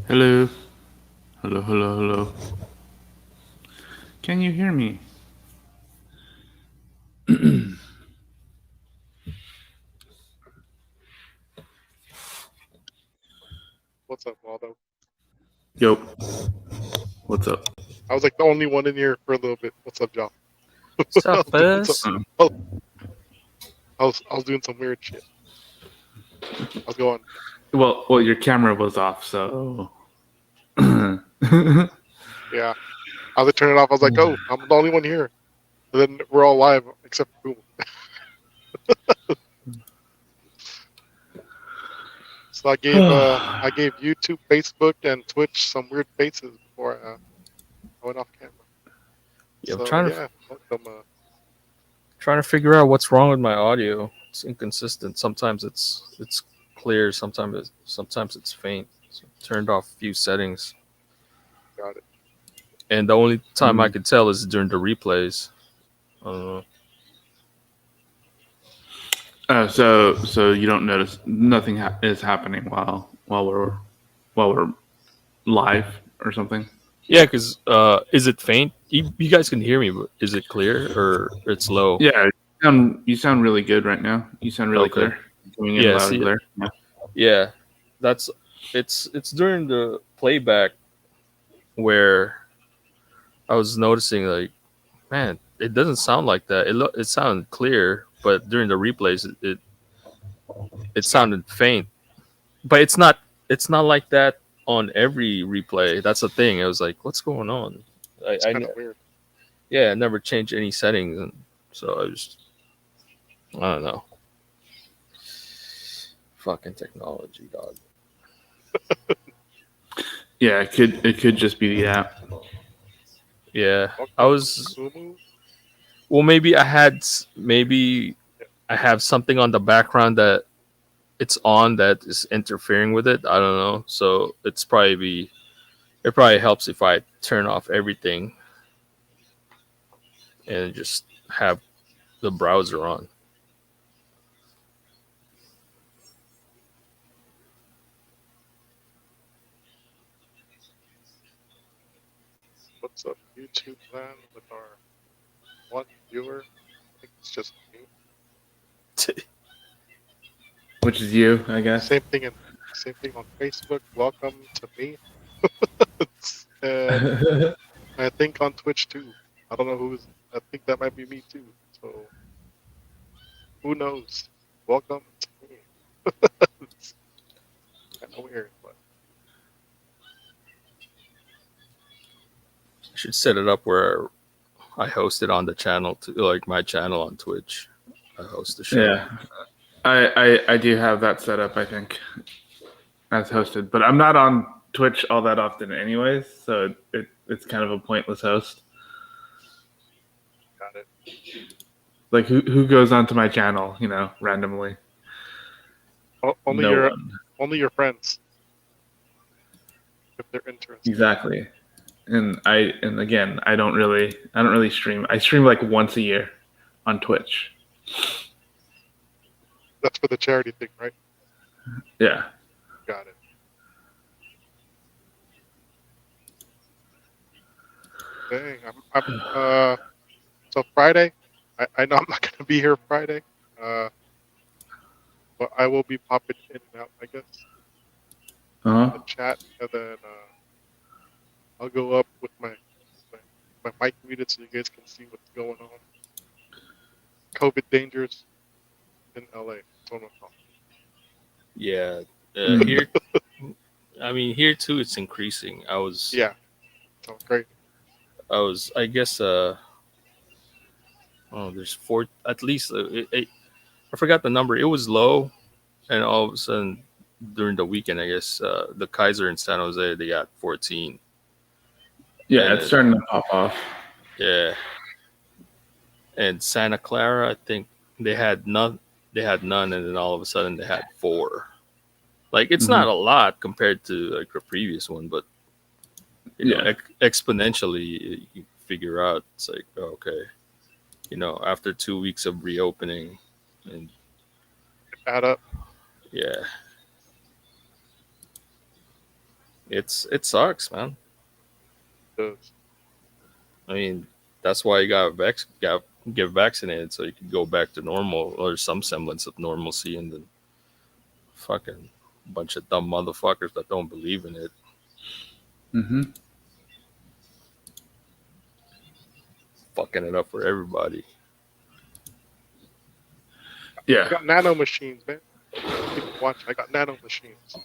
Hello. Hello, hello, hello. Can you hear me? What's up, Waldo? Yo. What's up? I was like the only one in here for a little bit. What's up, y'all? What's I up, was doing some. Buzz? I was doing some weird shit. I was going. Well, your camera was off, so. Yeah, I was like turning it off. I was like, oh, I'm the only one here. And then we're all live except for Boom. So I gave YouTube, Facebook, and Twitch some weird faces before I went off camera. Yeah, I'm So trying to yeah, welcome. trying to figure out what's wrong with my audio. It's inconsistent. Sometimes it's clear. Sometimes it's faint. So I turned off a few settings, Got it. and the only time I could tell is during the replays. I don't know. So you don't notice nothing is happening while we're live or something? Yeah, because is it faint? You guys can hear me, but is it clear or it's low? Yeah, you sound really good right now. You sound really Okay. clear. Coming in Yeah. loud and See. clear. Yeah. Yeah. That's it's during the playback where I was noticing like, man, it doesn't sound like that. It sounded clear, but during the replays, it It's not. sounded faint. But it's not like that on every replay. That's the thing. I was like, what's going on? It's kind of weird. Yeah, I never changed any settings, and so I don't know. Fucking technology, dog. Yeah, it could just be the app. Yeah, I Welcome, was. Kumu. Well, maybe I have something on the background that it's on that is interfering with it. I don't know. So it probably helps if I turn off everything and just have the browser on. What's up, YouTube land with our one viewer? I think it's just me. Which is you, I guess. Same thing on Facebook. Welcome to me. And I think on Twitch too. I don't know who's. I think that might be me too. So who knows? Welcome to me. It's kind of weird, but I should set it up where I host it on the channel to like my channel on Twitch. I host the show. Yeah, I do have that set up. I think as hosted, but I'm not on Twitch all that often, anyways. So it's kind of a pointless host. got it. Like who goes onto my channel, randomly? Only No your one. only your friends, if they're interested. Exactly. And again, I don't really stream. I stream like once a year on Twitch. That's for the charity thing, right? Yeah. Got it. Dang, so Friday. I know I'm not gonna be here Friday. But I will be popping in and out, I guess, Uh-huh. the chat, and then I'll go up with my mic muted so you guys can see what's going on. COVID dangers in LA. That's what I'm talking. Yeah. Here, I mean, here too, it's increasing. Yeah, sounds great. I guess, oh, there's four, at least, I forgot the number. It was low, and all of a sudden, during the weekend, I guess, the Kaiser in San Jose, they got 14. Yeah, And it's starting to pop off. Yeah. And Santa Clara, I think they had none. They had none, and then all of a sudden they had four. Like it's not a lot compared to like the previous one, but Yeah. exponentially you figure out it's like okay, after 2 weeks of reopening, and Add up. yeah, it sucks, man. Does. I mean, that's why you got get vaccinated so you can go back to normal or some semblance of normalcy, and then fucking bunch of dumb motherfuckers that don't believe in it. Mm-hmm. Fucking it up for everybody. I Yeah. got nano machines, man. People watch. I got nano machines.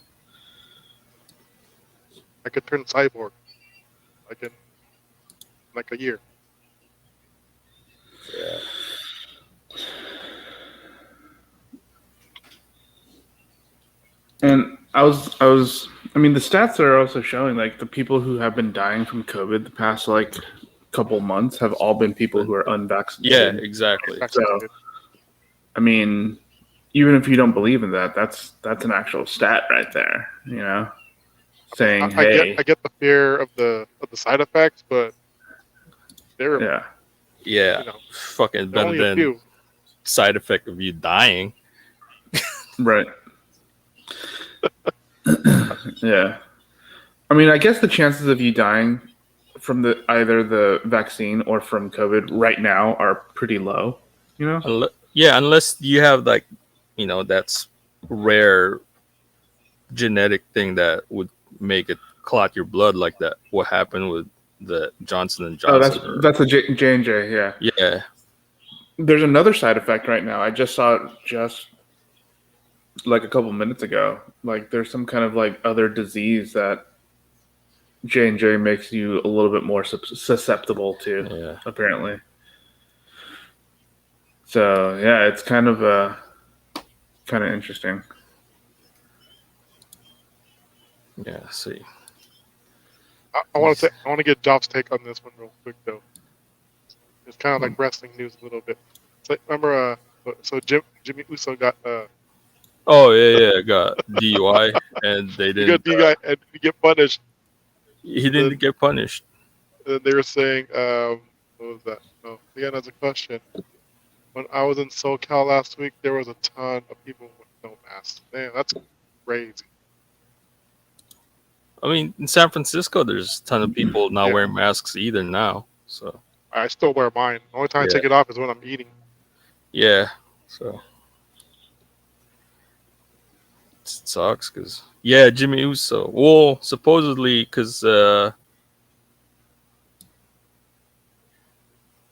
I could turn cyborg. Like in like a year. Yeah. And I mean, the stats are also showing like the people who have been dying from COVID the past like couple months have all been people who are Yeah, unvaccinated. exactly. So, Vaccinated. I mean, even if you don't believe in that, that's an actual stat right there. Saying, I hey, get the fear of the side effects, but they're yeah, Yeah. you know Fucking they're better only a than few. side effect of you dying. right, yeah. I mean, I guess the chances of you dying from either the vaccine or from COVID right now are pretty low. Unless you have like, that's rare genetic thing that would make it clot your blood like that. What happened with the Johnson and Oh, Johnson? that's a J&J. Yeah. Yeah. There's another side effect right now. I just saw it just like a couple minutes ago. Like there's some kind of like other disease that J&J makes you a little bit more susceptible to, Yeah. apparently. So yeah, it's kind of interesting. Yeah. See. I want to get Job's take on this one real quick though. It's kind of like wrestling news a little bit. So remember, so Jimmy Uso got Oh yeah. Got DUI, and they you didn't. got you guy and you get punished. He Then, didn't get punished. then they were saying, what was that? No, again, as a question. When I was in SoCal last week, there was a ton of people with no masks. Damn, that's crazy. I mean, in San Francisco, there's a ton of people not Yeah. wearing masks either now. So I still wear mine. The only time I Yeah. take it off is when I'm eating. yeah. So it sucks because Jimmy Uso. Well, supposedly because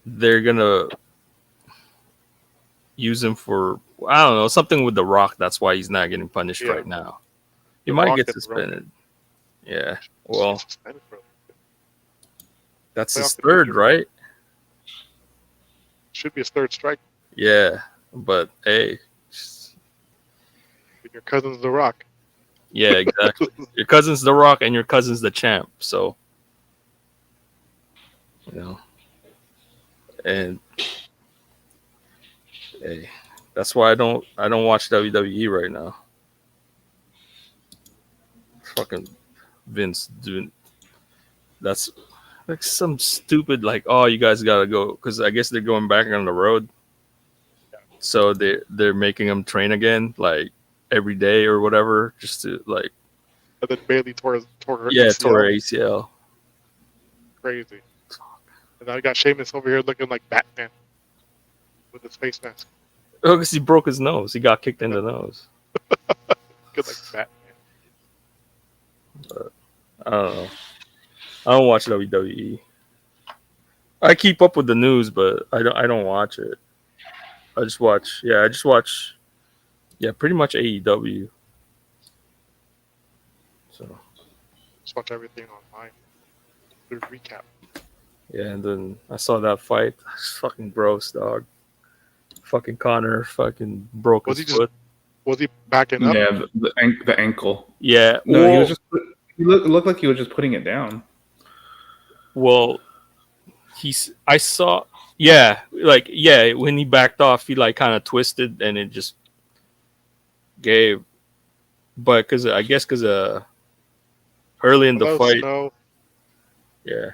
they're gonna use him for, I don't know, something with The Rock. That's why he's not getting punished Yeah. right now. He The might Rock get and Roman. suspended. Yeah. Well, Suspended for that's his playoff third, contender. right? Should be his third strike. Yeah. But hey, Your cousin's The Rock. yeah, exactly. Your cousin's The Rock and your cousin's the champ. So, and hey, that's why I don't watch WWE right now. Fucking Vince doing that's like some stupid like, oh, you guys gotta go because I guess they're going back on the road, so they're making them train again like every day or whatever, just to like And then Bailey tore her tore ACL. her ACL. Crazy. And now you got Sheamus over here looking like Batman with his face mask. Oh, because he broke his nose. He got kicked in the nose. Looking like Batman. I don't know. I don't watch WWE. I keep up with the news, but I don't watch it. I just watch pretty much AEW. So Just watch everything online. Do a recap. yeah, and then I saw that fight. It's fucking gross, dog. Fucking Connor fucking broke Was his he just- foot. Was he backing up? Yeah, the ankle. Yeah. No, he Well, was just. He looked like he was just putting it down. well, I saw. Yeah, when he backed off, he like kind of twisted and it just gave. But because early in the Hello, fight, Snow. yeah,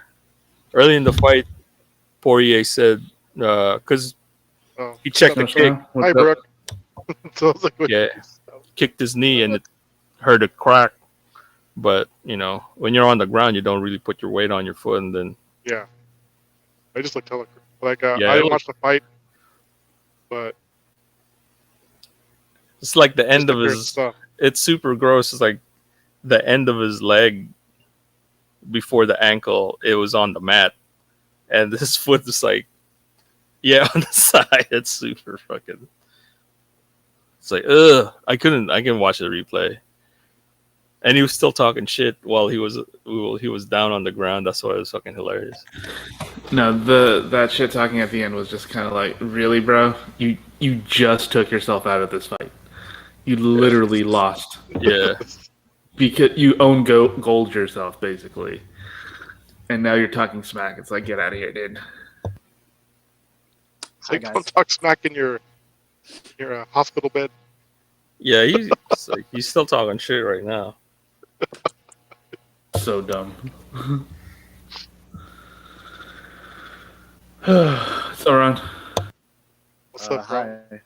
early in the fight, Poirier said because Oh, he checked the what's up, kick, Snow? What's Hi, up? Brooke. So I was like, what Yeah. is Snow? kicked his knee, and it heard a crack. But when you're on the ground, you don't really put your weight on your foot, and then Yeah, I just looked hella like yeah, I didn't watch the fight, but it's like the just end the of weird his. stuff. It's super gross. It's like the end of his leg before the ankle. It was on the mat, and his foot is like on the side. It's super fucking. It's like ugh. I couldn't watch the replay. And he was still talking shit while he was down on the ground. That's why it was fucking hilarious. No, that shit talking at the end was just kind of like, really, bro? You just took yourself out of this fight. You literally lost Yeah, because you own gold yourself, basically, and now you're talking smack. It's like, get out of here, dude. So Hi you don't guys. talk smack in your hospital bed. yeah. He's still talking shit right now. So dumb. Sauron. What's up, bro? Hi.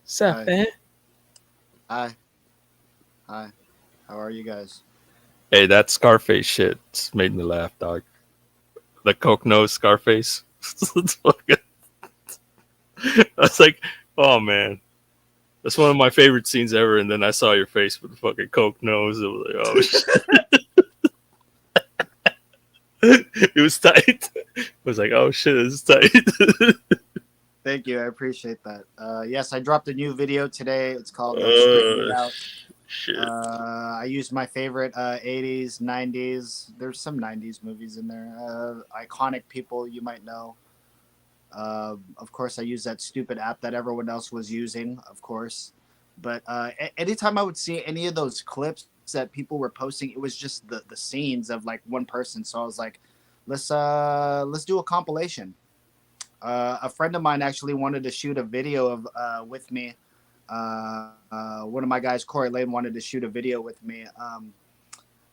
Sup, Hi. man? Hi. Hi. How are you guys? Hey, that Scarface shit made me laugh, dog. The coke nose Scarface. It's fucking- I was like, oh man, that's one of my favorite scenes ever. And then I saw your face with the fucking coke nose. It was like, oh shit. It was tight. I was like, oh shit, this is tight. Thank you. I appreciate that. Yes, I dropped a new video today. It's called Straighten It Out. Shit. I used my favorite 80s, 90s. There's some 90s movies in there. Iconic people you might know. Of course, I use that stupid app that everyone else was using, of course. But anytime I would see any of those clips that people were posting, it was just the scenes of like one person. So I was like, let's do a compilation. A friend of mine actually wanted to shoot a video of with me. One of my guys, Corey Lane, wanted to shoot a video with me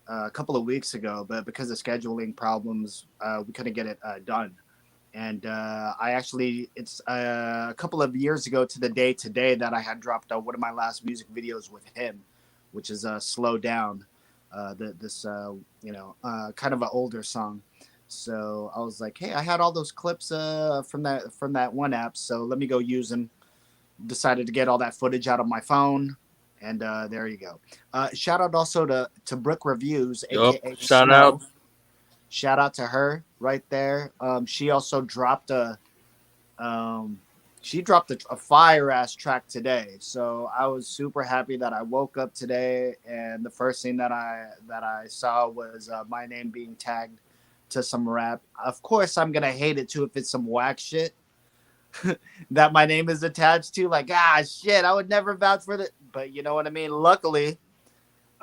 a couple of weeks ago, but because of scheduling problems, we couldn't get it done. And I actually, it's a couple of years ago to the day today that I had dropped one of my last music videos with him, which is Slow Down, this, kind of an older song. So I was like, hey, I had all those clips from that one app, so let me go use them. Decided to get all that footage out of my phone, and there you go. Shout out also to Brooke Reviews, Yup, aka shout Snow. out. Shout out to her right there. She also dropped a fire ass track today. So I was super happy that I woke up today, and the first thing that I saw was my name being tagged to some rap. Of course, I'm gonna hate it too if it's some whack shit that my name is attached to. Like, shit, I would never vouch for that. But you know what I mean. Luckily,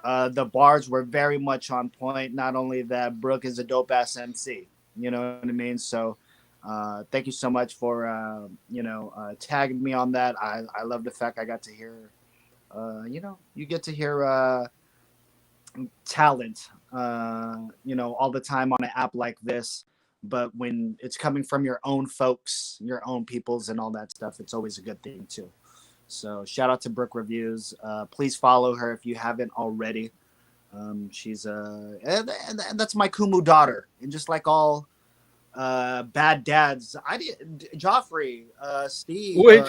the bars were very much on point. Not only that, Brooke is a dope ass MC. You know what I mean? So, thank you so much for tagging me on that. I love the fact I got to hear. You get to hear talent. All the time on an app like this. But when it's coming from your own folks, your own peoples, and all that stuff, it's always a good thing too. So shout out to Brooke Reviews. Please follow her if you haven't already. She's and that's my Kumu daughter, and just like all bad dads, I did Joffrey, Steve, Wait,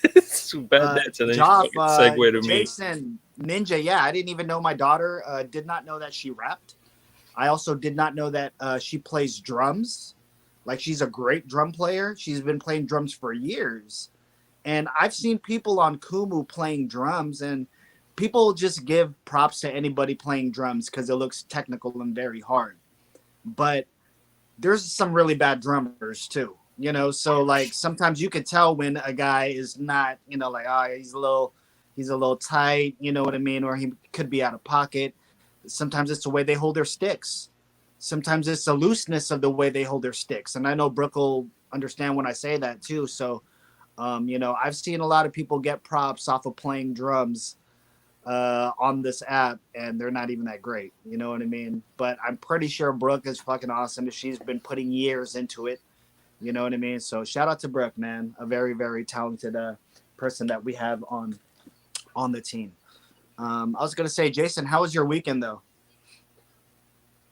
it's too bad that's and then you Joff, fucking segue to me. Jason, Ninja. Yeah, I didn't even know my daughter. Did not know that she rapped. I also did not know that she plays drums. Like she's a great drum player. She's been playing drums for years. And I've seen people on Kumu playing drums, and people just give props to anybody playing drums because it looks technical and very hard. But there's some really bad drummers too, So like sometimes you could tell when a guy is not, like he's a little tight, you know what I mean, or he could be out of pocket. Sometimes it's the way they hold their sticks. Sometimes it's the looseness of the way they hold their sticks. And I know Brooke will understand when I say that too. So I've seen a lot of people get props off of playing drums on this app, and they're not even that great. You know what I mean? But I'm pretty sure Brooke is fucking awesome. She's been putting years into it. You know what I mean? So shout out to Brooke, man. A very, very talented person that we have on the team. I was gonna say, Jason, how was your weekend though?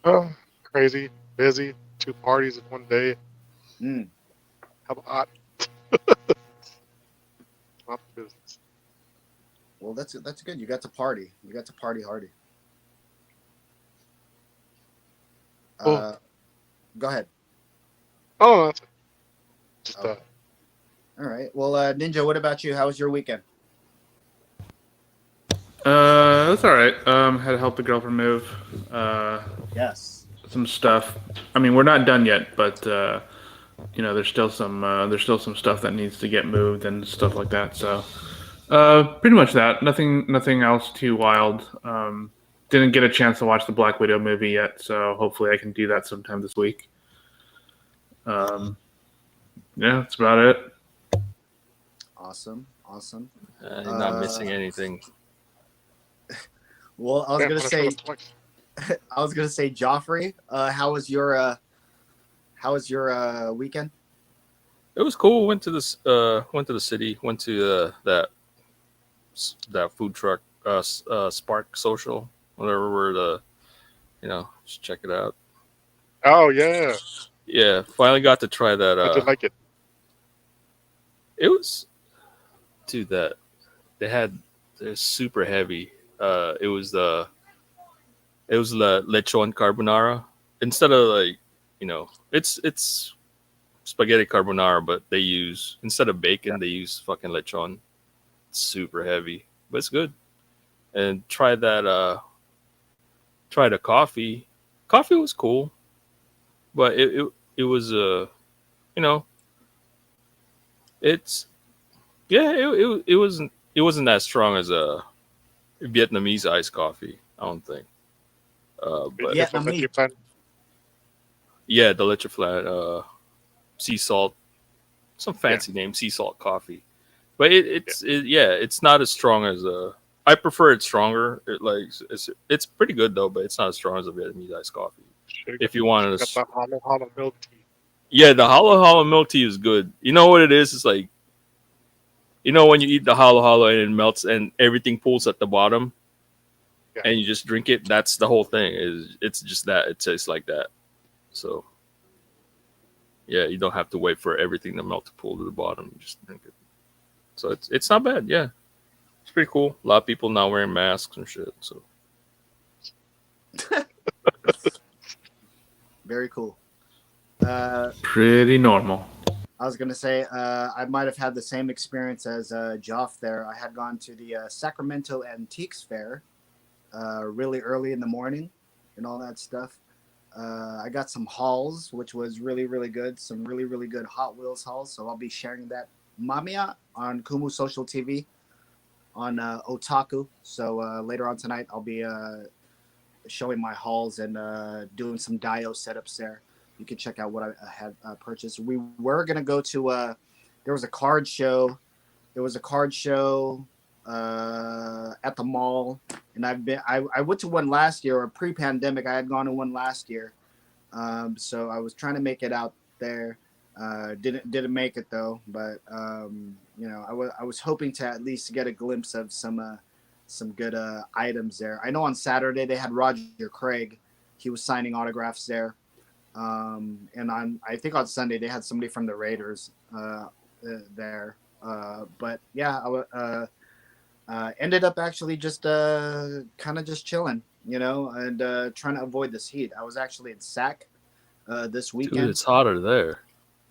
Oh, crazy, busy, 2 parties in one day. Mm. How about not business? Well, that's good. You got to party. You got to party hardy. Oh, Uh, Go ahead. oh, that's it. Just Okay. All right. Well, Ninja, what about you? How was your weekend? That's all right. Had to help the girlfriend move. Yes. Some stuff. I mean, we're not done yet, but there's still some stuff that needs to get moved and stuff like that. So, pretty much that. Nothing else too wild. Didn't get a chance to watch the Black Widow movie yet, so hopefully I can do that sometime this week. Um, yeah, that's about it. Awesome. Awesome. You're not Uh, missing anything. well, yeah, when I showed up twice. Joffrey. How was your weekend? It was cool. Went to the city. Went to that food truck, Spark Social, whatever. Where just check it out. Oh yeah, Yeah, finally got to try that. I did like it. It was, dude. That they had. They're super heavy. It was the lechon carbonara instead of it's spaghetti carbonara, but they use instead of bacon they use fucking lechon. It's super heavy, but it's good. And try the coffee. Coffee was cool, but it was you know it's yeah it wasn't as strong as a Vietnamese iced coffee. I don't think. But It's from Vietnamese. Leche Plan. yeah, the leche flat, sea salt, some Yeah, fancy name, sea salt coffee. But yeah. it's not as strong as a. I prefer it stronger. It's pretty good though, but it's not as strong as a Vietnamese iced coffee. If you Should wanted got to, the hollow milk tea. yeah, the hollow milk tea is good. You know what it is? It's like when you eat the hollow and it melts and everything pulls at the bottom, Yeah, and you just drink it. That's the whole thing. It's just that it tastes like that. So yeah, you don't have to wait for everything to melt to pull to the bottom. You just drink it. So it's not bad. Yeah, it's pretty cool. A lot of people now wearing masks and shit. So Very cool. Uh, Pretty normal. I was gonna say I might have had the same experience as Joff there. I had gone to the Sacramento Antiques Fair really early in the morning and all that stuff. I got some hauls, which was really, really good. Some really, really good Hot Wheels hauls. So I'll be sharing that Mamiya on Kumu Social TV on Otaku. So later on tonight, I'll be showing my hauls and doing some Dio setups there. You can check out what I had purchased. We were gonna go to there was a card show. There was a card show at the mall, and I went to one last year or pre-pandemic. I had gone to one last year, so I was trying to make it out there. Didn't make it though, but I was hoping to at least get a glimpse of some good items there. I know on Saturday they had Roger Craig. He was signing autographs there. And I think on Sunday they had somebody from the Raiders there. But yeah, ended up actually just kind of just chilling, and trying to avoid this heat. I was actually in SAC this dude, weekend. it's hotter there.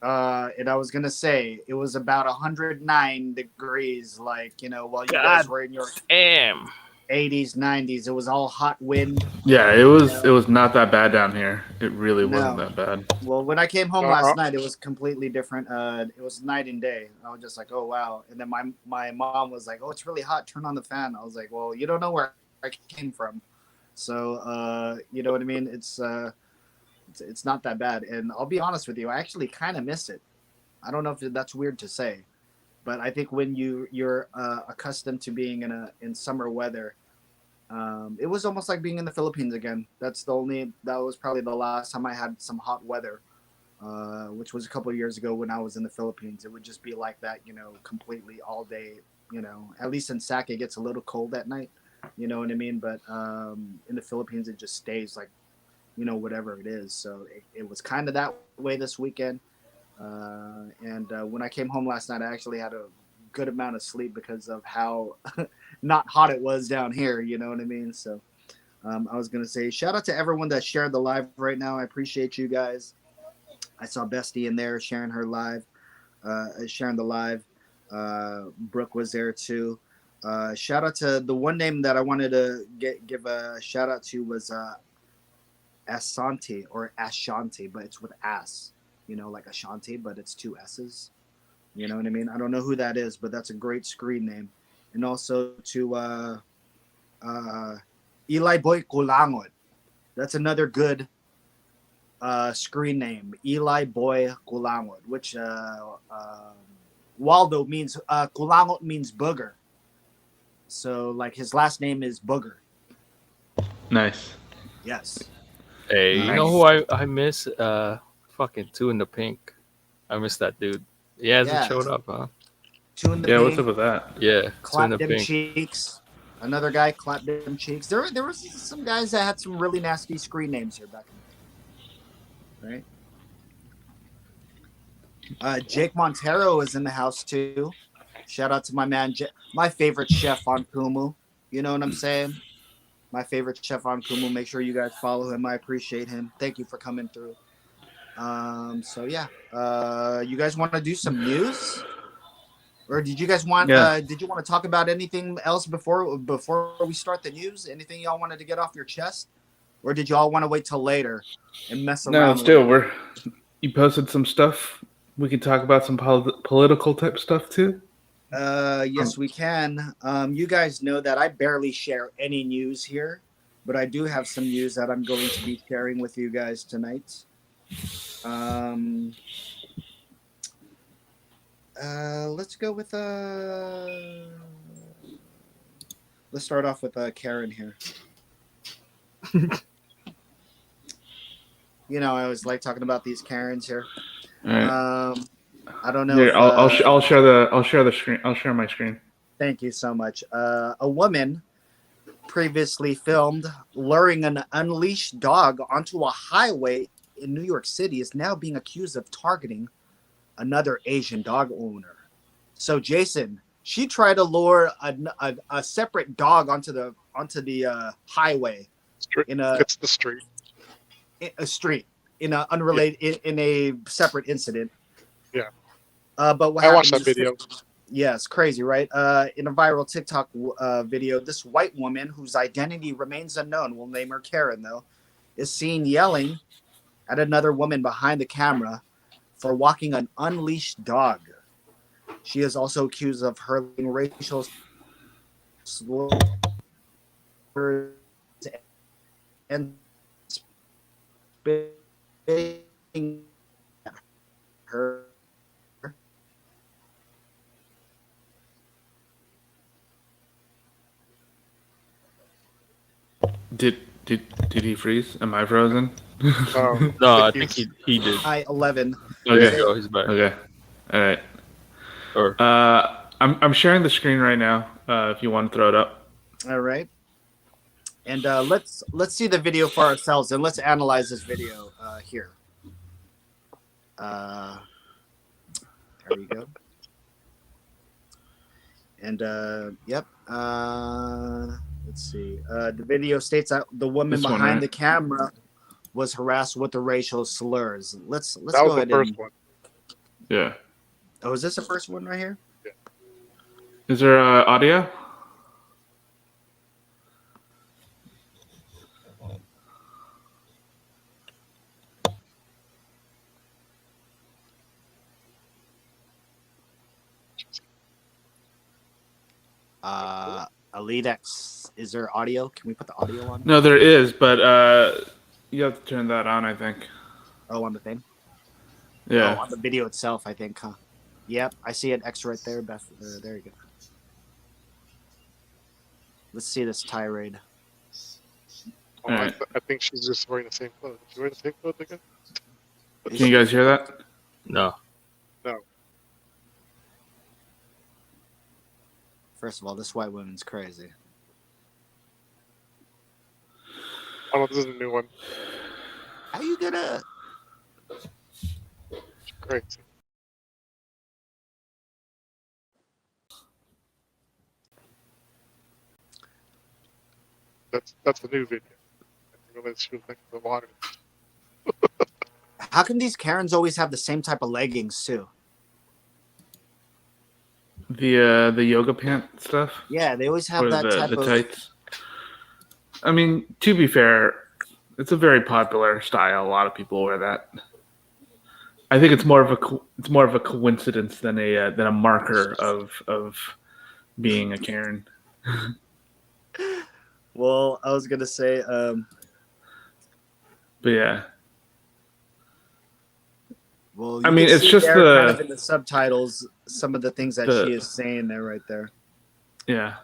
And I was gonna say it was about 109 degrees, like while you guys God were in your damn. 80s, 90s. It was all hot wind. Yeah, it You was know, it was not that bad down here. It really wasn't no. that bad. Well, when I came home uh, last night, it was completely different. It was night and day. I was just like, oh wow. And then my mom was like, oh, it's really hot. Turn on the fan. I was like, well, you don't know where I came from, so you know what I mean. It's not that bad. And I'll be honest with you, I actually kind of miss it. I don't know if that's weird to say, but I think when you're accustomed to being in summer weather, it was almost like being in the Philippines again. That was probably the last time I had some hot weather, which was a couple of years ago when I was in the Philippines. It would just be like that, completely all day. At least in Sac, it gets a little cold at night. You know what I mean? But in the Philippines, it just stays like, whatever it is. So it was kind of that way this weekend. And when I came home last night, I actually had a good amount of sleep because of how not hot it was down here. You know what I mean? So I was going to say shout out to everyone that shared the live right now. I appreciate you guys. I saw Bestie in there sharing her live, sharing the live. Brooke was there too. Shout out to the one name that I wanted to give a shout out to was Asante or Ashanti, but it's with ass, like Ashanti, but it's two S's. You know what I mean? I don't know who that is, but that's a great screen name. And also to Eli Boy Kulangot. That's another good screen name, Eli Boy Kulangot, which Waldo means Kulangot means booger. So like his last name is Booger. Nice. Yes. Hey, you know Nice. who I miss? Fucking Two in the Pink. I miss that dude. He hasn't Yeah. showed up, huh? Two in the Yeah, pink, what's up with that? Yeah, Two in clap the them Pink. cheeks. Another guy clap them cheeks. There was some guys that had some really nasty screen names here back in the day. Right? Jake Montero is in the house too. Shout out to my man, my favorite chef on Kumu. You know what I'm saying? My favorite chef on Kumu. Make sure you guys follow him. I appreciate him. Thank you for coming through. So yeah. You guys want to do some news? Or did you guys want Yeah. did you want to talk about anything else before we start the news? Anything y'all wanted to get off your chest? Or did y'all want to wait till later and mess No, around let's do with it. You posted some stuff. We can talk about some political type stuff too. Yes, we can. You guys know that I barely share any news here, but I do have some news that I'm going to be sharing with you guys tonight. Let's go with let's start off with Karen here. I always like talking about these Karens here. All right. I don't know Here, if I'll share the screen. I'll share my screen. thank you so much. A woman previously filmed luring an unleashed dog onto a highway in New York City is now being accused of targeting another Asian dog owner. So Jason, she tried to lure a separate dog onto the highway in It's the street. a street in a unrelated in a separate incident. Yeah. But what I happened? watched that video. Yeah, it's crazy, right? In a viral TikTok video, this white woman whose identity remains unknown, we'll name her Karen though, is seen yelling at another woman behind the camera for walking an unleashed dog. She is also accused of hurling racial slurs and spitting at her. Did he freeze? Am I frozen? Um, No, I think he did. I 11. There you Okay. go. He's back. Okay. All right. Or I'm sharing the screen right now. If you want to throw it up. All right. And let's see the video for ourselves and let's analyze this video here. There we go. And yep. Let's see. The video states that the woman This one, behind right? the camera was harassed with the racial slurs. Let's that go was the ahead first and. one. Yeah. Oh, is this the first one right here? Is there audio? Elite X. Is there audio? Can we put the audio on? No, there is, but you have to turn that on. I think. Oh, on the thing. Yeah. Oh, on the video itself, I think, huh? Yep, I see an X right there, Beth. There you go. Let's see this tirade. Oh, Alright. I think she's just wearing the same clothes. She's wearing the same clothes again? Can you guys hear that? no. First of all, this white woman's crazy. Oh, this is a new one. How you gonna? Crazy. That's the new video. She was next to the water. How come these Karens always have the same type of leggings too? The yoga pant stuff Yeah, they always have or that type the of. tights. I mean, to be fair, it's a very popular style. A lot of people wear that. I think it's more of a coincidence than a marker of being a Karen. Well, I was gonna say, But yeah, well, I you mean, can it's see just there kind of in the subtitles some of the things that she the is saying there, right there. yeah.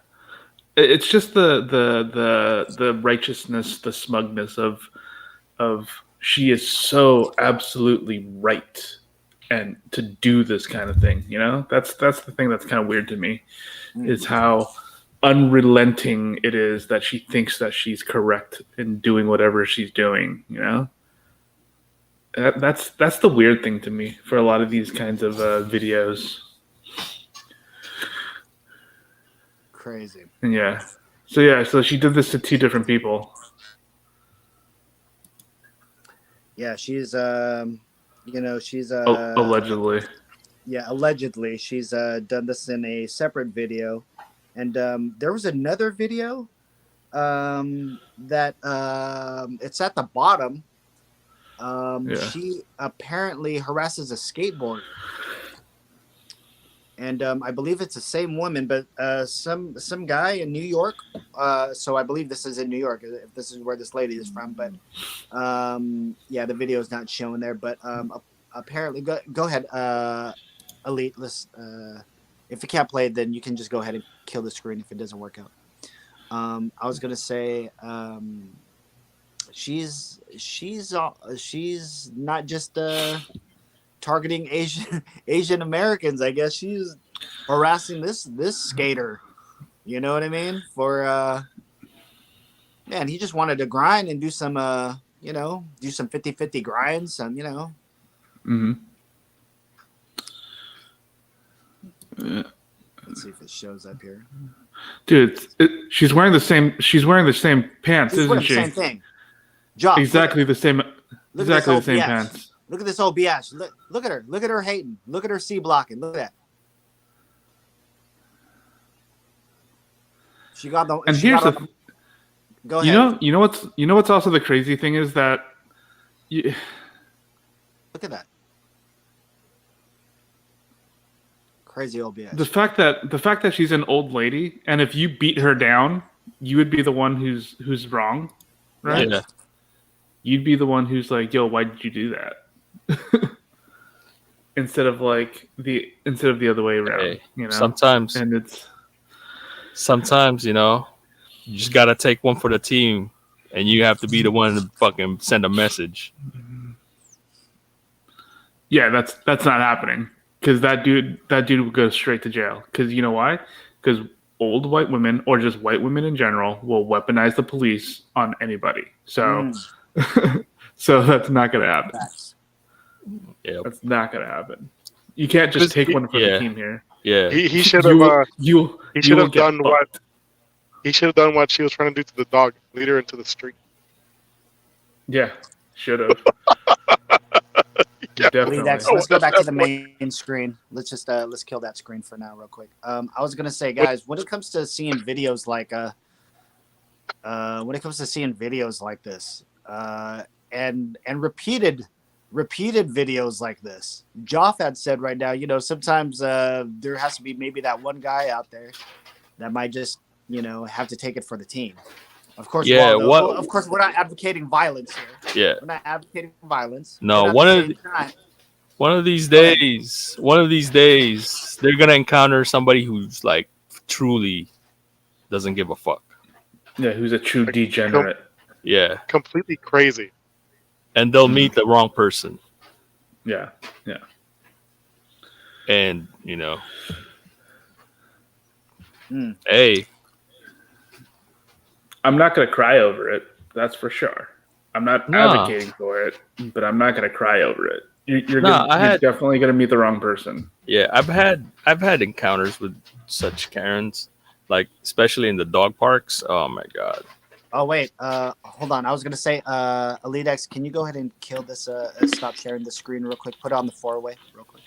It's just the righteousness, the smugness of she is so absolutely right and to do this kind of thing. You know, that's the thing that's kind of weird to me is how unrelenting it is that she thinks that she's correct in doing whatever she's doing. You know, that's the weird thing to me for a lot of these kinds of videos. Crazy. And so she did this to two different people. Yeah, she's she's Allegedly. yeah, allegedly she's done this in a separate video, and there was another video that it's at the bottom. Yeah. She apparently harasses a skateboarder, and I believe it's the same woman, but some guy in New York. So I believe this is in New York. If this is where this lady is from, but yeah, the video is not showing there. But apparently, go ahead, Elite. Let's. If you can't play it, then you can just go ahead and kill the screen if it doesn't work out. I was gonna say she's not just targeting Asian Americans. I guess she's harassing this skater. You know what I mean? For man, he just wanted to grind and do some do some 50-50 grinds, some Mm-hmm. Let's see if it shows up here. Dude, she's wearing the same. She's wearing the same pants, She's isn't wearing the she? same thing. Job, Exactly the same. look at Exactly this the same OBS. pants. Look at this OBS. Look at her. Look at her hating. Look at her C blocking. Look at that. She got the. And she here's got the. on, go ahead. You know what's also the crazy thing is that. Look at that. Crazy OBS. The fact that she's an old lady, and if you beat her down, you would be the one who's wrong, right? Yeah. You'd be the one who's like, "Yo, why did you do that?" instead of the other way around. Hey, you know, sometimes and it's you just gotta take one for the team, and you have to be the one to fucking send a message. yeah, that's not happening because that dude would go straight to jail. Because you know why? Because old white women or just white women in general will weaponize the police on anybody. So. So that's not going to happen. Yep. That's not going to happen. You can't just take one for the team here. Yeah. He should have. He should have done what. He should have done what she was trying to do to the dog. Lead her into the street. Yeah, should have. Definitely. Let's go back to the main screen. Let's just let's kill that screen for now, real quick. I was gonna say, guys, when it comes to seeing videos like this, and repeated videos like this, Joff had said right now, sometimes there has to be maybe that one guy out there that might just have to take it for the team. Of course, of course, we're not advocating violence here. Yeah, we're not advocating violence. No, one of these days, they're gonna encounter somebody who's like truly doesn't give a fuck. Yeah, who's a true degenerate. Yeah, completely crazy. And they'll meet the wrong person. Yeah. And hey, I'm not gonna cry over it. That's for sure. I'm not Nah, advocating for it, but I'm not gonna cry over it. You're nah. you're definitely gonna meet the wrong person. Yeah, I've had encounters with such Karens, like especially in the dog parks. Oh my god. Oh wait, hold on. I was gonna say, Elite X, can you go ahead and kill this? Stop sharing the screen real quick. Put it on the 4-way real quick.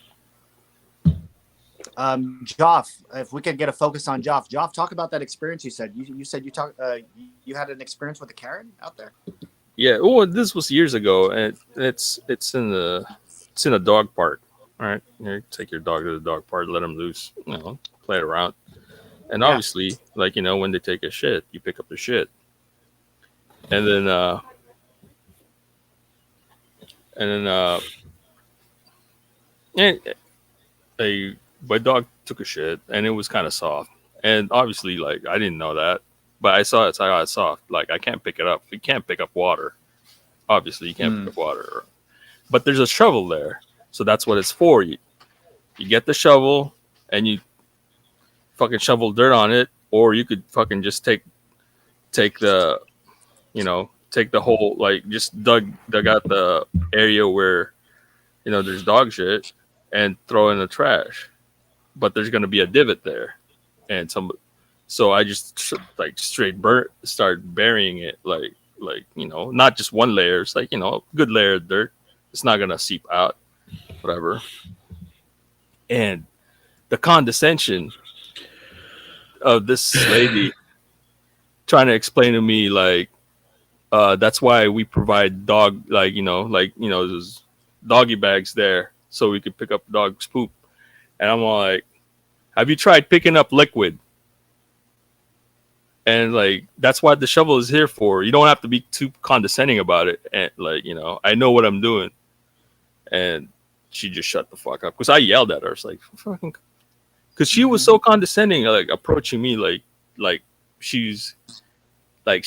Joff, if we could get a focus on Joff. Joff, talk about that experience you said. You said you had an experience with a Karen out there. Yeah. Oh, this was years ago, and it's in a dog park. All right, you take your dog to the dog park, let them loose, play it around, and Yeah. obviously, like when they take a shit, you pick up the shit, and then and my dog took a shit, and it was kind of soft, and obviously, like I didn't know that, but I saw it's soft. Like I can't pick it up. You can't pick up water. Obviously, you can't pick up water, but there's a shovel there, so that's what it's for. You get the shovel and you fucking shovel dirt on it, or you could fucking just take the take the whole, like just dug out the area where there's dog shit and throw in the trash, but there's gonna be a divot there, and so I just like straight start burying it, like not just one layer. It's like good layer of dirt. It's not gonna seep out, whatever. And the condescension of this lady trying to explain to me, like, that's why we provide those doggy bags there so we could pick up dog's poop. And I'm all like, have you tried picking up liquid? And like, that's what the shovel is here for. You don't have to be too condescending about it. And like, I know what I'm doing. And she just shut the fuck up because I yelled at her. It's like, fucking, because she was so condescending, like approaching me like she's like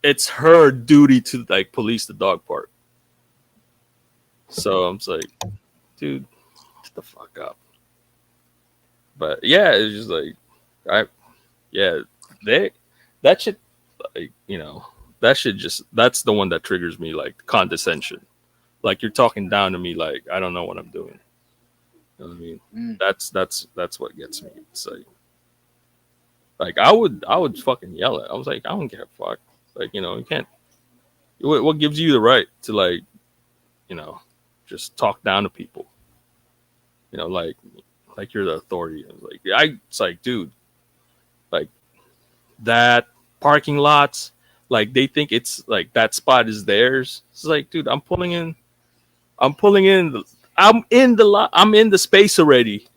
it's her duty to like police the dog park. So I'm just like, dude, shut the fuck up. But yeah, it's just like that shit, like that shit that's the one that triggers me, like condescension. Like you're talking down to me, like I don't know what I'm doing. You know what I mean? That's what gets me. It's like I would fucking yell at. I was like, I don't give a fuck. Like you can't. What gives you the right to like just talk down to people? Like you're the authority. It's like, dude, like that parking lots, like they think it's like that spot is theirs. It's like, dude, I'm pulling in. I'm in the lot. I'm in the space already,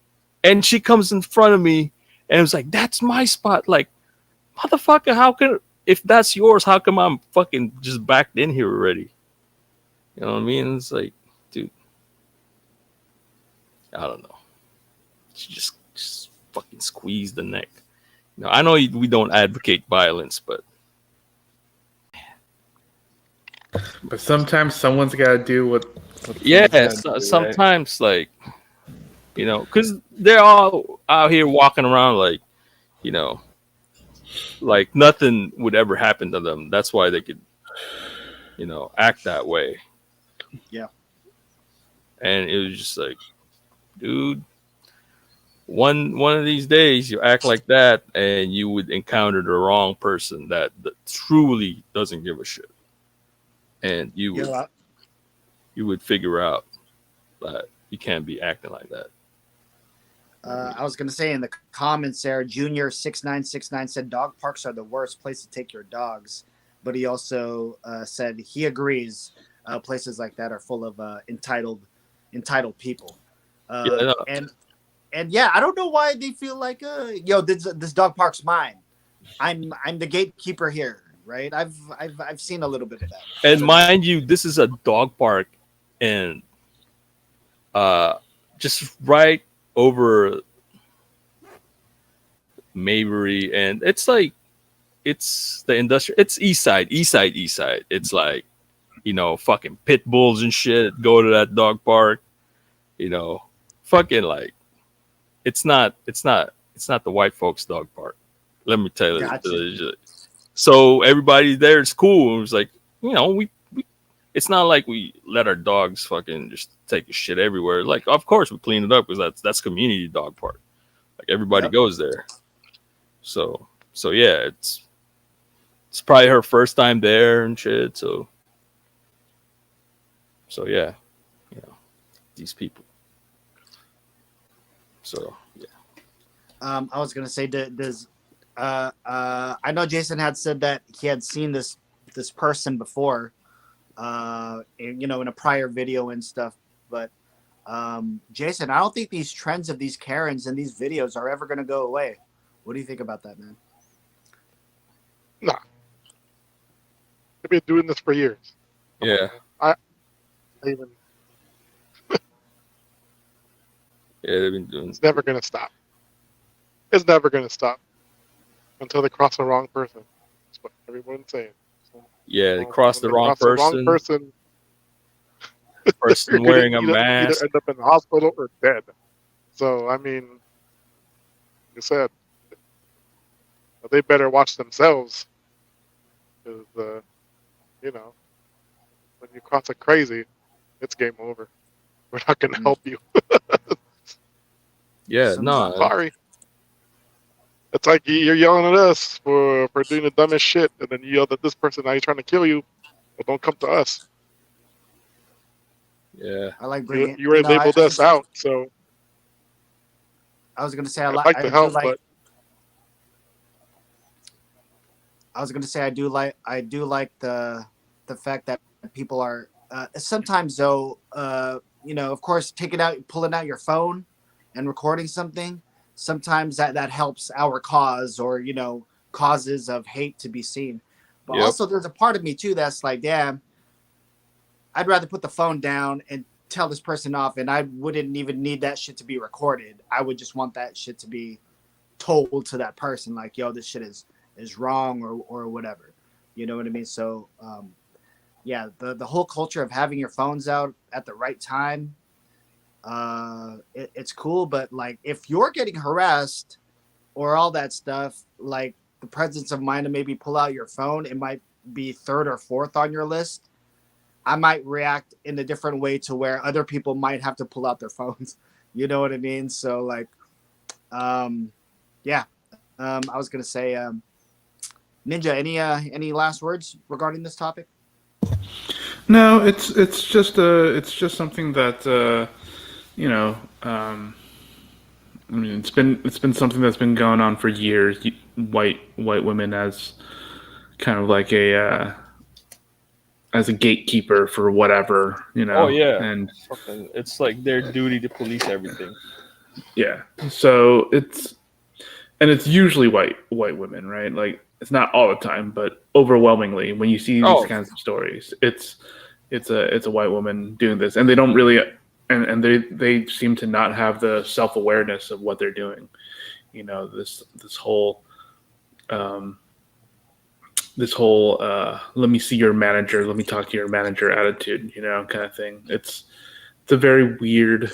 and she comes in front of me, and it's like, that's my spot. Like, motherfucker, how can, if that's yours, how come I'm fucking just backed in here already? You know what I mean? It's like, dude, I don't know. She just fucking squeezed the neck. I know we don't advocate violence, but sometimes someone's got to do what yeah, someone's gotta do, right? sometimes like because they're all out here walking around like like nothing would ever happen to them. That's why they could act that way. Yeah. And it was just like, dude, one of these days you act like that and you would encounter the wrong person that truly doesn't give a shit, and you would figure out that you can't be acting like that. I was going to say in the comments there, Junior6969 said dog parks are the worst place to take your dogs. But he also said he agrees places like that are full of entitled people. And yeah, I don't know why they feel like, this dog park's mine. I'm the gatekeeper here, right? I've seen a little bit of that. And mind you, this is a dog park, and just right over Maybury, and it's like it's the industrial. It's east side. It's like fucking pit bulls and shit go to that dog park. Fucking like it's not the white folks dog park. Let me tell you. Gotcha. So everybody there is cool. It was like we it's not like we let our dogs fucking just take a shit everywhere. Like, of course we clean it up because that's community dog park. Like everybody Yep. goes there. So yeah, it's probably her first time there and shit. So yeah, you know, these people. So yeah. I was gonna say, does I know Jason had said that he had seen this person before, you know, in a prior video and stuff. But Jason, I don't think these trends of these Karens and these videos are ever gonna go away. What do you think about that, man? Nah, they've been doing this for years. Come on, Yeah. man. I even Yeah, they've been doing. it's never gonna stop. It's never gonna stop until they cross the wrong person. That's what everyone's saying. So, Yeah, they crossed when the they wrong cross the wrong person. person, Person you're gonna wearing a either mask. end up in the hospital or dead. So I mean, like I said, they better watch themselves, because you know, when you cross a crazy, it's game over. We're not gonna help you. Yeah, Some- no, Sorry. It's like you're yelling at us for doing the dumbest shit, and then you yelled at this person. Now he's trying to kill you. Well, don't come to us. yeah, I like You bringing. you already labeled us out, so I was gonna say I'd like I to do help, like. but I was gonna say I do like the fact that people are sometimes though you know, of course, pulling out your phone and recording something, sometimes that helps our cause, or you know, causes of hate to be seen. But Yep. also there's a part of me too that's like, damn, I'd rather put the phone down and tell this person off, and I wouldn't even need that shit to be recorded. I would just want that shit to be told to that person, like, yo, this shit is wrong, or whatever. You know what I mean? So yeah, the whole culture of having your phones out at the right time, it's cool. But like, if you're getting harassed or all that stuff, like the presence of mind to maybe pull out your phone, it might be third or fourth on your list. I might react in a different way to where other people might have to pull out their phones. You know what I mean? So like, yeah. I was gonna say, Ninja, any last words regarding this topic? No, it's just something that you know. I mean, it's been something that's been going on for years. White women as kind of like a as a gatekeeper for whatever, you oh know, yeah, and fucking, it's like their duty to police everything. yeah. So it's usually white women, right? Like it's not all the time, but overwhelmingly when you see these Oh kinds of stories, it's a white woman doing this, and they don't really and they seem to not have the self awareness of what they're doing. You know, this whole um, let me see your manager, let me talk to your manager attitude, you know, kind of thing. It's a very weird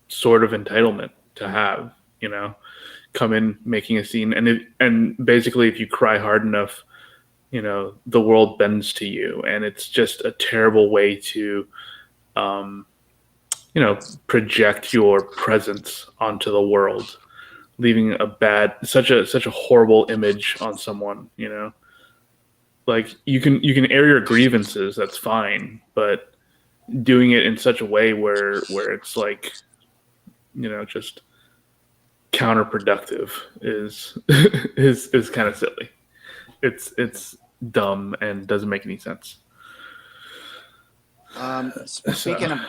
sort of entitlement to have, you know, come in making a scene, and basically if you cry hard enough, you know, the world bends to you, and it's just a terrible way to um, you know, project your presence onto the world, leaving such a horrible image on someone, you know. Like you can air your grievances, that's fine, but doing it in such a way where it's like, you know, just counterproductive is is kind of silly. It's dumb and doesn't make any sense. So, Speaking of,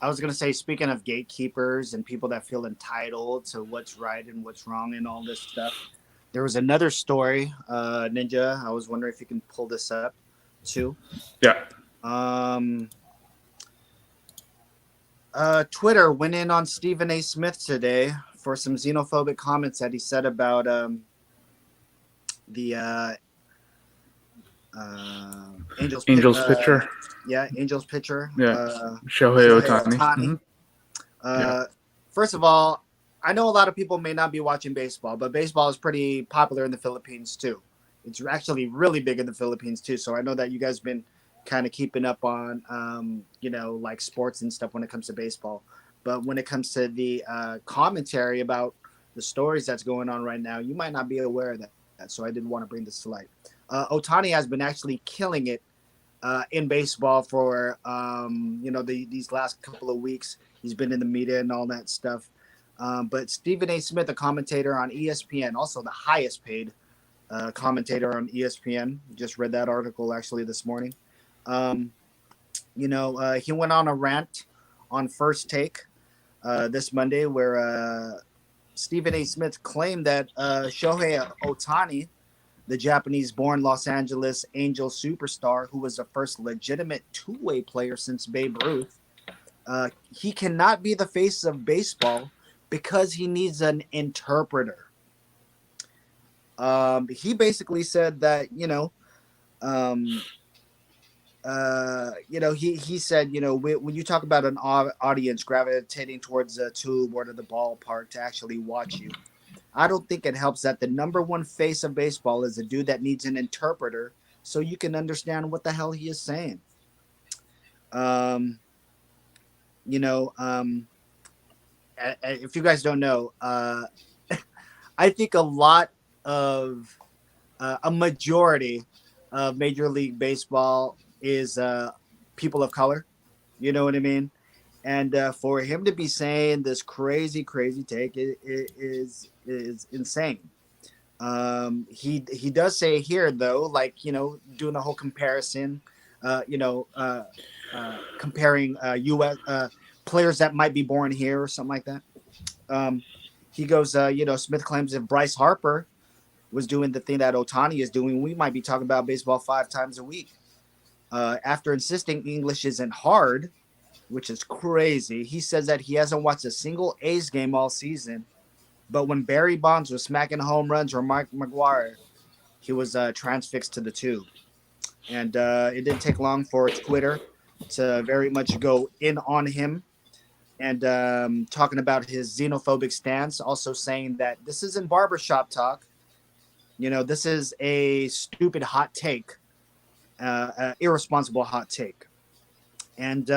I was gonna say, speaking of gatekeepers and people that feel entitled to what's right and what's wrong and all this stuff, there was another story, Ninja. I was wondering if you can pull this up, too. yeah. Um, Twitter went in on Stephen A. Smith today for some xenophobic comments that he said about the Angels. Angels pitcher. Yeah, Angels pitcher. Yeah. Shohei Shohei Ohtani. Ohtani. Mm-hmm. Yeah. First of all, I know a lot of people may not be watching baseball, but baseball is pretty popular in the Philippines too. It's actually really big in the Philippines too. So I know that you guys been kind of keeping up on like sports and stuff when it comes to baseball. But when it comes to the commentary about the stories that's going on right now, you might not be aware of that. So I did want to bring this to light. Otani has been actually killing it in baseball for these last couple of weeks. He's been in the media and all that stuff. But Stephen A. Smith, a commentator on ESPN, also the highest paid commentator on ESPN, just read that article actually this morning. Um, he went on a rant on First Take this Monday where Stephen A. Smith claimed that Shohei Otani, the Japanese-born Los Angeles Angel superstar who was the first legitimate two-way player since Babe Ruth, he cannot be the face of baseball because he needs an interpreter. He basically said that he said when you talk about an audience gravitating towards a tube or to the ballpark to actually watch you, I don't think it helps that the number one face of baseball is a dude that needs an interpreter so you can understand what the hell he is saying. Um, you know, um, if you guys don't know, I think a lot of a majority of Major League Baseball is people of color. You know what I mean? And for him to be saying this crazy take is insane. He does say here though, like doing the whole comparison, uh, you know, uh, comparing U.S. Players that might be born here or something like that. Um, he goes, Smith claims if Bryce Harper was doing the thing that Otani is doing, we might be talking about baseball 5 times a week. After insisting English isn't hard, which is crazy, he says that he hasn't watched a single A's game all season. But when Barry Bonds was smacking home runs or Mike McGuire, he was transfixed to the tube. And it didn't take long for Twitter to very much go in on him and talking about his xenophobic stance, also saying that this isn't barbershop talk. This is a stupid hot take, irresponsible hot take. And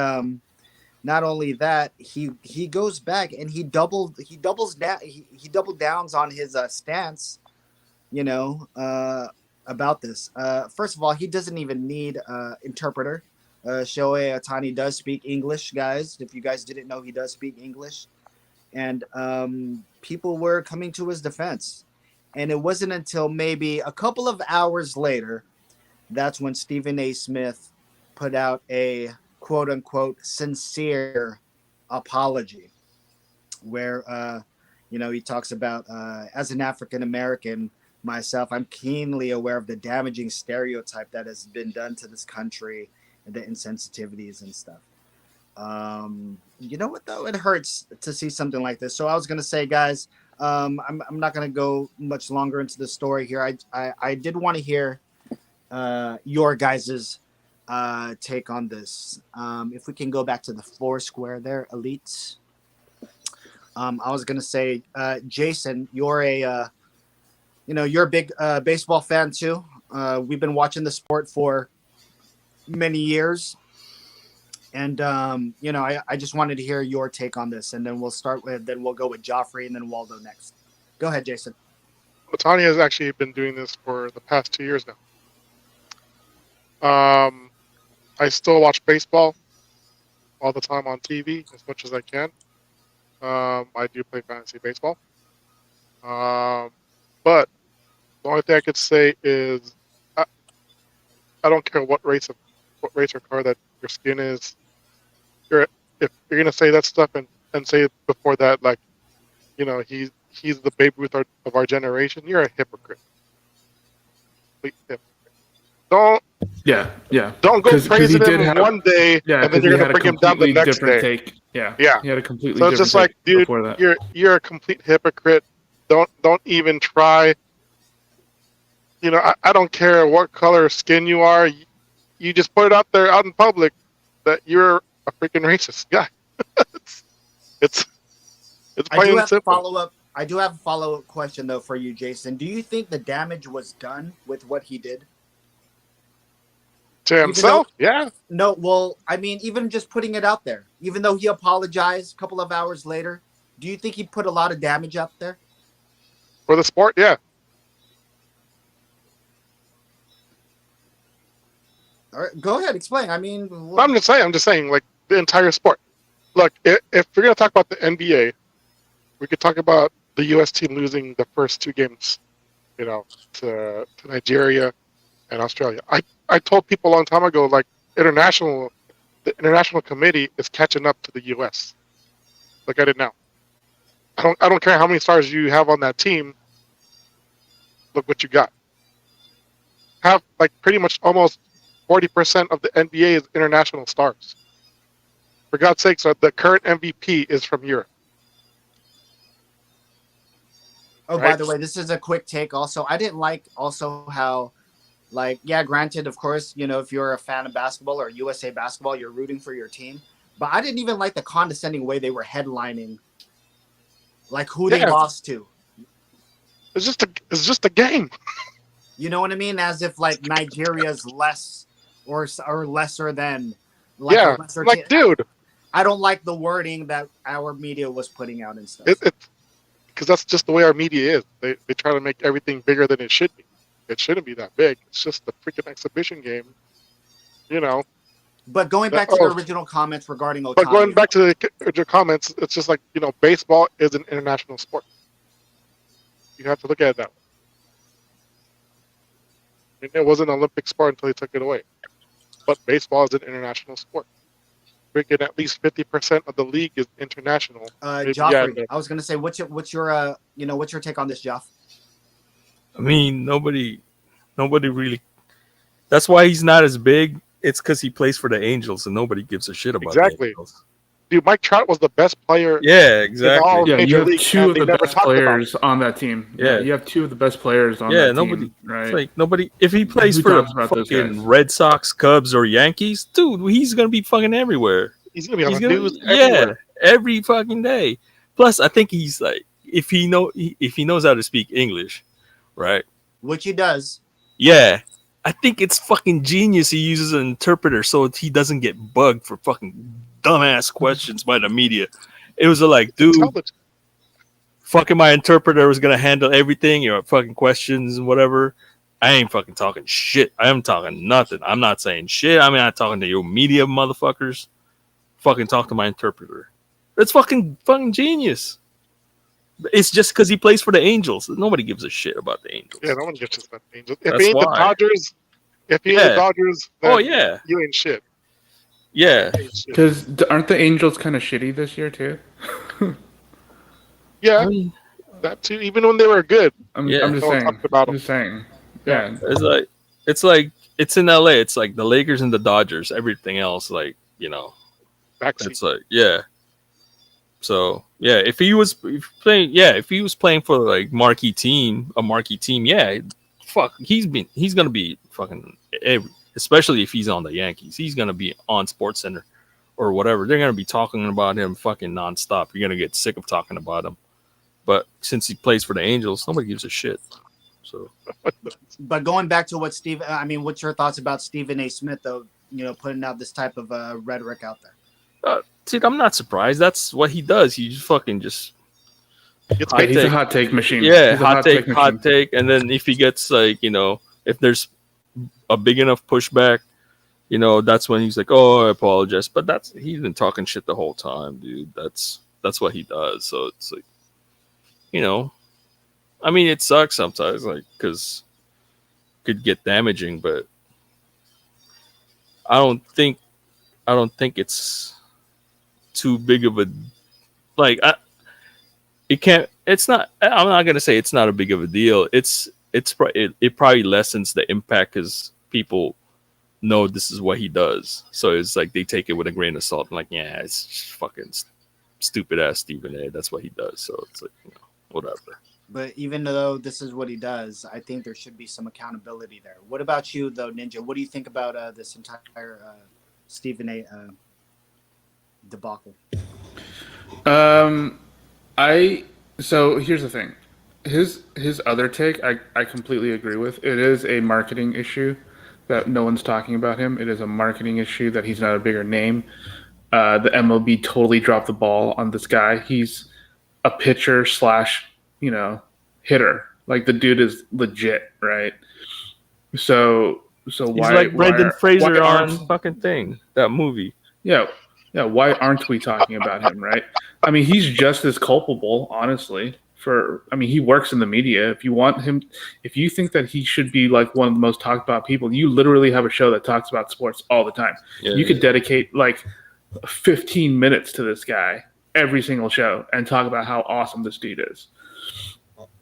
not only that, he goes back and he doubled downs on his stance, you know, uh, about this. First of all, he doesn't even need interpreter. Shohei Otani does speak English, guys. If you guys didn't know, he does speak English, and people were coming to his defense. And it wasn't until maybe a couple of hours later that's when Stephen A. Smith put out a quote unquote sincere apology where he talks about as an African American myself, I'm keenly aware of the damaging stereotype that has been done to this country and the insensitivities and stuff. You know what though? It hurts to see something like this. So I was gonna say, guys, I'm not gonna go much longer into the story here. I did want to hear your guys's take on this. If we can go back to the floor square there, elites. I was gonna say, Jason, you're you're a big baseball fan too. We've been watching the sport for many years, and I just wanted to hear your take on this, and then we'll go with Joffrey and then Waldo next. Go ahead, Jason. Otani has actually been doing this for the past 2 years now. I still watch baseball all the time on TV as much as I can. I do play fantasy baseball. But the only thing I could say is I don't care what race or color that your skin is. If you're gonna say that stuff and say before that, like, he's the Babe Ruth of our generation, you're a hypocrite. Don't Yeah. don't go 'Cause praising he did him have- one day Yeah, and then because you're he gonna had a bring him down the completely next different day. take. Yeah. Yeah. He had a completely So it's different just like, take dude, before that. you're a complete hypocrite. Don't even try. I don't care what color skin you are. You just put it out there out in public that you're a freaking racist guy. it's it's I plain do and have a simple. follow up. I do have a follow up question though for you, Jason. Do you think the damage was done with what he did? To Even himself, yeah. No, well, I mean, even just putting it out there, even though he apologized a couple of hours later, do you think he put a lot of damage out there? For the sport, yeah. All right, go ahead, explain. I mean, No, I'm just saying, like the entire sport. Look, if we're gonna talk about the NBA, we could talk about the U.S. team losing the first two games, to Nigeria and Australia. I told people a long time ago, like the international committee is catching up to the U.S. Look at it now. I don't care how many stars you have on that team. Look what you got. Have like pretty much almost 40% of the NBA is international stars. For God's sakes, the current MVP is from Europe. oh, Right? by the way, this is a quick take. Also, I didn't like also how, like, yeah, granted, of course, if you're a fan of basketball or USA basketball, you're rooting for your team. But I didn't even like the condescending way they were headlining, like who they Yeah, lost to. it's just a game. You know what I mean? As if like Nigeria's less or lesser than like a Yeah, lesser team. like dude, I don't like the wording that our media was putting out and stuff. it's because that's just the way our media is. They try to make everything bigger than it should be. It shouldn't be that big. It's just a freaking exhibition game. You know. But going back to the original comments regarding Otani. But going back to your comments, it's just like, baseball is an international sport. You have to look at it that way. I mean, it was an Olympic sport until they took it away. But baseball is an international sport. Freaking at least 50% of the league is international. Joffrey, I was gonna say, what's your take on this, Joff? I mean, nobody really. That's why he's not as big. It's because he plays for the Angels, and nobody gives a shit about Exactly. the Angels. Dude, Mike Trout was the best player. Yeah, exactly. Yeah, you have two of the never best talked about players on that team. Yeah. You have two of the best players on Yeah, that nobody. team. Right? It's like nobody. If he plays Who for the talks about those fucking guys? Red Sox, Cubs, or Yankees, dude, he's gonna be fucking everywhere. He's gonna be on He's the gonna, news everywhere. every fucking day. Plus, I think he's like, if he knows how to speak English, right? Which he does. Yeah, I think it's fucking genius. He uses an interpreter so he doesn't get bugged for fucking dumbass questions by the media. It was like, dude, fucking my interpreter was gonna handle everything, your fucking questions and whatever. I ain't fucking talking shit. I am talking nothing. I'm not saying shit. I'm not talking to your media motherfuckers. Fucking talk to my interpreter. It's fucking genius. It's just because he plays for the Angels. Nobody gives a shit about the Angels. Yeah, no one gives a shit about the Angels. If That's he ain't the why. Dodgers, then Oh yeah, you ain't shit. yeah. You ain't shit. Because aren't the Angels kind of shitty this year too? Yeah, I mean, that too. Even when they were good, I'm Yeah. just no one saying. talked about I'm them. just saying. Yeah. Yeah. it's in LA. It's like the Lakers and the Dodgers. Everything else, like, Backseat. it's like, yeah. So yeah, if he was playing for like a marquee team, yeah, fuck, he's gonna be fucking especially if he's on the Yankees, he's gonna be on Sports Center or whatever. They're gonna be talking about him fucking nonstop. You're gonna get sick of talking about him. But since he plays for the Angels, nobody gives a shit. So But going back to what's your thoughts about Stephen A. Smith though? Putting out this type of rhetoric out there. dude, I'm not surprised. That's what he does. He just fucking Gets Yeah, paid. he's a hot take machine. yeah, He's a hot take, and then if he gets like, if there's a big enough pushback, that's when he's like, oh, I apologize. But he's been talking shit the whole time, dude. That's what he does. So it's like, I mean, it sucks sometimes, like, because it could get damaging, but I don't think it's too big of a, like, it's not, I'm not gonna say it's not a big of a deal. It probably lessens the impact because people know this is what he does, so it's like they take it with a grain of salt and like, yeah, it's just fucking stupid ass Stephen A. That's what he does, so it's like, whatever. But even though this is what he does, I think there should be some accountability there. What about you, though, Ninja? What do you think about this entire Stephen A. Debacle? So here's the thing. His other take, I completely agree with. It is a marketing issue that no one's talking about him. It is a marketing issue that he's not a bigger name. The MLB totally dropped the ball on this guy. He's a pitcher slash, hitter. Like the dude is legit, right? So He's why like Brendan why Fraser aren't on fucking thing, that movie. yeah why aren't we talking about him, right? I mean, he's just as culpable, honestly. He works in the media. If you want him, if you think that he should be like one of the most talked about people, you literally have a show that talks about sports all the time. Yeah, You could dedicate like 15 minutes to this guy every single show and talk about how awesome this dude is.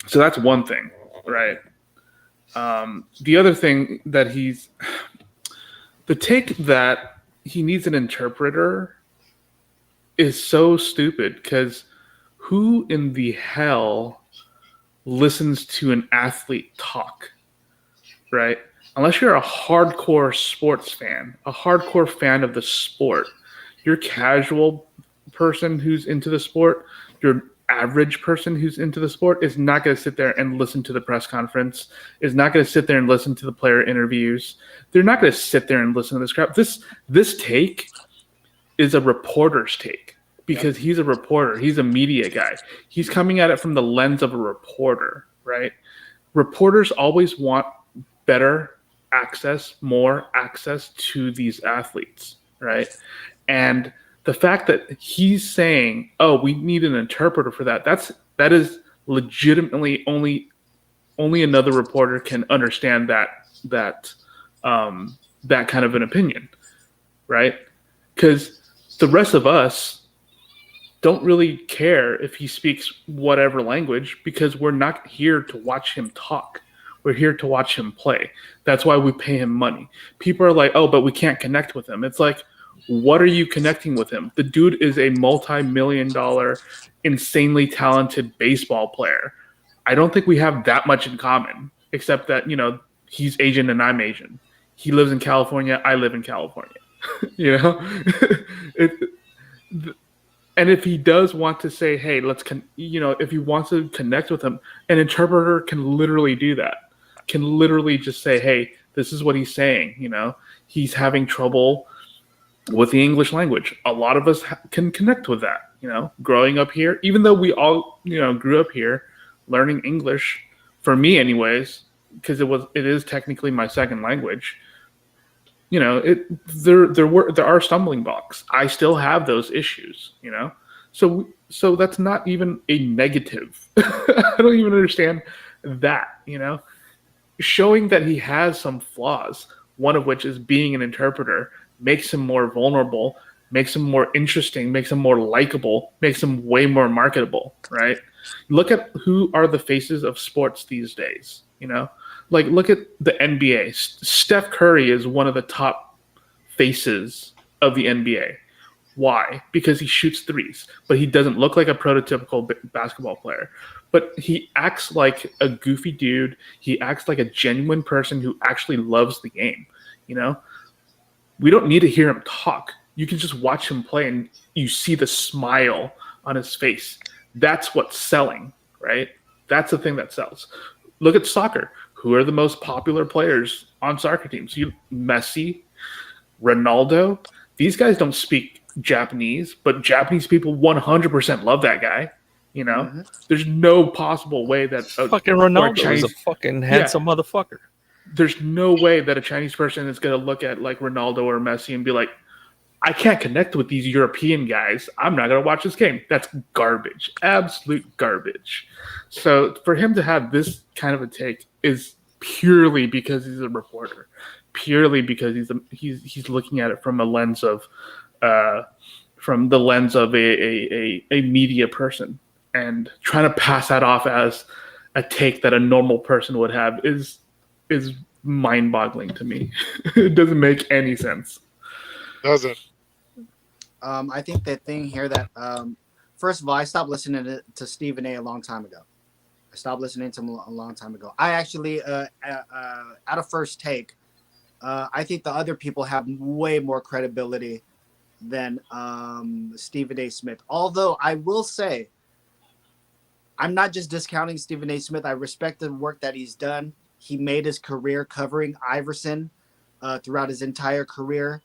So that's one thing, right? The other thing that the take that he needs an interpreter is so stupid, because who in the hell listens to an athlete talk, right? Unless you're a hardcore sports fan, a hardcore fan of the sport. Your casual person who's into the sport, your average person who's into the sport is not going to sit there and listen to the press conference, is not going to sit there and listen to the player interviews. They're not going to sit there and listen to this crap. This take is a reporter's take, because he's a reporter. He's a media guy. He's coming at it from the lens of a reporter, right? Reporters always want better access, more access to these athletes, right? And the fact that he's saying, "Oh, we need an interpreter for that," that is legitimately only another reporter can understand that kind of an opinion, right? Because the rest of us don't really care if he speaks whatever language, because we're not here to watch him talk. We're here to watch him play. That's why we pay him money. People are like, "Oh, but we can't connect with him." It's like, what are you connecting with him? The dude is a multi-million-dollar, insanely talented baseball player. I don't think we have that much in common, except that, he's Asian and I'm Asian. He lives in California. I live in California. it, and if he does want to say, "Hey, if he wants to connect with him, an interpreter can literally do that. Can literally just say, "Hey, this is what he's saying." He's having trouble with the English language. A lot of us can connect with that. Growing up here, even though we all grew up here, learning English, for me anyways, because it is technically my second language. There are stumbling blocks. I still have those issues. So that's not even a negative. I don't even understand that. Showing that he has some flaws, one of which is being an interpreter, makes him more vulnerable, makes him more interesting, makes him more likable, makes him way more marketable, right? Look at who are the faces of sports these days, Like, look at the NBA. Steph Curry is one of the top faces of the NBA. Why? Because he shoots threes, but he doesn't look like a prototypical basketball player. But he acts like a goofy dude. He acts like a genuine person who actually loves the game, We don't need to hear him talk. You can just watch him play and you see the smile on his face. That's what's selling, right? That's the thing that sells. Look at soccer. Who are the most popular players on soccer teams? Messi, Ronaldo. These guys don't speak Japanese, but Japanese people 100% love that guy. Mm-hmm. There's no possible way that Fucking Ronaldo is a fucking handsome motherfucker. There's no way that a Chinese person is going to look at like Ronaldo or Messi and be like, "I can't connect with these European guys. I'm not going to watch this game." That's garbage. Absolute garbage. So for him to have this kind of a take is purely because he's a reporter, purely because he's looking at it from a lens of a media person, and trying to pass that off as a take that a normal person would have is mind-boggling to me. It doesn't make any sense. Doesn't. I think the thing here that first of all, I stopped listening to Stephen A. a long time ago. I stopped listening to him a long time ago. I actually, at a first take, I think the other people have way more credibility than Stephen A. Smith. Although I will say, I'm not just discounting Stephen A. Smith. I respect the work that he's done. He made his career covering Iverson. throughout his entire career.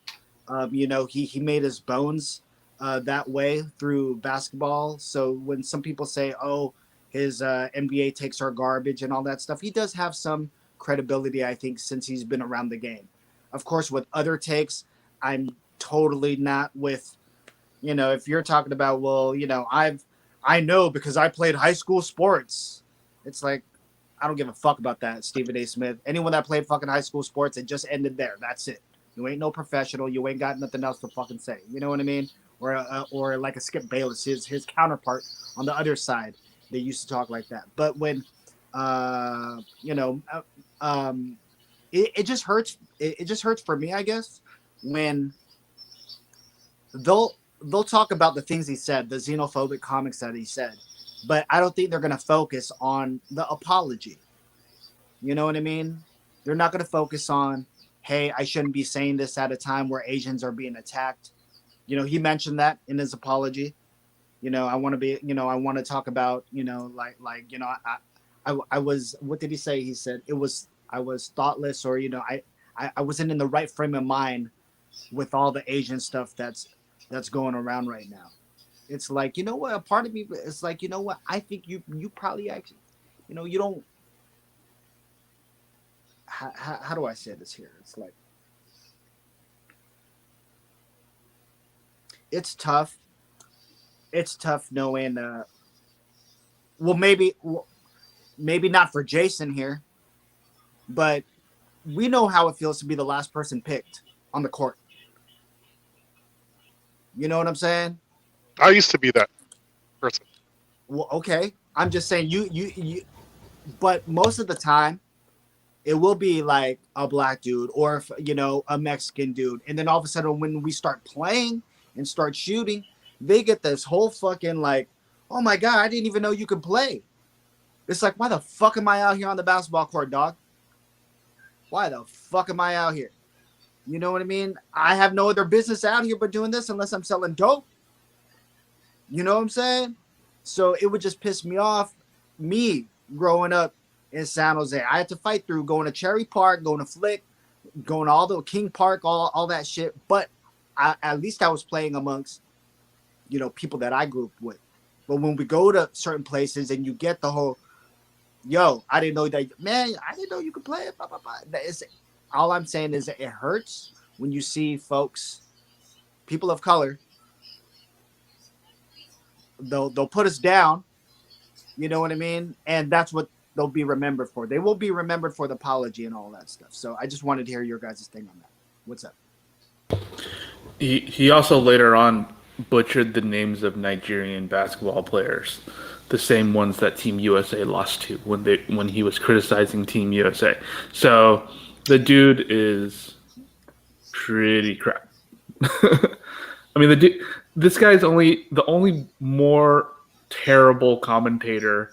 He made his bones that way through basketball. So when some people say, "Oh, his NBA takes are garbage" and all that stuff, he does have some credibility, I think, since he's been around the game. Of course, with other takes, I'm totally not with. If you're talking about, well, I know because I played high school sports. It's like I don't give a fuck about that, Stephen A. Smith. Anyone that played fucking high school sports, it just ended there. That's it. You ain't no professional. You ain't got nothing else to fucking say. You know what I mean? Or like a Skip Bayless, his counterpart on the other side. They used to talk like that. But when, uh, you know, uh, it just hurts. It just hurts for me, I guess, when they'll talk about the things he said, the xenophobic comments that he said, but I don't think they're gonna focus on the apology. You know what I mean? They're not gonna focus on, hey, I shouldn't be saying this at a time where Asians are being attacked. He mentioned that in his apology. I want to be, I want to talk about, I was, what did he say? He said I was thoughtless, or I wasn't in the right frame of mind with all the Asian stuff that's going around right now. It's like, what, a part of me, it's like, what, I think you probably actually, you don't, how do I say this here? It's like, it's tough. It's tough knowing, well, maybe not for Jason here, but we know how it feels to be the last person picked on the court. You know what I'm saying? I used to be that person. Well, okay. I'm just saying you, but most of the time it will be like a black dude or a Mexican dude, and then all of a sudden when we start playing and start shooting, they get this whole fucking like, oh my god, I didn't even know you could play. It's like, why the fuck am I out here on the basketball court, dog? Why the fuck am I out here? You know what I mean? I have no other business out here but doing this unless I'm selling dope. You know what I'm saying? So it would just piss me off. Me growing up in San Jose, I had to fight through going to Cherry Park, going to Flick, going to all the King Park, all that shit. But at least I was playing amongst, people that I grew up with. But when we go to certain places and you get the whole, yo, I didn't know that, man, I didn't know you could play it. Blah, blah, blah. All I'm saying is that it hurts when you see folks, people of color, they'll put us down. You know what I mean? And that's what they'll be remembered for. They will be remembered for the apology and all that stuff. So I just wanted to hear your guys' thing on that. What's up? He also later on butchered the names of Nigerian basketball players, the same ones that Team USA lost to when he was criticizing Team USA. So the dude is pretty crap. I mean, this guy's the only more terrible commentator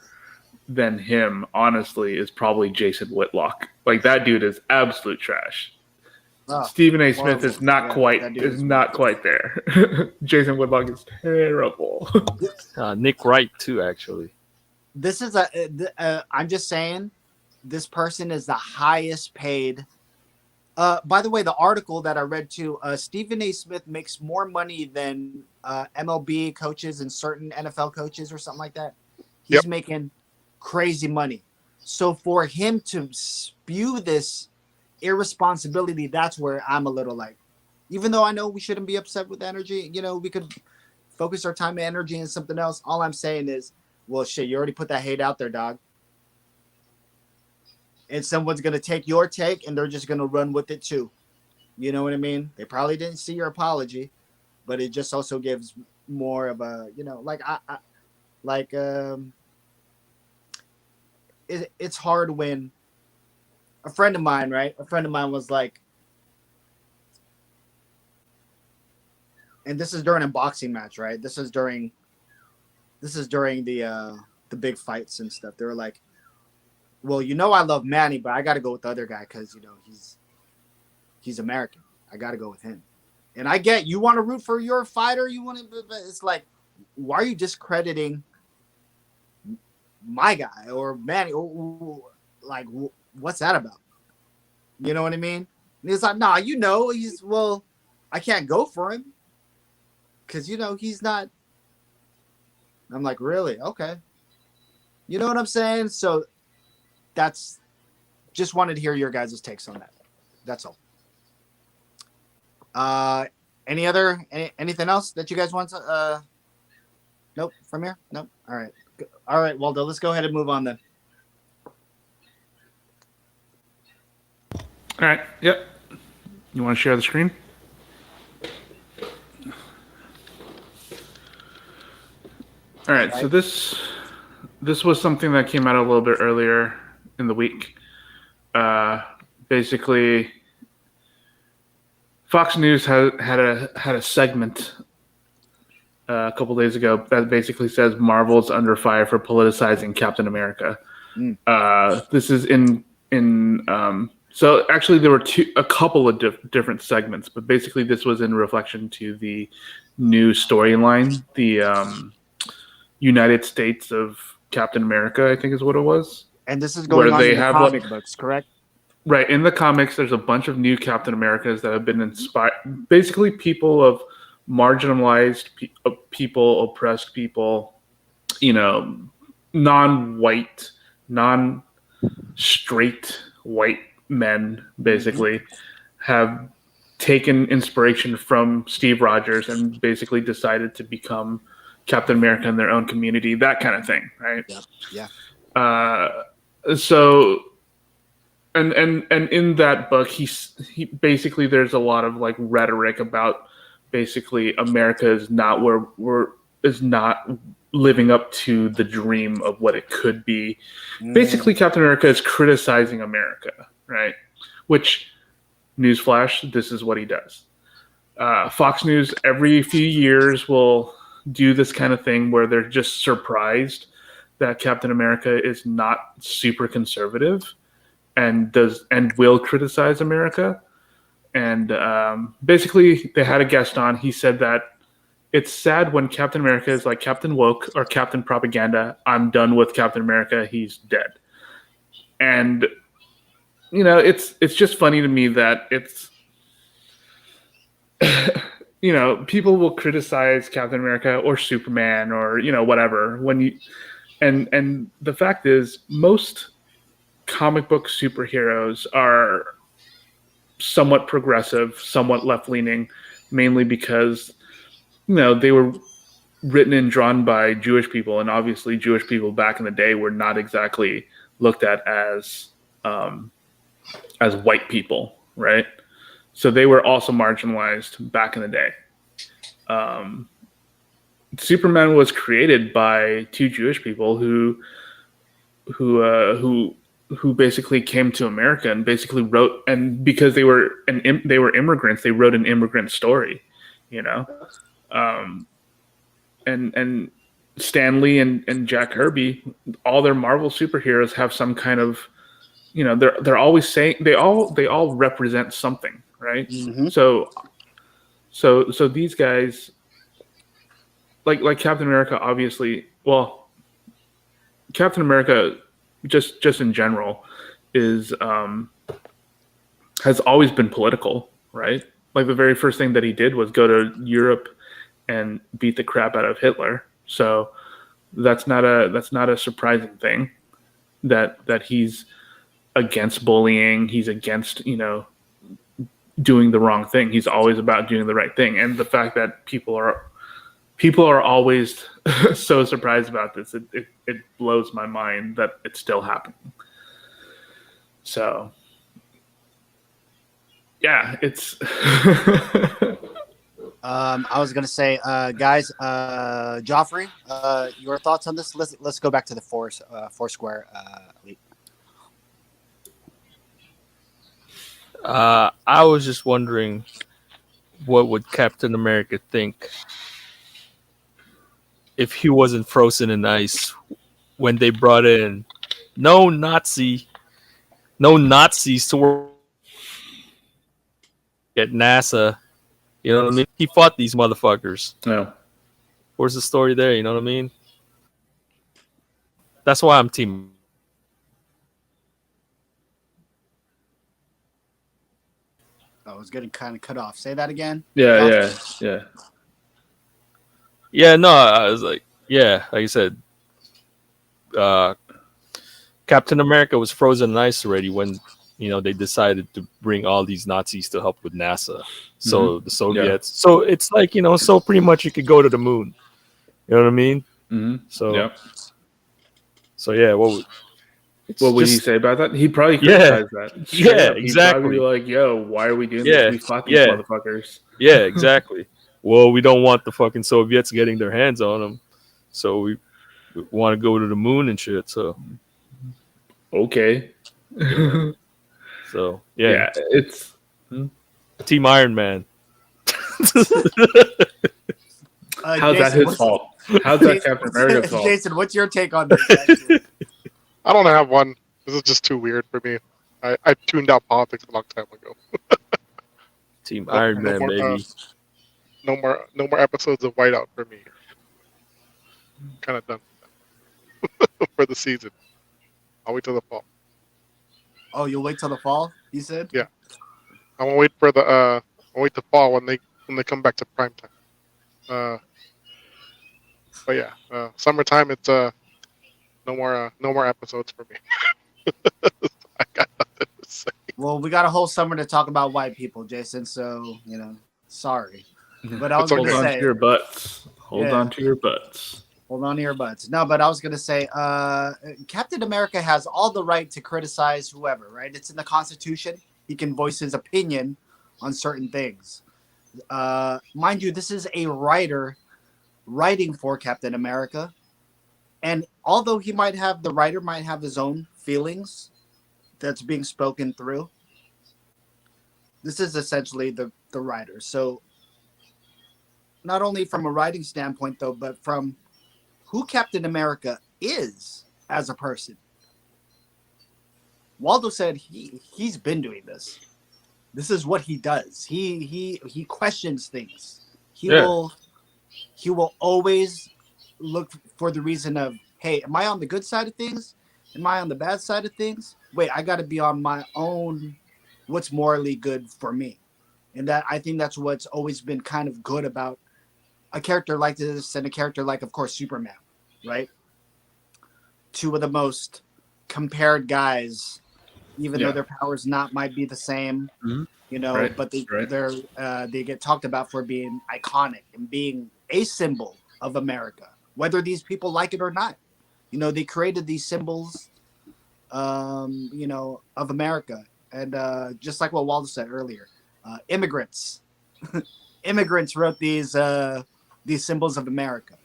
than him, honestly, is probably Jason Whitlock. Like, that dude is absolute trash. Oh, Stephen A. Smith horrible. is not quite there. Jason Whitlock is terrible. Nick Wright too, actually. This is I'm just saying, this person is the highest paid. By the way, the article that I read too, Stephen A. Smith makes more money than MLB coaches and certain NFL coaches or something like that. He's Yep. making crazy money. So for him to spew this irresponsibility, that's where I'm a little like, even though I know we shouldn't be upset with energy, we could focus our time and energy in something else. All I'm saying is, well, shit, you already put that hate out there, dog. And someone's going to take your take and they're just going to run with it too. You know what I mean? They probably didn't see your apology, but it just also gives more of a, it's hard when a friend of mine, right? A friend of mine was like, and this is during a boxing match, right? This is during the big fights and stuff. They were like, well, I love Manny, but I got to go with the other guy because he's American. I got to go with him. And I get you want to root for your fighter, but it's like, why are you discrediting my guy or Manny? Like, what's that about? You know what I mean? And he's like, nah, I can't go for him because he's not. I'm like, really? Okay. You know what I'm saying? So that's just wanted to hear your guys' takes on that. That's all. Anything else that you guys want to? Nope. From here? Nope. All right. All right, Waldo. Let's go ahead and move on then. All right. Yep. You want to share the screen? All right. So this was something that came out a little bit earlier in the week. Basically, Fox News had a segment a couple days ago that basically says Marvel's under fire for politicizing Captain America. This is so actually there were a couple of different segments, but basically this was in reflection to the new storyline, the United States of Captain America, I think is what it was. And this is going on in the comic books, correct? Right. In the comics, there's a bunch of new Captain Americas that have been inspired. Basically, people of marginalized people, oppressed people, non-white, non-straight white men, basically, have taken inspiration from Steve Rogers and basically decided to become Captain America in their own community, that kind of thing, right? Yeah. So, and in that book, he basically there's a lot of like rhetoric about basically America is not is not living up to the dream of what it could be. Basically, Captain America is criticizing America, right? Which, newsflash, this is what he does. Fox News every few years will do this kind of thing where they're just surprised that Captain America is not super conservative and will criticize America. And basically, they had a guest on. He said that it's sad when Captain America is like Captain Woke or Captain Propaganda. I'm done with Captain America. He's dead. And it's just funny to me that it's people will criticize Captain America or Superman or whatever and the fact is most comic book superheroes are somewhat progressive, somewhat left-leaning, mainly because they were written and drawn by Jewish people, and obviously Jewish people back in the day were not exactly looked at as white people, right? So they were also marginalized back in the day. Superman was created by two Jewish people who basically came to America and basically wrote, and because they were immigrants, they wrote an immigrant story, and Stan Lee and Jack Kirby, all their Marvel superheroes have some kind of, they're always saying they all represent something, right? Mm-hmm. So these guys, like Captain America, obviously, well, Captain America, just in general, is has always been political, right? Like the very first thing that he did was go to Europe and beat the crap out of Hitler. So that's not a surprising thing that he's against bullying. He's against doing the wrong thing. He's always about doing the right thing. And the fact that people are always so surprised about this, it blows my mind that it's still happening. So yeah, it's I was gonna say, guys, Joffrey, your thoughts on this? Let's go back to the Foursquare leak. I was just wondering, what would Captain America think if he wasn't frozen in ice when they brought in no Nazis to work at NASA? You know what I mean? He fought these motherfuckers. no. Where's the story there? You know what I mean? That's why I'm team. Oh, I was getting kind of cut off. Say that again. Yeah. Yeah, no, I was like, yeah, like you said, uh, Captain America was frozen in ice already when they decided to bring all these Nazis to help with NASA. So the Soviets. So it's like so pretty much you could go to the moon. You know what I mean? So Yeah. so yeah, it's What would he just say about that? He'd probably yeah, criticize that straight yeah, up. He'd probably be exactly. like, "Yo, why are we doing this? Yeah, We fought these yeah, motherfuckers." yeah, exactly. Well, we don't want the fucking Soviets getting their hands on them, so we want to go to the moon and shit. So Okay. yeah, so yeah, Yeah, it's Team Iron Man. how's that Jason, his fault? How's that Captain America's fault? Jason, what's your take on this? Actually? I don't have one. This is just too weird for me. I tuned out politics a long time ago. Team No, Iron no Man, more, baby. no more episodes of Whiteout for me. Kind of done for the season. I'll wait till the fall. Oh, you'll wait till the fall? You said? Yeah, I'm gonna wait for the I'll wait to fall when they come back to prime time. But yeah, summertime it's no more episodes for me. I got nothing to say. Well, we got a whole summer to talk about white people, Jason. So sorry, but I was It's gonna Hold on say, to your butts. Hold Yeah. on to your butts. hold on to your butts. No, but I was gonna say, Captain America has all the right to criticize whoever, right? It's in the Constitution. He can voice his opinion on certain things. Mind you, this is a writer writing for Captain America, and although the writer might have his own feelings that's being spoken through, this is essentially the writer. So not only from a writing standpoint though, but from who Captain America is as a person. Waldo said he's been doing this. This is what he does. He questions things. He Yeah. will always look for the reason of, hey, am I on the good side of things? Am I on the bad side of things? Wait, I got to be on my own. What's morally good for me? And that, I think that's what's always been kind of good about a character like this, and a character like, of course, Superman, right? Two of the most compared guys, even though Yeah. their powers might be the same, Right, but right. they get talked about for being iconic and being a symbol of America, whether these people like it or not. They created these symbols, of America, and just like what Waldo said earlier, immigrants, immigrants wrote these symbols of America.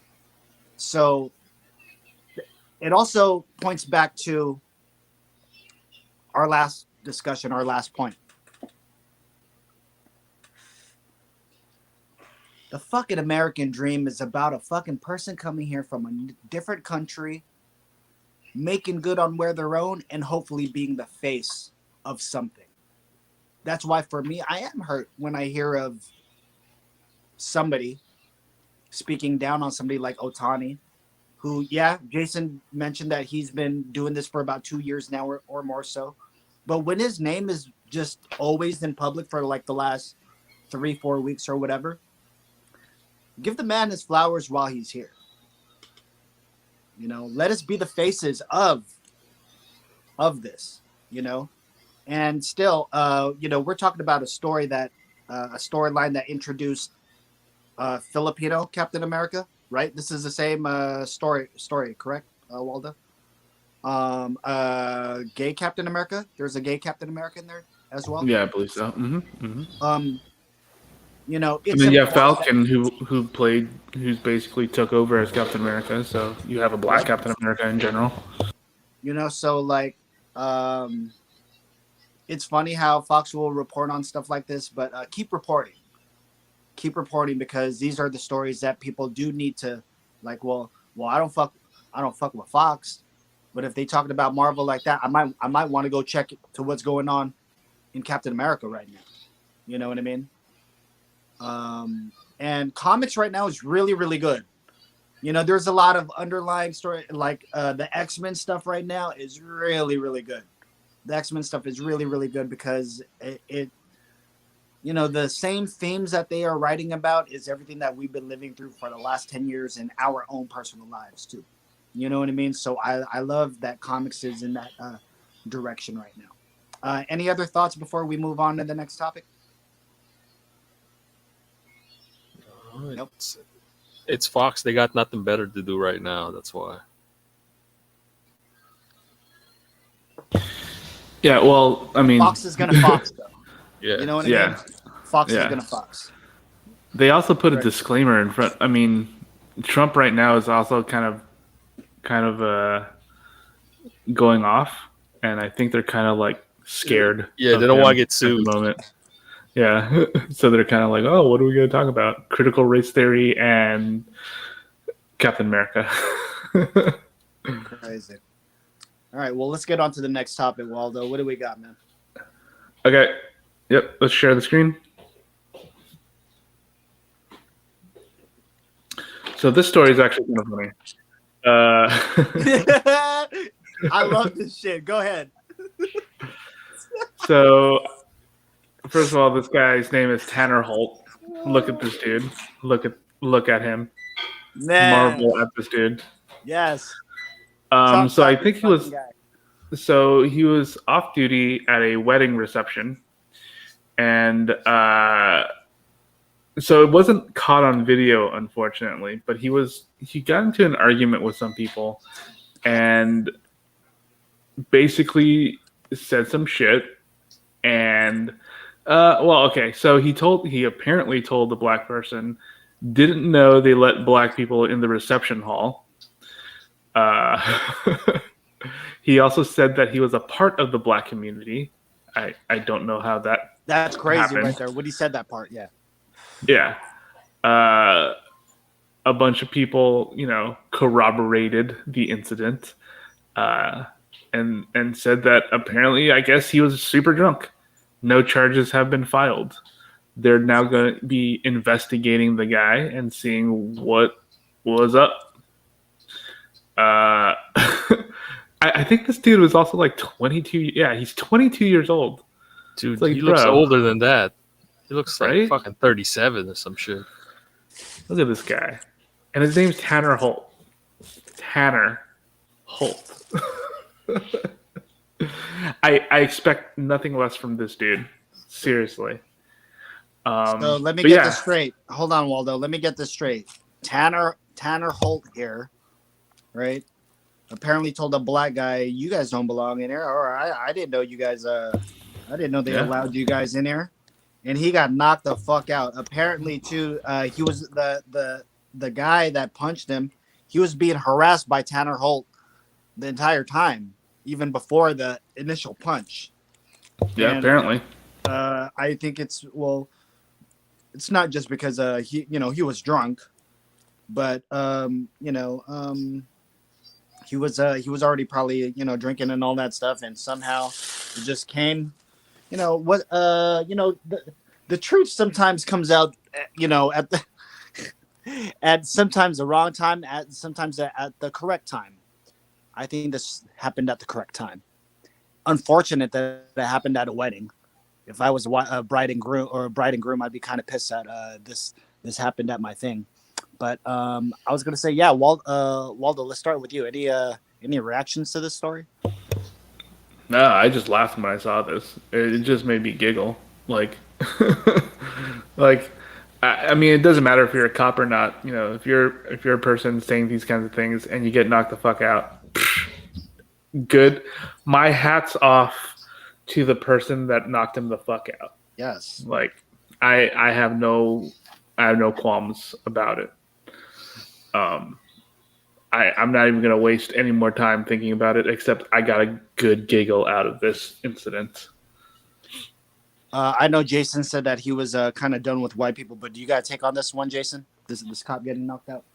So it also points back to our last discussion, our last point. The fucking American dream is about a fucking person coming here from a different country, making good on where they're own, and hopefully being the face of something. That's why for me, I am hurt when I hear of somebody speaking down on somebody like Otani, who, yeah, Jason mentioned that he's been doing this for about 2 years now or more so. But when his name is just always in public for like the last 3-4 weeks or whatever, give the man his flowers while he's here. Let us be the faces of this, and still, we're talking about a storyline that introduced Filipino Captain America, right? This is the same story, correct, Waldo? Gay Captain America. There's a gay Captain America in there as well. Yeah, I believe so. It's And then you have important Falcon, who's basically took over as Captain America. So you have a black Captain America in general. so like, it's funny how Fox will report on stuff like this, but keep reporting, because these are the stories that people do need to, like. Well, I don't fuck with Fox, but if they talking about Marvel like that, I might want to go check to what's going on in Captain America right now. You know what I mean? And comics right now is really, really good. There's a lot of underlying story, like the X-Men stuff right now is really, really good. The X-Men stuff is really, really good because the same themes that they are writing about is everything that we've been living through for the last 10 years in our own personal lives too. You know what I mean? So I love that comics is in that direction right now. Any other thoughts before we move on to the next topic? Nope. It's Fox. They got nothing better to do right now. That's why. Yeah, well, I mean, Fox is gonna Fox though. Yeah. You know what I mean? yeah, Fox is yeah. gonna Fox. They also put a Right. disclaimer in front. I mean, Trump right now is also kind of going off, and I think they're kind of like scared. Yeah, of they don't him want to get at sued. the moment. Yeah, so they're kind of like, oh, what are we going to talk about? Critical race theory and Captain America. Crazy. All right, well, let's get on to the next topic, Waldo. What do we got, man? Okay. Yep. Let's share the screen. So this story is actually kind of funny. I love this shit. Go ahead. So first of all, this guy's name is Tanner Holt. Look at this dude. Look at him. Man. Marvel at this dude. Yes. So I think he was. Guy. So he was off duty at a wedding reception, and so it wasn't caught on video, unfortunately. But he got into an argument with some people, and basically said some shit. And okay. So he apparently told the black person didn't know they let black people in the reception hall. He also said that he was a part of the black community. I don't know how that's crazy happened. right there. When he said that part, yeah. Yeah. A bunch of people, corroborated the incident, and said that apparently, I guess he was super drunk. No charges have been filed. They're now going to be investigating the guy and seeing what was up. I think this dude was also like 22. Yeah, he's 22 years old. Dude, like, he looks bro. older than that. He looks like Right? fucking 37 or some shit. Look at this guy. And his name's Tanner Holt. Tanner Holt. I expect nothing less from this dude. Seriously. So let me get this straight. Hold on, Waldo. Let me get this straight. Tanner Holt here, right? Apparently told a black guy, "You guys don't belong in here." Or I didn't know you guys. I didn't know they allowed you guys in here, and he got knocked the fuck out. Apparently, too, he was the guy that punched him. He was being harassed by Tanner Holt the entire time, even before the initial punch. Yeah, and, apparently. I think it's not just because he was drunk, but he was already probably drinking and all that stuff, and somehow it just came. The truth sometimes comes out at the at sometimes the wrong time, sometimes at the correct time. I think this happened at the correct time. Unfortunate that it happened at a wedding. If I was a bride and groom, I'd be kind of pissed that this happened at my thing. But I was gonna say, yeah, Waldo. Let's start with you. Any reactions to this story? No, I just laughed when I saw this. It just made me giggle. Like, I mean, it doesn't matter if you're a cop or not. If you're a person saying these kinds of things and you get knocked the fuck out, good. My hat's off to the person that knocked him the fuck out. Yes. Like, I have no qualms about it. I'm not even gonna waste any more time thinking about it. Except I got a good giggle out of this incident. I know Jason said that he was kind of done with white people, but do you got to take on this one, Jason? This cop getting knocked out?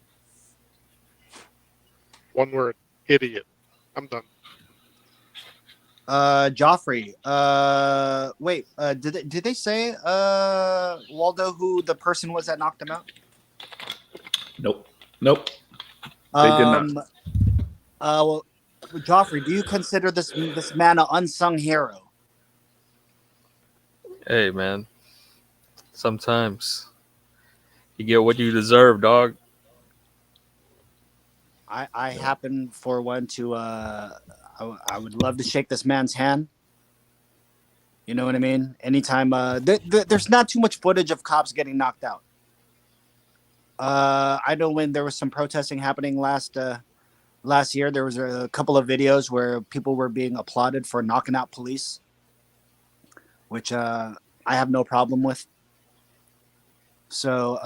One word: idiot. I'm done. Joffrey. Wait. Did they say Waldo who the person was that knocked him out? Nope. They did not. Well, Joffrey, do you consider this man an unsung hero? Hey, man. Sometimes you get what you deserve, dog. I happen for one to I would love to shake this man's hand. You know what I mean? Anytime there's not too much footage of cops getting knocked out. I know when there was some protesting happening last year, there was a couple of videos where people were being applauded for knocking out police, which I have no problem with. So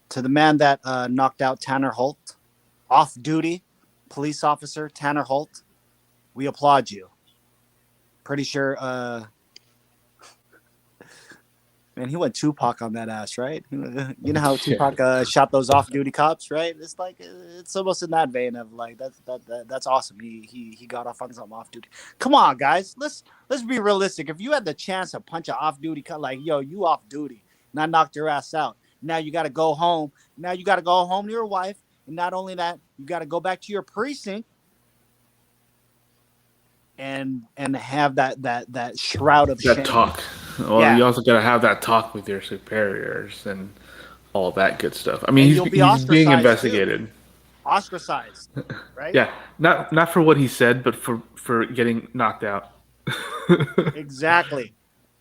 to the man that knocked out Tanner Holt, off-duty police officer Tanner Holt, we applaud you. Pretty sure, man, he went Tupac on that ass, right? You know how Tupac shot those off-duty cops, right? It's like it's almost in that vein of like that's awesome. He got off on some off-duty. Come on, guys, let's be realistic. If you had the chance to punch an off-duty cut, like yo, you off-duty, and I knocked your ass out. Now you got to go home. Now you got to go home to your wife. And not only that, you got to go back to your precinct and have that shroud of That shame. talk. Well, Yeah. you also got to have that talk with your superiors and all that good stuff. I mean, And you'll be he's being ostracized, investigated. Ostracized, right? Yeah, not for what he said, but for getting knocked out. Exactly.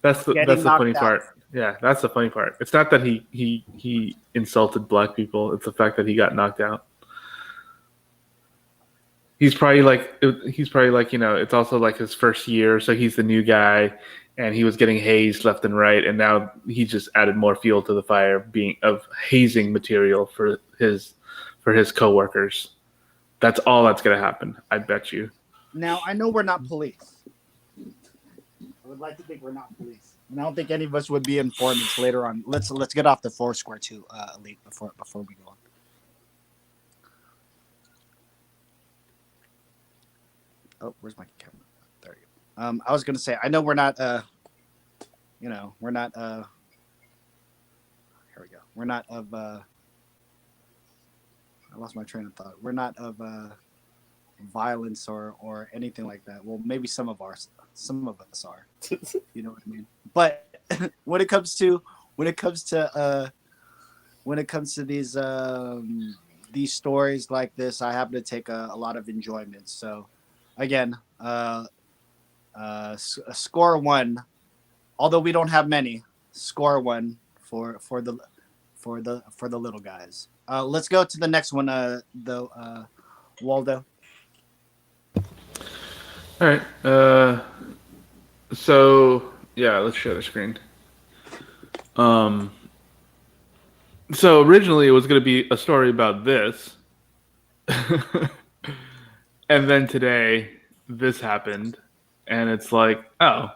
That's the Getting funny knocked out. part. Yeah, that's the funny part. It's not that he insulted black people. It's the fact that he got knocked out. He's probably like it's also like his first year, so he's the new guy, and he was getting hazed left and right, and now he just added more fuel to the fire, being of hazing material for his coworkers. That's all that's gonna happen. I bet you. Now I know we're not police. I would like to think we're not police. And I don't think any of us would be informants later on. Let's get off the Foursquare too, Elite, before we go on. Oh, where's my camera? There you go. I was gonna say, I know we're not we're not here we go. We're not of I lost my train of thought. We're not of violence or anything like that. Well, maybe some of us are. You know what I mean? But when it comes to these stories like this, I happen to take a lot of enjoyment. So again, score one, although we don't have many, score one for the little guys. Let's go to the next one, Waldo. All right. So yeah, let's share the screen. So originally it was going to be a story about this, and then today this happened, and it's like, oh,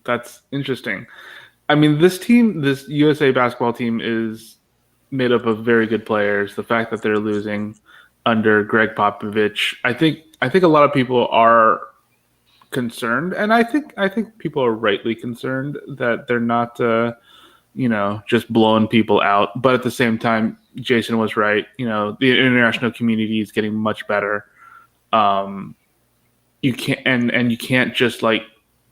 that's interesting. I mean, this USA basketball team is made up of very good players. The fact that they're losing under Greg Popovich, I think a lot of people are concerned, and I think people are rightly concerned that they're not just blowing people out. But at the same time, Jason was right. The international community is getting much better. You can't just like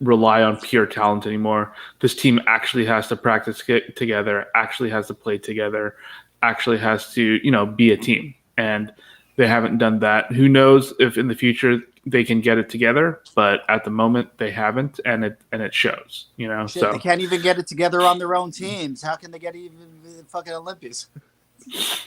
rely on pure talent anymore. This team actually has to practice together, actually has to play together, actually has to be a team, and they haven't done that. Who knows if in the future they can get it together, but at the moment they haven't, and it shows. Shit, So they can't even get it together on their own teams. How can they get even the fucking Olympics?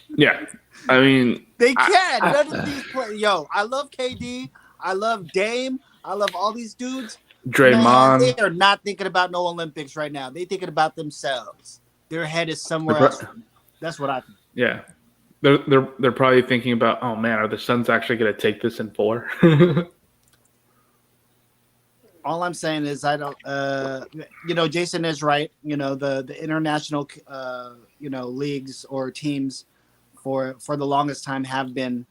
yeah, I mean They can't. None of these players. Yo, I love KD. I love Dame. I love all these dudes. Man, Draymond. they are not thinking about no Olympics right now. They're thinking about themselves. Their head is somewhere else. That's what I think. Yeah, they're probably thinking about, oh man, are the Suns actually going to take this in 4? All I'm saying is I don't. Jason is right. The international leagues or teams for the longest time have been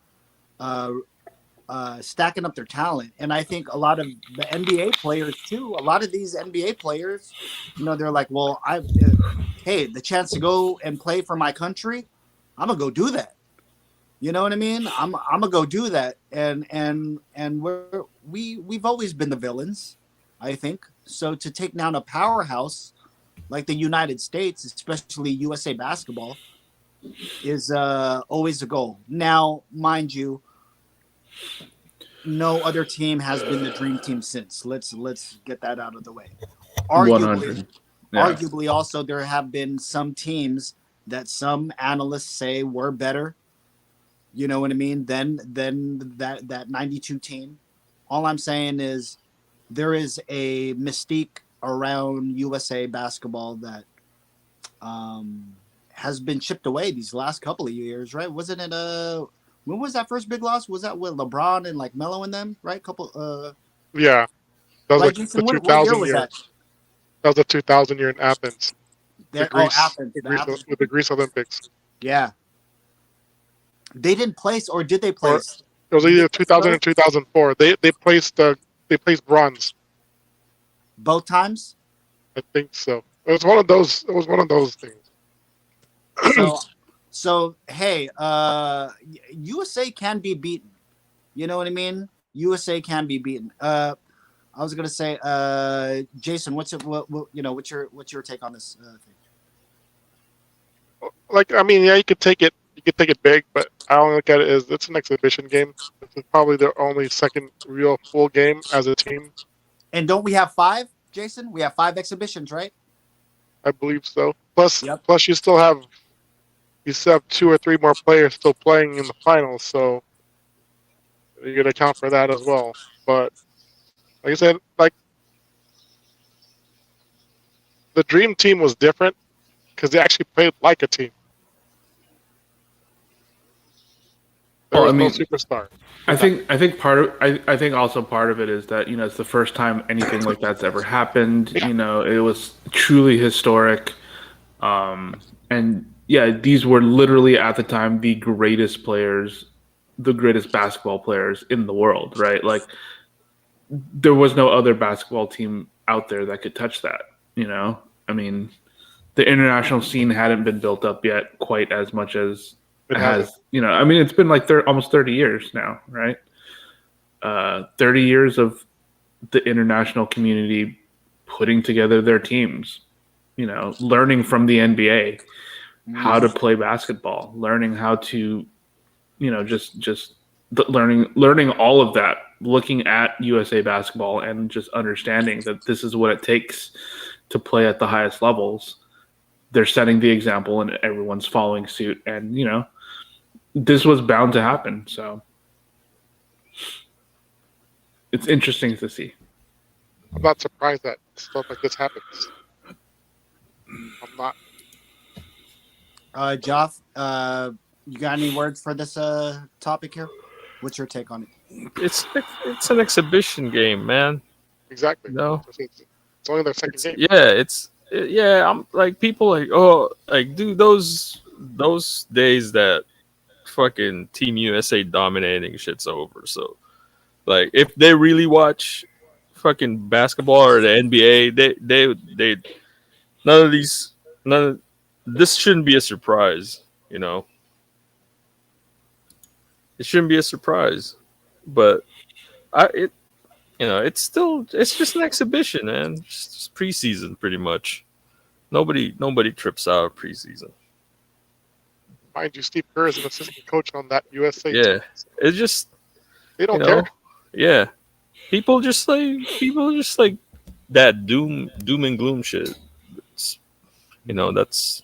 stacking up their talent, and I think a lot of the NBA players too. A lot of these NBA players, they're like, well, hey, the chance to go and play for my country, I'm gonna go do that. You know what I mean? I'm gonna go do that, and we've always been the villains, I think. So to take down a powerhouse like the United States, especially USA basketball, is always a goal. Now, mind you, no other team has been the dream team since. Let's get that out of the way. Arguably, 100. Yeah. arguably also there have been some teams that some analysts say were better, you know what I mean, than that 92 team. All I'm saying is there is a mystique around USA basketball that um, has been chipped away these last couple of years, right? Wasn't it when was that first big loss? Was that with LeBron and like Melo and them, right? Couple Yeah, that was right, like the Jason, what year 2000 was year. that? That was the 2000 year in Athens, the There, oh, Greece, Athens, the the Greece, Athens. with the Greece Olympics. Yeah. They didn't place, or did they Or place? it was Did they either place 2000 both? and 2004. They placed bronze. Both times? I think so. It was one of those. It was one of those things. So so hey, USA can be beaten. You know what I mean? USA can be beaten. I was gonna say, Jason, what's your take on this thing? Like, I mean, yeah, you could take it. You could take it big, but I don't look at it as it's an exhibition game. This is probably their only second real full game as a team. And don't we have five, Jason? We have five exhibitions, right? I believe so. Plus, Yep. plus you still have two or three more players still playing in the finals, so you got to account for that as well. But like I said, like the dream team was different because they actually played like a team. There Well, I was no mean, superstar. I think also part of it is that it's the first time anything like that's ever happened. It was truly historic, and yeah, these were literally at the time the greatest basketball players in the world, right? Like there was no other basketball team out there that could touch that. I mean, the international scene hadn't been built up yet quite as much as It it hasn't. has. I mean, it's been like almost 30 years now, right? 30 years of the international community putting together their teams, learning from the NBA how to play basketball, learning how to, just learning all of that, looking at USA basketball and just understanding that this is what it takes to play at the highest levels. They're setting the example and everyone's following suit. And, this was bound to happen. So it's interesting to see. I'm not surprised that stuff like this happens. I'm not. Joff, you got any words for this topic here? What's your take on it? It's an exhibition game, man. Exactly. No. It's only their second game. Yeah. I'm like people like, oh, like dude, those days that fucking Team USA dominating shit's over. So like if they really watch fucking basketball or the NBA, they none of these none of, this shouldn't be a surprise, It shouldn't be a surprise. But it's just an exhibition, man. Just preseason pretty much. Nobody trips out of preseason. Mind you, Steve Kerr is an assistant coach on that USA Yeah. team. It's just They don't you care. know, yeah. People just like that doom and gloom shit. It's, that's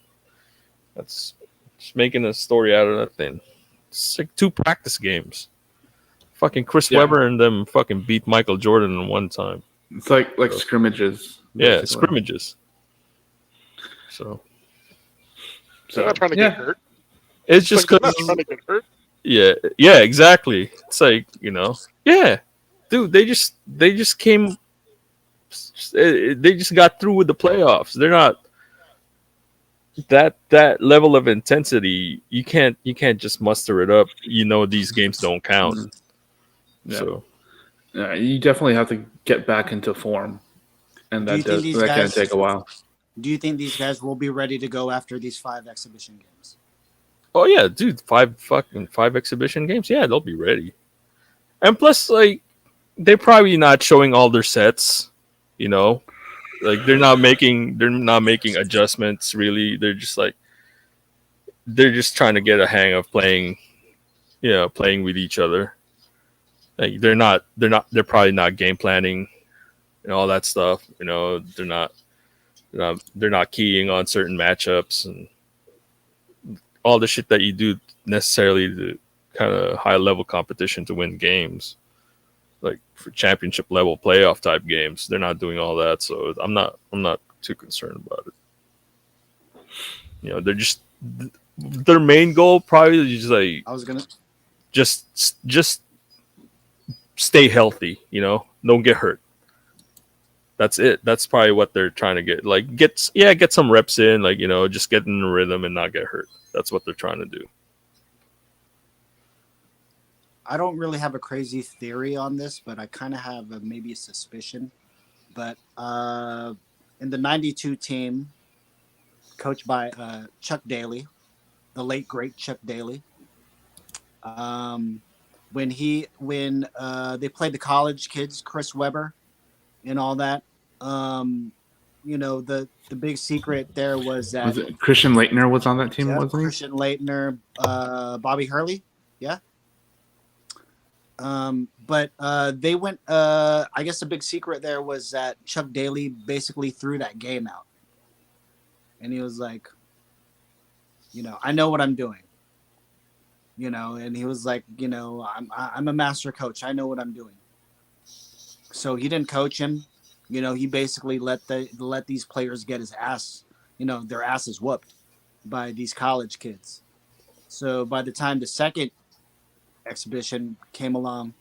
just making a story out of that thing. It's like 2 practice games. Fucking Chris Yeah. Webber and them fucking beat Michael Jordan in one time. It's like scrimmages. Yeah, basically. scrimmages. So They're not trying to get hurt. it's just Like, they're not because trying to get hurt. yeah, exactly. It's like yeah, dude. They just came. They just got through with the playoffs. They're not that level of intensity. You can't just muster it up. These games don't count. Yeah. So Yeah, you definitely have to get back into form, and Do you think these that can guys- take a while. Do you think these guys will be ready to go after these 5 exhibition games? oh yeah, dude, 5 exhibition games. Yeah, they'll be ready. And plus, like they're probably not showing all their sets. Like they're not making adjustments really. They're just trying to get a hang of playing, playing with each other. Like they're probably not game planning and all that stuff. They're not keying on certain matchups and all the shit that you do necessarily to kind of high level competition to win games, like for championship level playoff type games. They're not doing all that, so I'm not too concerned about it. They're just their main goal probably is just like I was gonna. just stay healthy. Don't get hurt. That's it. That's probably what they're trying to get. Like get some reps in. Like just get in the rhythm and not get hurt. That's what they're trying to do. I don't really have a crazy theory on this, but I kind of have maybe a suspicion. But in the '92 team, coached by Chuck Daly, the late great Chuck Daly, when they played the college kids, Chris Webber, and all that, the big secret there was that Was it Christian Leitner was on that team, wasn't he? Christian Leitner, Bobby Hurley, yeah. But they went. I guess the big secret there was that Chuck Daly basically threw that game out, and he was like, I know what I'm doing. And he was like, I'm a master coach. I know what I'm doing. So he didn't coach him. He basically let these players get his ass. Their asses whooped by these college kids. So by the time the second exhibition came along,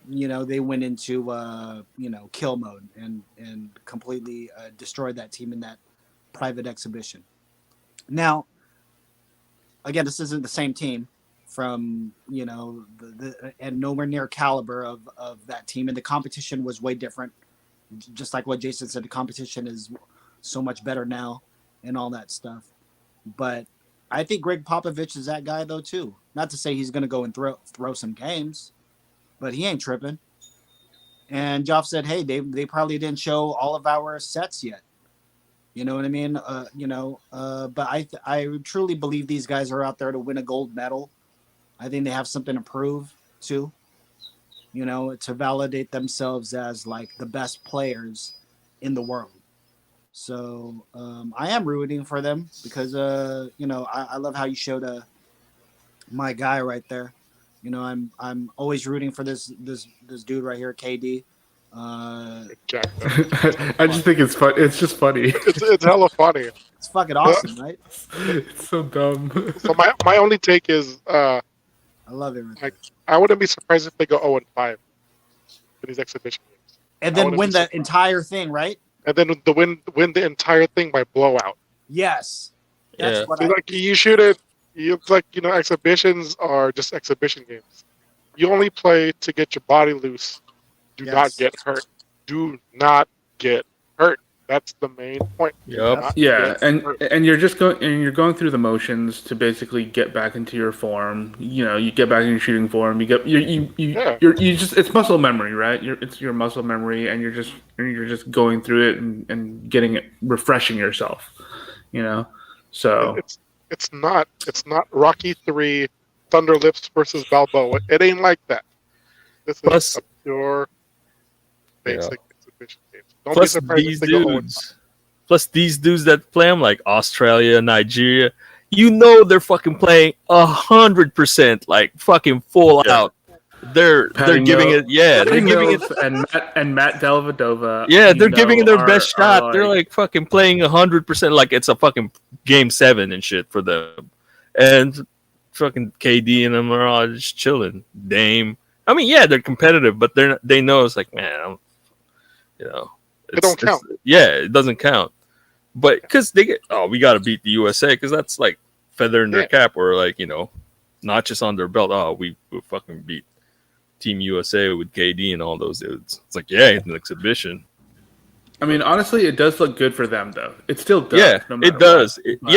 they went into kill mode and completely destroyed that team in that private exhibition. Now, again, this isn't the same team from and nowhere near caliber of that team, and the competition was way different. Just like what Jason said, the competition is so much better now and all that stuff. But I think Greg Popovich is that guy though too. Not to say he's going to go and throw some games, but he ain't tripping. And Joff said, "Hey, they probably didn't show all of our sets yet." You know what I mean? But I truly believe these guys are out there to win a gold medal. I think they have something to prove too. To validate themselves as like the best players in the world. So I am rooting for them because I love how you showed my guy right there. I'm always rooting for this dude right here, KD. Jack, I just think it's fun. It's just funny. it's hella funny. It's fucking awesome, right? It's so dumb. So my only take is I love it. Right I wouldn't be surprised if they go 0-5 for these exhibition games. and then win the entire thing, right? And then win the entire thing by blowout. Yes. That's Yeah. what So you shoot it. It's like exhibitions are just exhibition games. You only play to get your body loose. Do Yes. not get hurt. Do not get hurt. That's the main point. Do Yep. not Yeah, get and hurt. you're going through the motions to basically get back into your form. You get back in your shooting form. Yeah. You just it's muscle memory, right? It's your muscle memory, and you're just going through it and getting it, refreshing yourself. So It's not Rocky 3 Thunder Lips versus Balboa. It ain't like that. This is Plus- a pure basic exhibition game. Don't be Plus surprised these if they go 0-5. dudes, plus these dudes that play them like Australia, Nigeria, they're fucking playing 100%, like fucking full Yeah. out. They're Patty giving Mills- it, yeah, they're Patty giving it, Mills and Matt Dellavedova. yeah, they're giving it their best are shot. They're like fucking playing 100%, like it's a fucking game 7 and shit for them, and fucking KD and them are all just chilling. Dame, I mean, yeah, they're competitive, but they know it's like, man, It don't count. Yeah, it doesn't count. But because we got to beat the USA because that's like feather in their Yeah. cap or like, notches on their belt. Oh, we fucking beat Team USA with KD and all those dudes. It's like, yeah, it's an exhibition. I mean, honestly, it does look good for them, though. It still does. Yeah, no matter it does. what.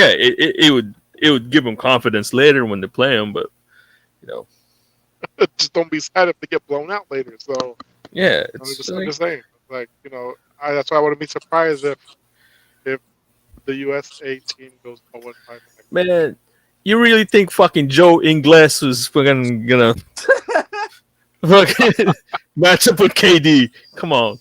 It would give them confidence later when they play them, but Just don't be sad if they get blown out later. So yeah, I'm it's just like, saying. Like, that's why I wouldn't be surprised if the USA team goes 0-5 next. Man, you really think fucking Joe Ingles was fucking gonna fucking match up with KD? Come on.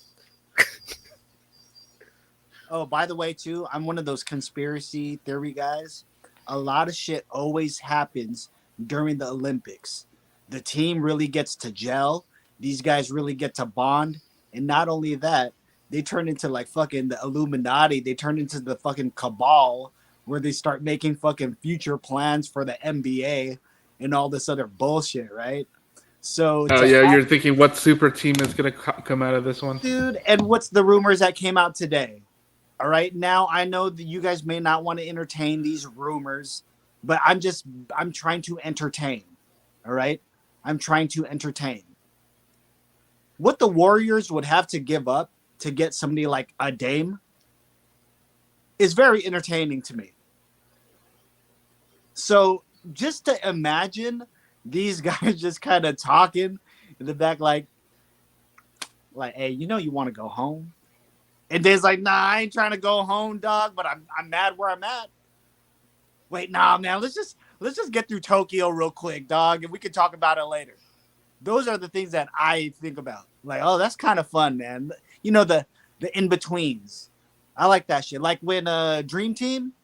Oh, by the way, too, I'm one of those conspiracy theory guys. A lot of shit always happens during the Olympics. The team really gets to gel. These guys really get to bond. And not only that, they turn into like fucking the Illuminati. They turn into the fucking cabal where they start making fucking future plans for the NBA and all this other bullshit, right? So Oh to yeah, have, you're thinking what super team is gonna come out of this one? dude, and what's the rumors that came out today? All right. Now I know that you guys may not want to entertain these rumors, but I'm trying to entertain. All right. I'm trying to entertain. What the Warriors would have to give up to get somebody like a Dame is very entertaining to me. So just to imagine these guys just kind of talking in the back, like, hey, you want to go home? And Dave's like, nah, I ain't trying to go home, dog, but I'm mad where I'm at. Wait, nah, man, let's just get through Tokyo real quick, dog, and we can talk about it later. Those are the things that I think about. Like, oh, that's kind of fun, man. The in betweens. I like that shit. Like when Dream Team,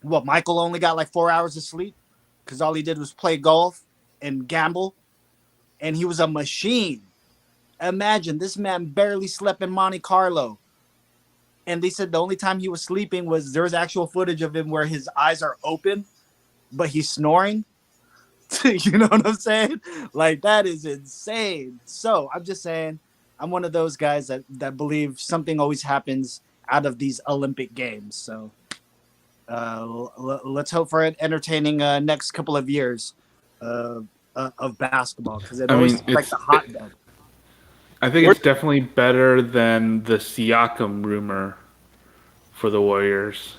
Michael only got like 4 hours of sleep because all he did was play golf and gamble, and he was a machine. Imagine this man barely slept in Monte Carlo. And they said the only time he was sleeping was there's actual footage of him where his eyes are open, but he's snoring. You know what I'm saying? Like, that is insane. So I'm just saying, I'm one of those guys that believe something always happens out of these Olympic games. So let's hope for an entertaining next couple of years of basketball, because it I always mean, seems like the hotbed. I think it's definitely better than the Siakam rumor for the Warriors.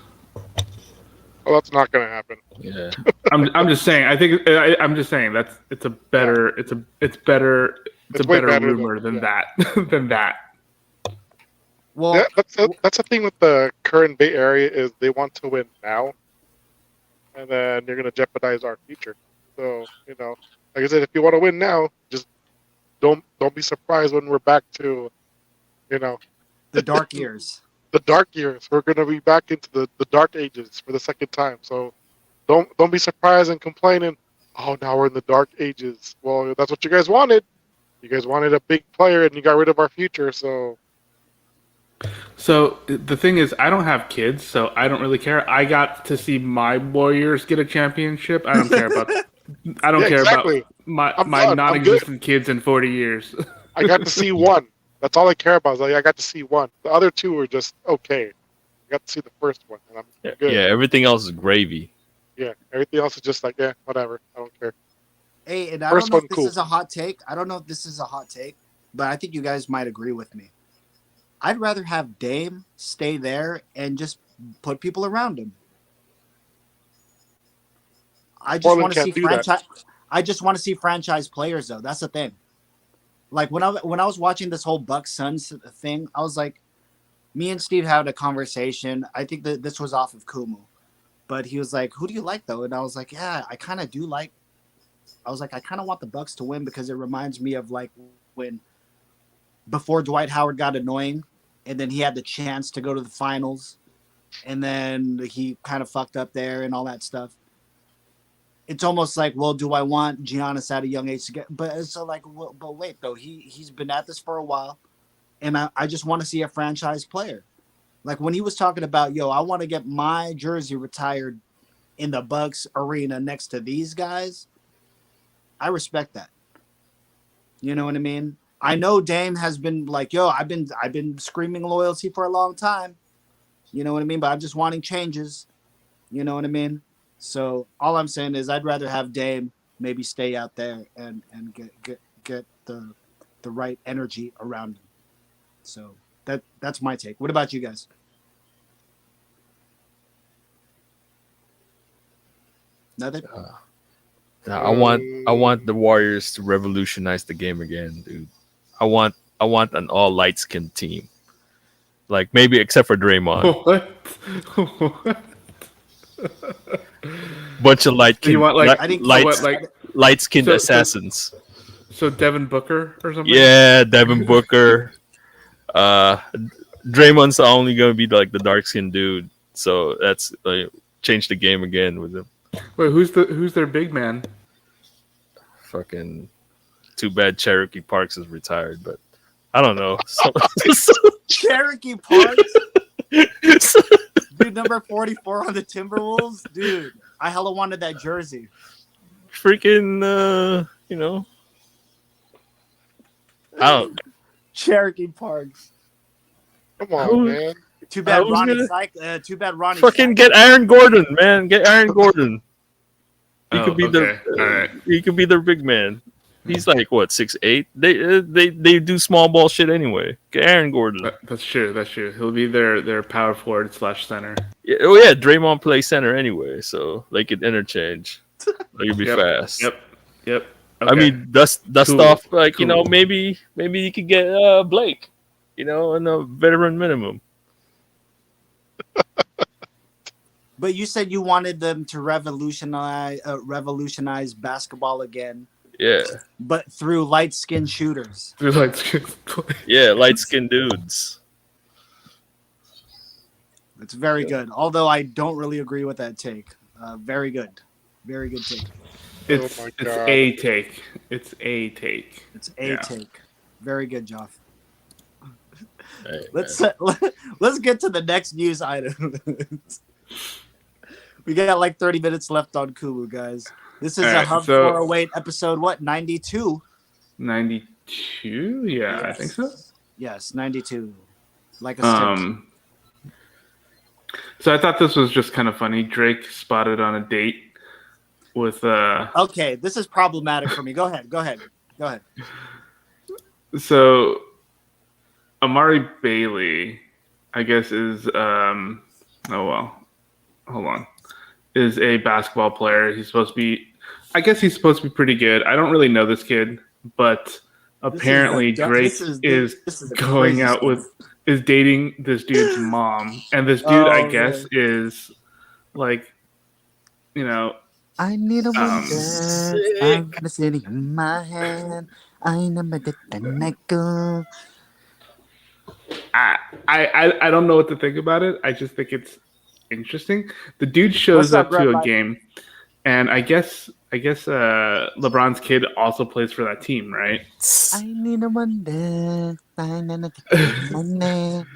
Well, that's not gonna happen. Yeah. I'm just saying. I'm just saying it's a better it's better it's It's a way better better rumor than yeah. that than that. Well, Yeah, that's the thing with the current Bay Area is they want to win now, and then you're gonna jeopardize our future. So like I said, if you want to win now, just don't be surprised when we're back to you know the dark years. the dark years. We're gonna be back into the dark ages for the second time. So don't be surprised and complaining. Oh, now we're in the dark ages. Well, that's what you guys wanted. You guys wanted a big player, and you got rid of our future. So So the thing is, I don't have kids, so I don't really care. I got to see my Warriors get a championship. I don't yeah, care about exactly. I'm my done. I'm good. non-existent kids in 40 years. I got to see one. That's all I care about. Is like I got to see one. The other two were just okay. I got to see the first one, and I'm good. Yeah, everything else is gravy. Yeah, everything else is just like, yeah, whatever. I don't care. Hey, and I First don't know one, if this cool. is a hot take. I don't know if this is a hot take, but I think you guys might agree with me. I'd rather have Dame stay there and just put people around him. I just Portland want to see can't do that. franchise. I just want to see franchise players, though. That's the thing. Like when I was watching this whole Bucks Suns thing, I was like, me and Steve had a conversation. I think that this was off of Kumu, but he was like, "Who do you like, though?" And I was like, "Yeah, I kind of do like." I was like, I kind of want the Bucks to win because it reminds me of like when before Dwight Howard got annoying, and then he had the chance to go to the finals, and then he kind of fucked up there and all that stuff. It's almost like, well, do I want Giannis at a young age to get? But it's so like, well, but wait though, he's been at this for a while, and I just want to see a franchise player. Like when he was talking about, yo, I want to get my jersey retired in the Bucks arena next to these guys. I respect that. You know what I mean? I know Dame has been like, yo, I've been screaming loyalty for a long time. You know what I mean? But I'm just wanting changes. You know what I mean? So all I'm saying is I'd rather have Dame maybe stay out there and get the right energy around him. So that's my take. What about you guys? Nothing? Nah, I want the Warriors to revolutionize the game again, dude. I want I want an all light skinned team. Like maybe except for Draymond, What? What? bunch of You want I didn't so catch. what like light skinned so so assassins. so Devin Booker or something? Yeah, Devin Booker. Uh, Draymond's only gonna be like the dark skinned dude, so that's like change the game again with him. Wait, who's their big man? Fucking too bad Cherokee Parks is retired, but I don't know. Cherokee Parks, dude, number 44 on the Timberwolves, dude. I hella wanted that jersey. freaking, I don't. Cherokee Parks. Come on, Who- man. Too bad who's Ronnie gonna- Syke. Too bad Ronnie. Fucking Syke- get Aaron Gordon, man. Get Aaron Gordon. He Oh, could be okay. All right. he could be their big man. He's like what 6'8". They do small ball shit anyway. Get Aaron Gordon. That's true. That's true. He'll be their power forward / center. Yeah, oh yeah, Draymond plays center anyway, so they could interchange. They could be Yep. fast. Yep. I Okay. mean, dust Cool. off like Cool. maybe you could get Blake, on a veteran minimum. But you said you wanted them to revolutionize basketball again, Yeah, but through light skinned shooters. They're like, yeah, light skinned dudes. It's very good. Although I don't really agree with that take. Very good. Very good take. it's Oh my it's God. a take. It's a take. It's a Yeah. take. Very good, Joff. Hey, Let's man. let's get to the next news item. We got like 30 minutes left on Kulu, guys. This is All a right, Hub so- 408 episode, what, 92? 92. Yeah, I think so. Yes, 92. Like a stick. So I thought this was just kind of funny. Drake spotted on a date with Okay, this is problematic for me. Go ahead. So Amari Bailey, I guess is oh well, hold on, is a basketball player. He's supposed to be, I guess he's supposed to be pretty good. I don't really know this kid, but apparently Drake is going out with, is dating this dude's mom, and this dude I Oh, guess man. is like, I need a Um, I'm gonna sit in my hand. I never did the nickel. I don't know what to think about it. I just think it's interesting. The dude shows What's up, up to Brett? a game, and I guess LeBron's kid also plays for that team, right? I need a wonder.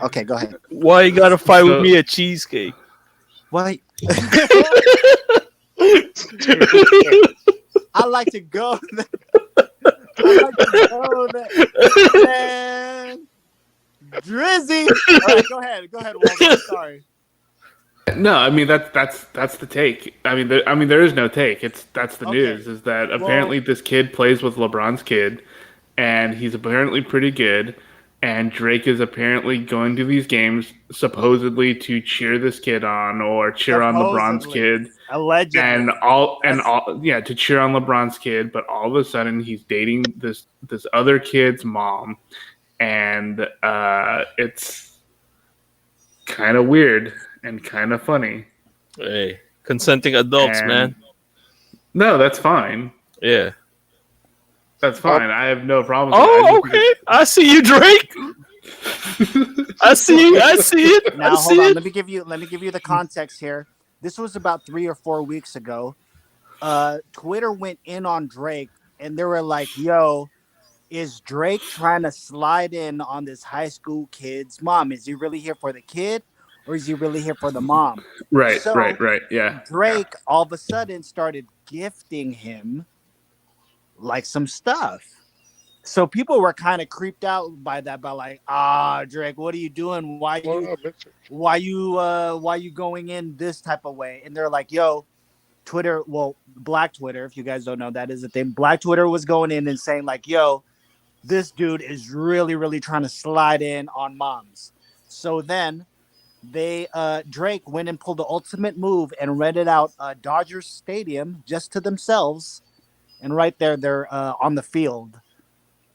Okay, go ahead. Why you gotta fight with So- me at cheesecake? Why? I like to go there. I like to go there. Man. Drizzy. All right, go ahead, Walter. Sorry. No, I mean that's the take. I mean there is no take. That's the Okay. news is that apparently this kid plays with LeBron's kid, and he's apparently pretty good. And Drake is apparently going to these games supposedly to cheer this kid on or cheer on LeBron's Supposedly. kid. Allegedly. And all to cheer on LeBron's kid, but all of a sudden he's dating this other kid's mom, and it's kind of weird and kind of funny. Hey, consenting adults, And- man. No, that's fine. Yeah. That's fine. I have no problem. with it. I Oh, just think okay. I see you, Drake. I see it. Now I hold see on. it. Let me give you the context here. This was about 3 or 4 weeks ago. Twitter went in on Drake, and they were like, "Yo, is Drake trying to slide in on this high school kid's mom? Is he really here for the kid, or is he really here for the mom?" Right, So- right. Yeah. Drake all of a sudden started gifting him like some stuff. So people were kind of creeped out by that, by like, Drake, what are you doing? Why you going in this type of way? And they're like, yo, Twitter, well, Black Twitter, if you guys don't know, that is a thing. Black Twitter was going in and saying like, yo, this dude is really, really trying to slide in on moms. So then Drake went and pulled the ultimate move and rented out Dodgers Stadium just to themselves. And right there, they're on the field.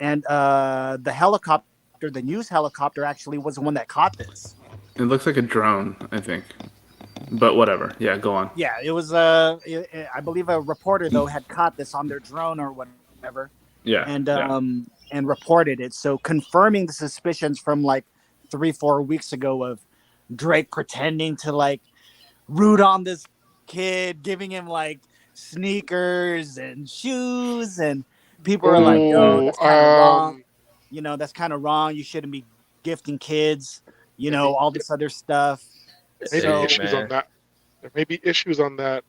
And the helicopter helicopter, the news helicopter, actually was the one that caught this. It looks like a drone, I think. But whatever. Yeah, go on. Yeah, it was I believe a reporter though had caught this on their drone or whatever, Yeah. Yeah. And reported it. So confirming the suspicions from like 3-4 weeks ago of Drake pretending to like root on this kid, giving him like sneakers and shoes, and people are like, "Yo, Oh, that's kind of wrong. That's kind of wrong. You shouldn't be gifting kids. maybe All this other stuff." maybe Hey, So, issues on man. that. There may be issues on that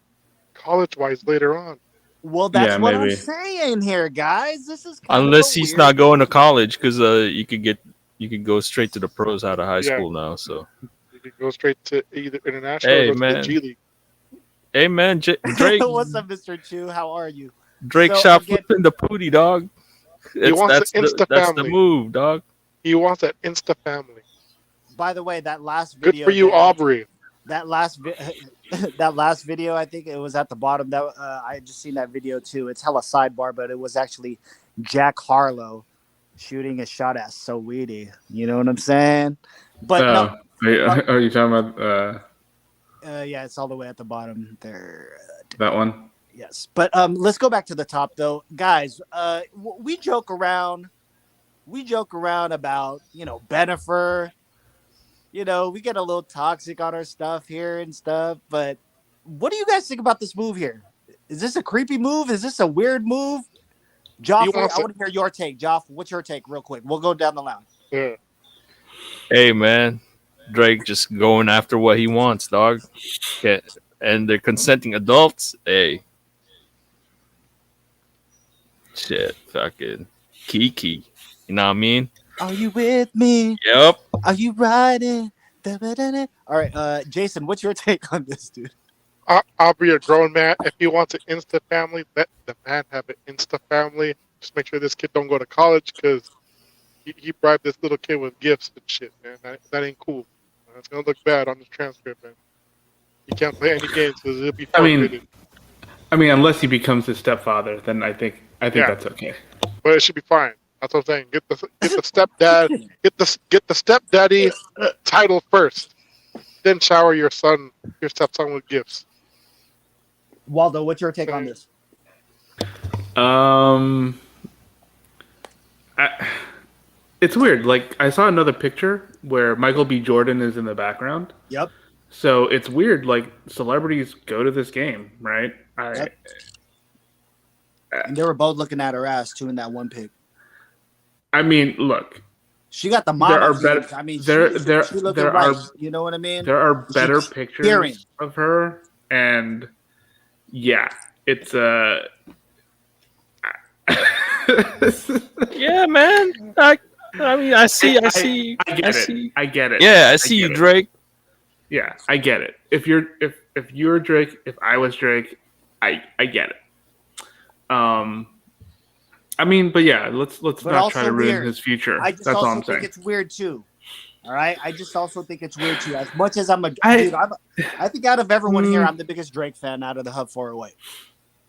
college-wise later on. well, Yeah, that's what I'm maybe. saying here, guys. This is kind of a Unless he's weird. not going to college, because you could go straight to the pros out of high Yeah, school now. So you can go straight to either international hey, or go to the man. G League. Hey, man. Drake What's up, Mr. Chu? How are you? Drake So shot again, flipping the pootie, dog. He wants the Insta That's the family. move, dog. He wants that Insta family. by the way, that last Good video for you, Aubrey. that last that last video, I think it was at the bottom. That I just seen that video too. It's hella sidebar, but it was actually Jack Harlow shooting a shot at Saweetie. You know what I'm saying? But no, Are you talking about yeah, it's all the way at the bottom there. that one? Yes, but let's go back to the top though, guys. We joke around. We joke around about Benifer. We get a little toxic on our stuff here and stuff. But what do you guys think about this move here? Is this a creepy move? Is this a weird move? Joff, He I wants want to hear your take. Joff, what's your take, real quick? We'll go down the line. Yeah. Hey, man. Drake just going after what he wants, dog. Okay. And they're consenting adults. Hey. Shit. Fucking Kiki. You know what I mean? Are you with me? Yep. Are you riding? Da-ba-da-da. All right, Jason, what's your take on this, dude? Aubrey, a grown man. If he wants an Insta family, let the man have an Insta family. Just make sure this kid don't go to college because he bribed this little kid with gifts and shit, man. That ain't cool. It's gonna look bad on the transcript, man. He can't play any games because it'll be forfeited. I mean, unless he becomes his stepfather, then I think Yeah. that's okay. But it should be fine. That's what I'm saying. Get the stepdad, get the stepdaddy title first, then shower your stepson with gifts. Waldo, what's your take on this? It's weird. Like I saw another picture where Michael B. Jordan is in the background. Yep. So it's weird. Like celebrities go to this game, right? Yep. And they were both looking at her ass too in that one pic. I mean, look. She got the mama. There are views. better. I mean, there she looking there right. are You know what I mean? there are better She's pictures hearing. of her, and yeah, it's Yeah, man. I mean, I see. I get it. I get it. Yeah, I see you, get it. Drake. Yeah, I get it. If you're Drake, if I was Drake, I get it. I mean, but yeah, let's But not try also to ruin weird. his future. I just That's also all I'm think saying. it's weird too. All right, I just also think it's weird too. As much as I think out of everyone here, I'm the biggest Drake fan out of the Hub 408.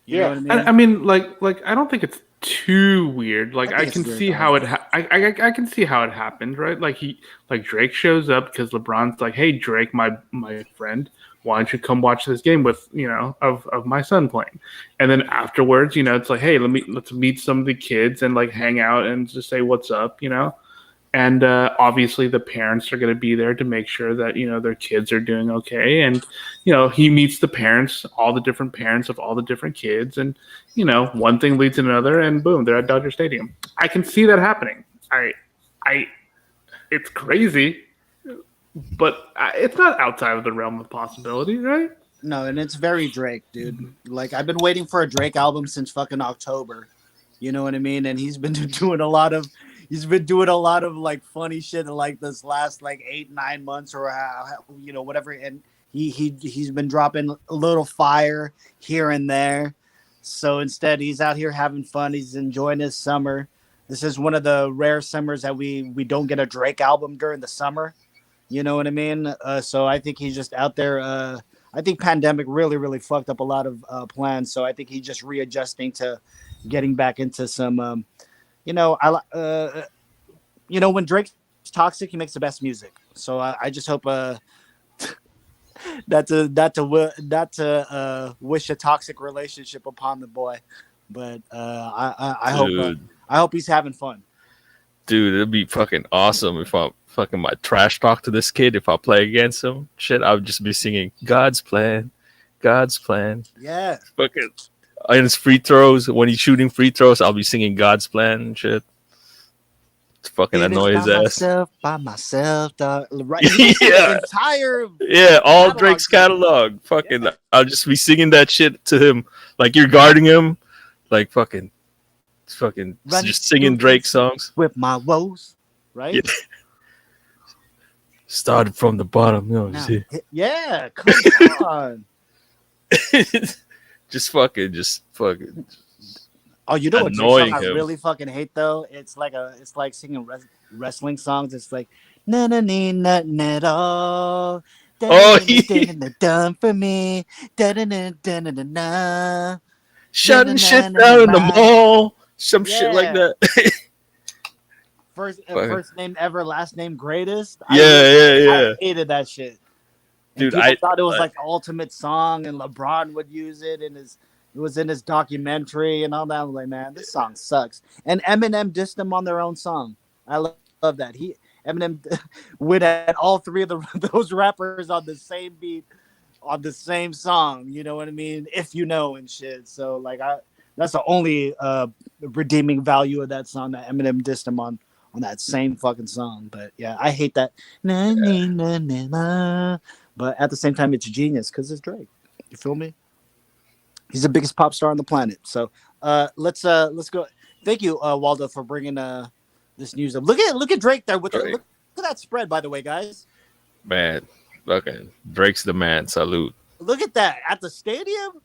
You know what I mean? I mean, like I don't think it's too weird. Like I I think can it's weird, see though. how I can see how it happened, right? Like Drake shows up because LeBron's like, hey Drake, my friend, why don't you come watch this game with of my son playing? And then afterwards, it's like, hey, let's meet some of the kids and like hang out and just say what's up, And obviously the parents are going to be there to make sure that their kids are doing okay. And he meets the parents, all the different parents of all the different kids, and one thing leads to another, and boom, they're at Dodger Stadium. I can see that happening. It's crazy, but it's not outside of the realm of possibility, right? No, and it's very Drake, dude. Like I've been waiting for a Drake album since fucking October. You know what I mean? And he's been doing a lot of like funny shit in like this last like 8-9 months or whatever. And he's been dropping a little fire here and there. So instead, he's out here having fun. He's enjoying his summer. This is one of the rare summers that we don't get a Drake album during the summer. You know what I mean? So I think he's just out there. I think pandemic really, really fucked up a lot of plans. So I think he's just readjusting to getting back into some, when Drake's toxic, he makes the best music. So I just hope not to wish a toxic relationship upon the boy, but Dude, I hope he's having fun. dude, it'd be fucking awesome if I fucking my trash talk to this kid if I play against him. Shit, I would just be singing God's plan, God's plan. Yeah, Fucking in his free throws, when he's shooting free throws, I'll be singing God's plan and shit. To fucking annoy his ass. by myself, dog. Right? Yeah. The entire Yeah, all catalog. Drake's catalog. Fucking, Yeah. I'll just be singing that shit to him, like you're guarding him, like fucking Running just singing through Drake songs. with my woes, right? Yeah. Started from the bottom, you know. Now, See? yeah, come on. just fucking. Oh, you know what Drake Annoying song I him. really fucking hate though? It's like singing wrestling songs. It's like na na need nothing at all. Oh, yeah. Done for me. Da da da da da da. Shutting shit down in the mall, some shit like Yeah. that. Fucking- First name ever, last name greatest. yeah. I hated that shit. And Dude, people I thought it was like the ultimate song, and LeBron would use it in his. It was in his documentary and all that. I was like, man, this song sucks. And Eminem dissed them on their own song. I love that. Eminem went at all three of those rappers on the same beat, on the same song. You know what I mean? If you know and shit. So like, that's the only redeeming value of that song, that Eminem dissed him on that same fucking song. But yeah, I hate that. Na, na, na, na, na. But at the same time, it's genius because it's Drake. You feel me? He's the biggest pop star on the planet. So let's go. Thank you, Waldo, for bringing this news up. Look at Drake there with Drake. look at that spread, by the way, guys. Man, fucking Drake's the man. Salute. Look at that at the stadium.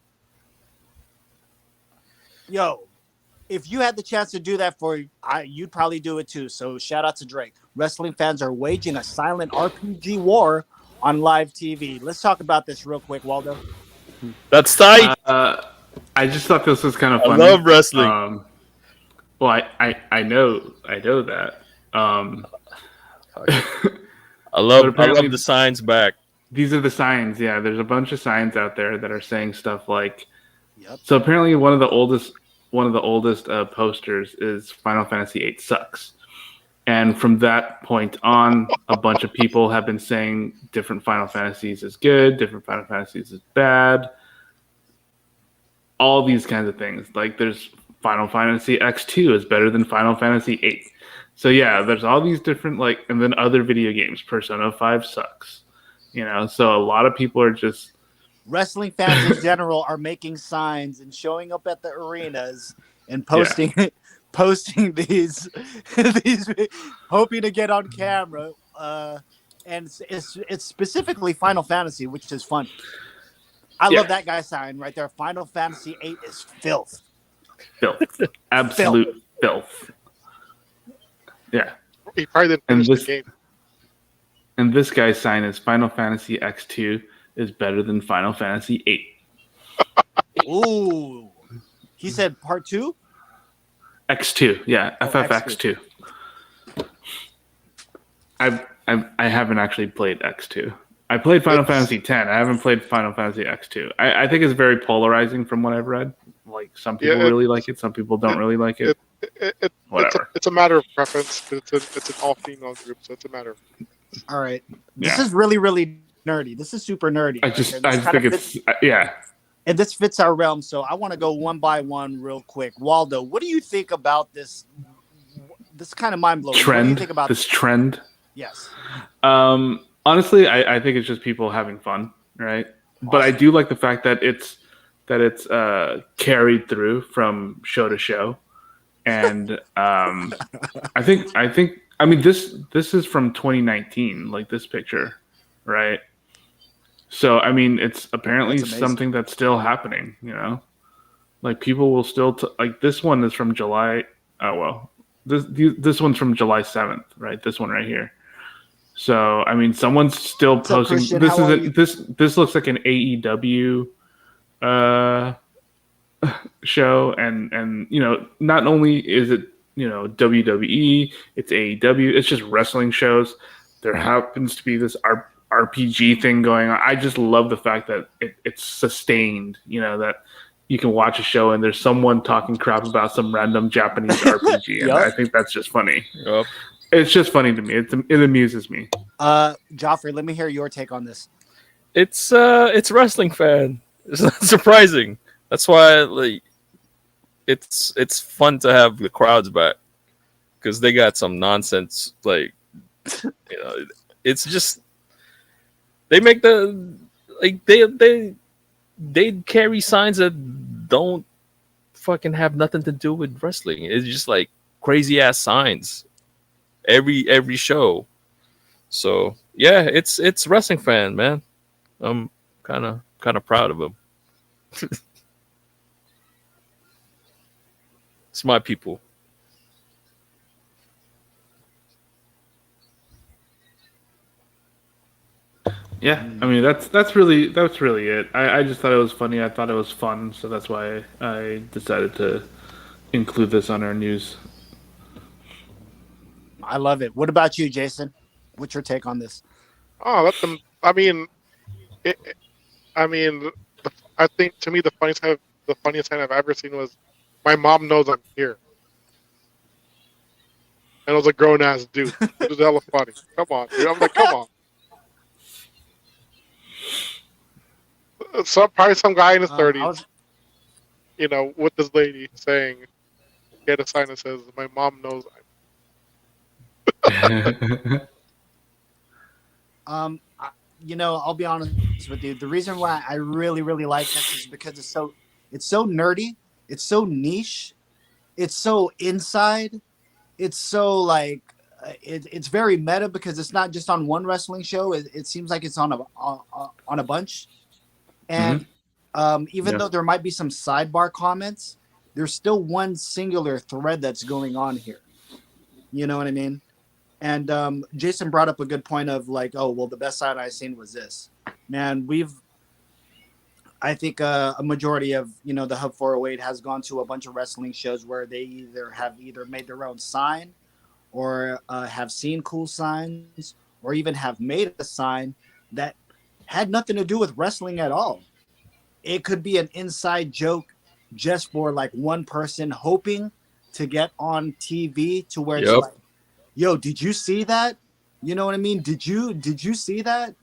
Yo, if you had the chance to do that you'd probably do it too. So shout out to Drake. Wrestling fans are waging a silent RPG war on live TV. Let's talk about this real quick, Waldo. That's tight. I just thought this was kind of I funny. love wrestling. Well, I know that. I love apparently- the signs back. These are the signs. Yeah, there's a bunch of signs out there that are saying stuff like. Yep. So apparently, one of the oldest posters is Final Fantasy VIII sucks, and from that point on, a bunch of people have been saying different Final Fantasies is good, different Final Fantasies is bad. All these kinds of things. Like there's Final Fantasy X2 is better than Final Fantasy VIII. So yeah, there's all these different and then other video games. Persona 5 sucks. So a lot of people are just Wrestling fans in general are making signs and showing up at the arenas and posting these hoping to get on camera. And it's specifically Final Fantasy, which is fun. I love that guy's sign right there. Final Fantasy VIII is filth. filth. Absolute filth. Yeah. He probably didn't And finish this- the game. And this guy's sign is Final Fantasy X2 is better than Final Fantasy VIII. Ooh. He said part 2? X2, yeah, Oh, FFX2. I haven't actually played X2. I played Final Fantasy X. I haven't played Final Fantasy X2. I think it's very polarizing from what I've read. Like some people really like it, some people don't really like it. Whatever. It's a matter of preference. It's an all-female group, so it's a matter of... All right. This Yeah. is really, really nerdy. This is super nerdy. I just And this think kinda it's fits- yeah. and this fits our realm, so I want to go one by one real quick. Waldo, what do you think about this? This kind of mind blowing. What do you Trend. think about This trend. Yes. Honestly, I think it's just people having fun, right? But I do like the fact that it's carried through from show to show, and I think I mean this is from 2019, like this picture, right? So I mean it's apparently That's amazing. something that's still happening, like people will still like this one is from July. Oh well, this one's from July 7th, right? This one right here. So I mean, someone's still What's up, posting. Christian? This How are isn't this looks like an AEW show, and not only is it WWE, it's AEW, it's just wrestling shows. There happens to be this RPG thing going on. I just love the fact that it's sustained. That you can watch a show and there's someone talking crap about some random Japanese RPG, and Yup. I think that's just funny. Yup. It's just funny to me. It amuses me. Joffrey, let me hear your take on this. It's wrestling fan. It's not surprising. That's why it's fun to have the crowds back because they got some nonsense it's just they make they carry signs that don't fucking have nothing to do with wrestling. It's just like crazy ass signs every show. So yeah, it's wrestling fan, man. I'm kind of proud of him. It's my people. Yeah, I mean that's really it. I just thought it was funny. I thought it was fun, so that's why I decided to include this on our news. I love it. What about you, Jason? What's your take on this? Oh, let them. I mean, I mean, I think to me the funniest time I've ever seen was my mom knows I'm here, and it was a grown ass dude. It was hella funny. Come on, dude. I'm like, come on. Probably some guy in his 30s, with this lady saying, he had a sign that says, "My mom knows I'm." I'll be honest with you. The reason why I really, really like this is because it's so nerdy, it's so niche, it's so inside, it's so it's very meta because it's not just on one wrestling show. It seems like it's on a bunch, and even though there might be some sidebar comments, there's still one singular thread that's going on here. You know what I mean? And Jason brought up a good point of the best side I've seen was this. Man, I think a majority of the Hub 408 has gone to a bunch of wrestling shows where they either made their own sign, or have seen cool signs, or even have made a sign that had nothing to do with wrestling at all. It could be an inside joke just for one person hoping to get on TV to where it's Yep. like, yo, did you see that? You know what I mean? Did you see that?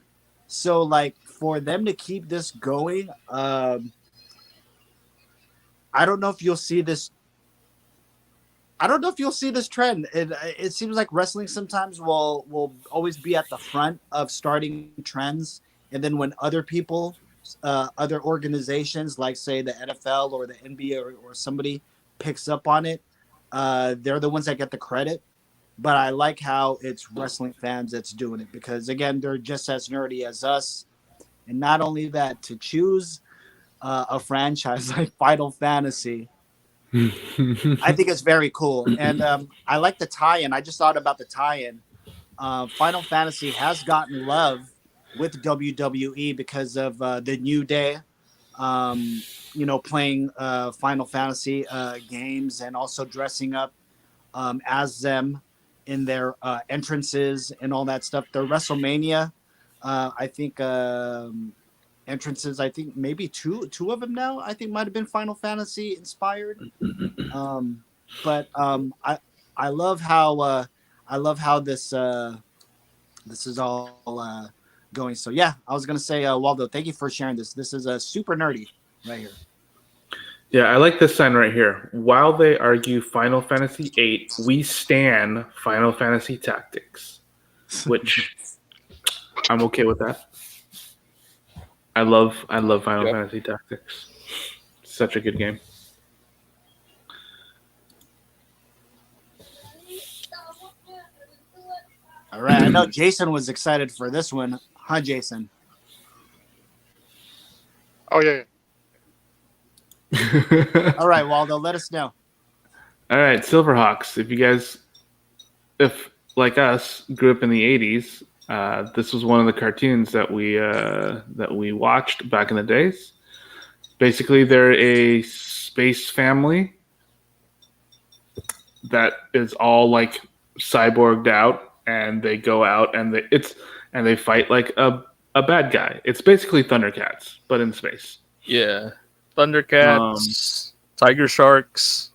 So for them to keep this going, I don't know if you'll see this. I don't know if you'll see this trend. It seems like wrestling sometimes will always be at the front of starting trends, and then when other people, other organizations like say the NFL or the NBA or somebody picks up on it, they're the ones that get the credit. But I like how it's wrestling fans that's doing it because, again, they're just as nerdy as us. And not only that, to choose a franchise like Final Fantasy, I think it's very cool. And I like the tie-in. I just thought about the tie-in. Final Fantasy has gotten love with WWE because of the New Day, playing Final Fantasy games and also dressing up as them in their entrances and all that stuff. Their WrestleMania, I think entrances. I think maybe two of them now. I think might have been Final Fantasy inspired. But I love how this is all going. So yeah, I was gonna say, Waldo, thank you for sharing this. This is super nerdy right here. Yeah, I like this sign right here. While they argue Final Fantasy VIII, we stan Final Fantasy Tactics, which I'm okay with that. I love Final Fantasy Tactics. Such a good game. All right, I know Jason was excited for this one, huh, Jason? Oh yeah. All right, Waldo, let us know. All right, Silverhawks. If like us, grew up in the '80s, this was one of the cartoons that we watched back in the days. Basically, they're a space family, that is all like cyborged out, and they go out and they fight like a bad guy. It's basically Thundercats, but in space. Yeah, Um, Thundercats, Tiger Sharks,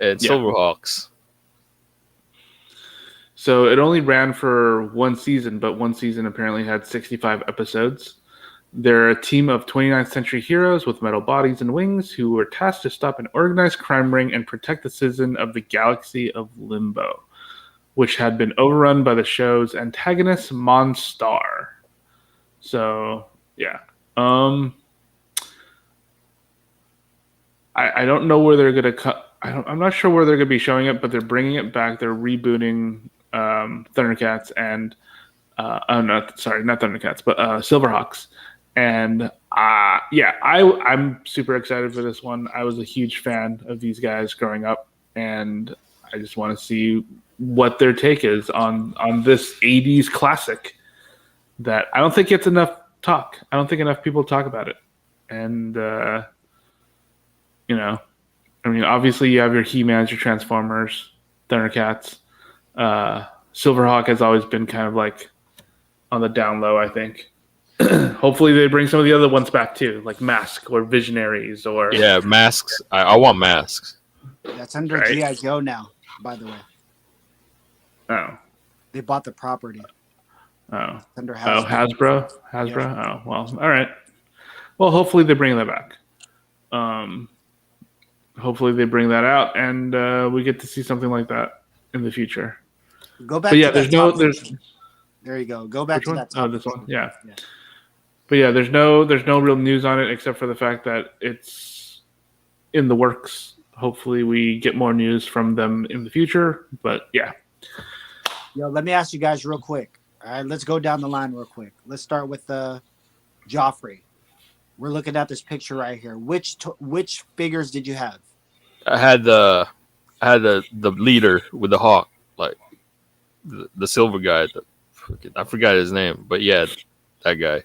and yeah. Silverhawks. So it only ran for one season, but one season apparently had 65 episodes. They're a team of 29th century heroes with metal bodies and wings who were tasked to stop an organized crime ring and protect the citizen of the galaxy of Limbo, which had been overrun by the show's antagonist Monstar. So yeah, um, I don't know where they're gonna cut. I'm not sure where they're gonna be showing it, but they're bringing it back. They're rebooting Thundercats and oh no, sorry, not Thundercats, but Silverhawks. And yeah, I'm super excited for this one. I was a huge fan of these guys growing up, and I just want to see what their take is on this '80s classic that I don't think gets enough talk. I don't think enough people talk about it, and you know, I mean, obviously you have your He-Mans, your Transformers, Thundercats. Silverhawk has always been kind of like on the down low, I think. Hopefully they bring some of the other ones back too, like Mask or Visionaries or Yeah, masks. I want masks. That's under Right. GI Joe now. By the way, oh they bought the property. oh It's under oh Hasbro. Hasbro. Oh well, all right. Well, hopefully they bring that back. Hopefully they bring that out, and we get to see something like that in the future. Go back. But yeah, to that there's no top there's picture. There you go. Go back which to one? that Oh, top. this one. picture. Yeah. Yeah. But yeah, there's no real news on it except for the fact that it's in the works. Hopefully, we get more news from them in the future. But yeah, Yo, let me ask you guys real quick. All right, let's go down the line real quick. Let's start with Joffrey. We're looking at this picture right here. Which figures did you have? I had the leader with the hawk, like the silver guy. I forgot his name, but yeah, that guy.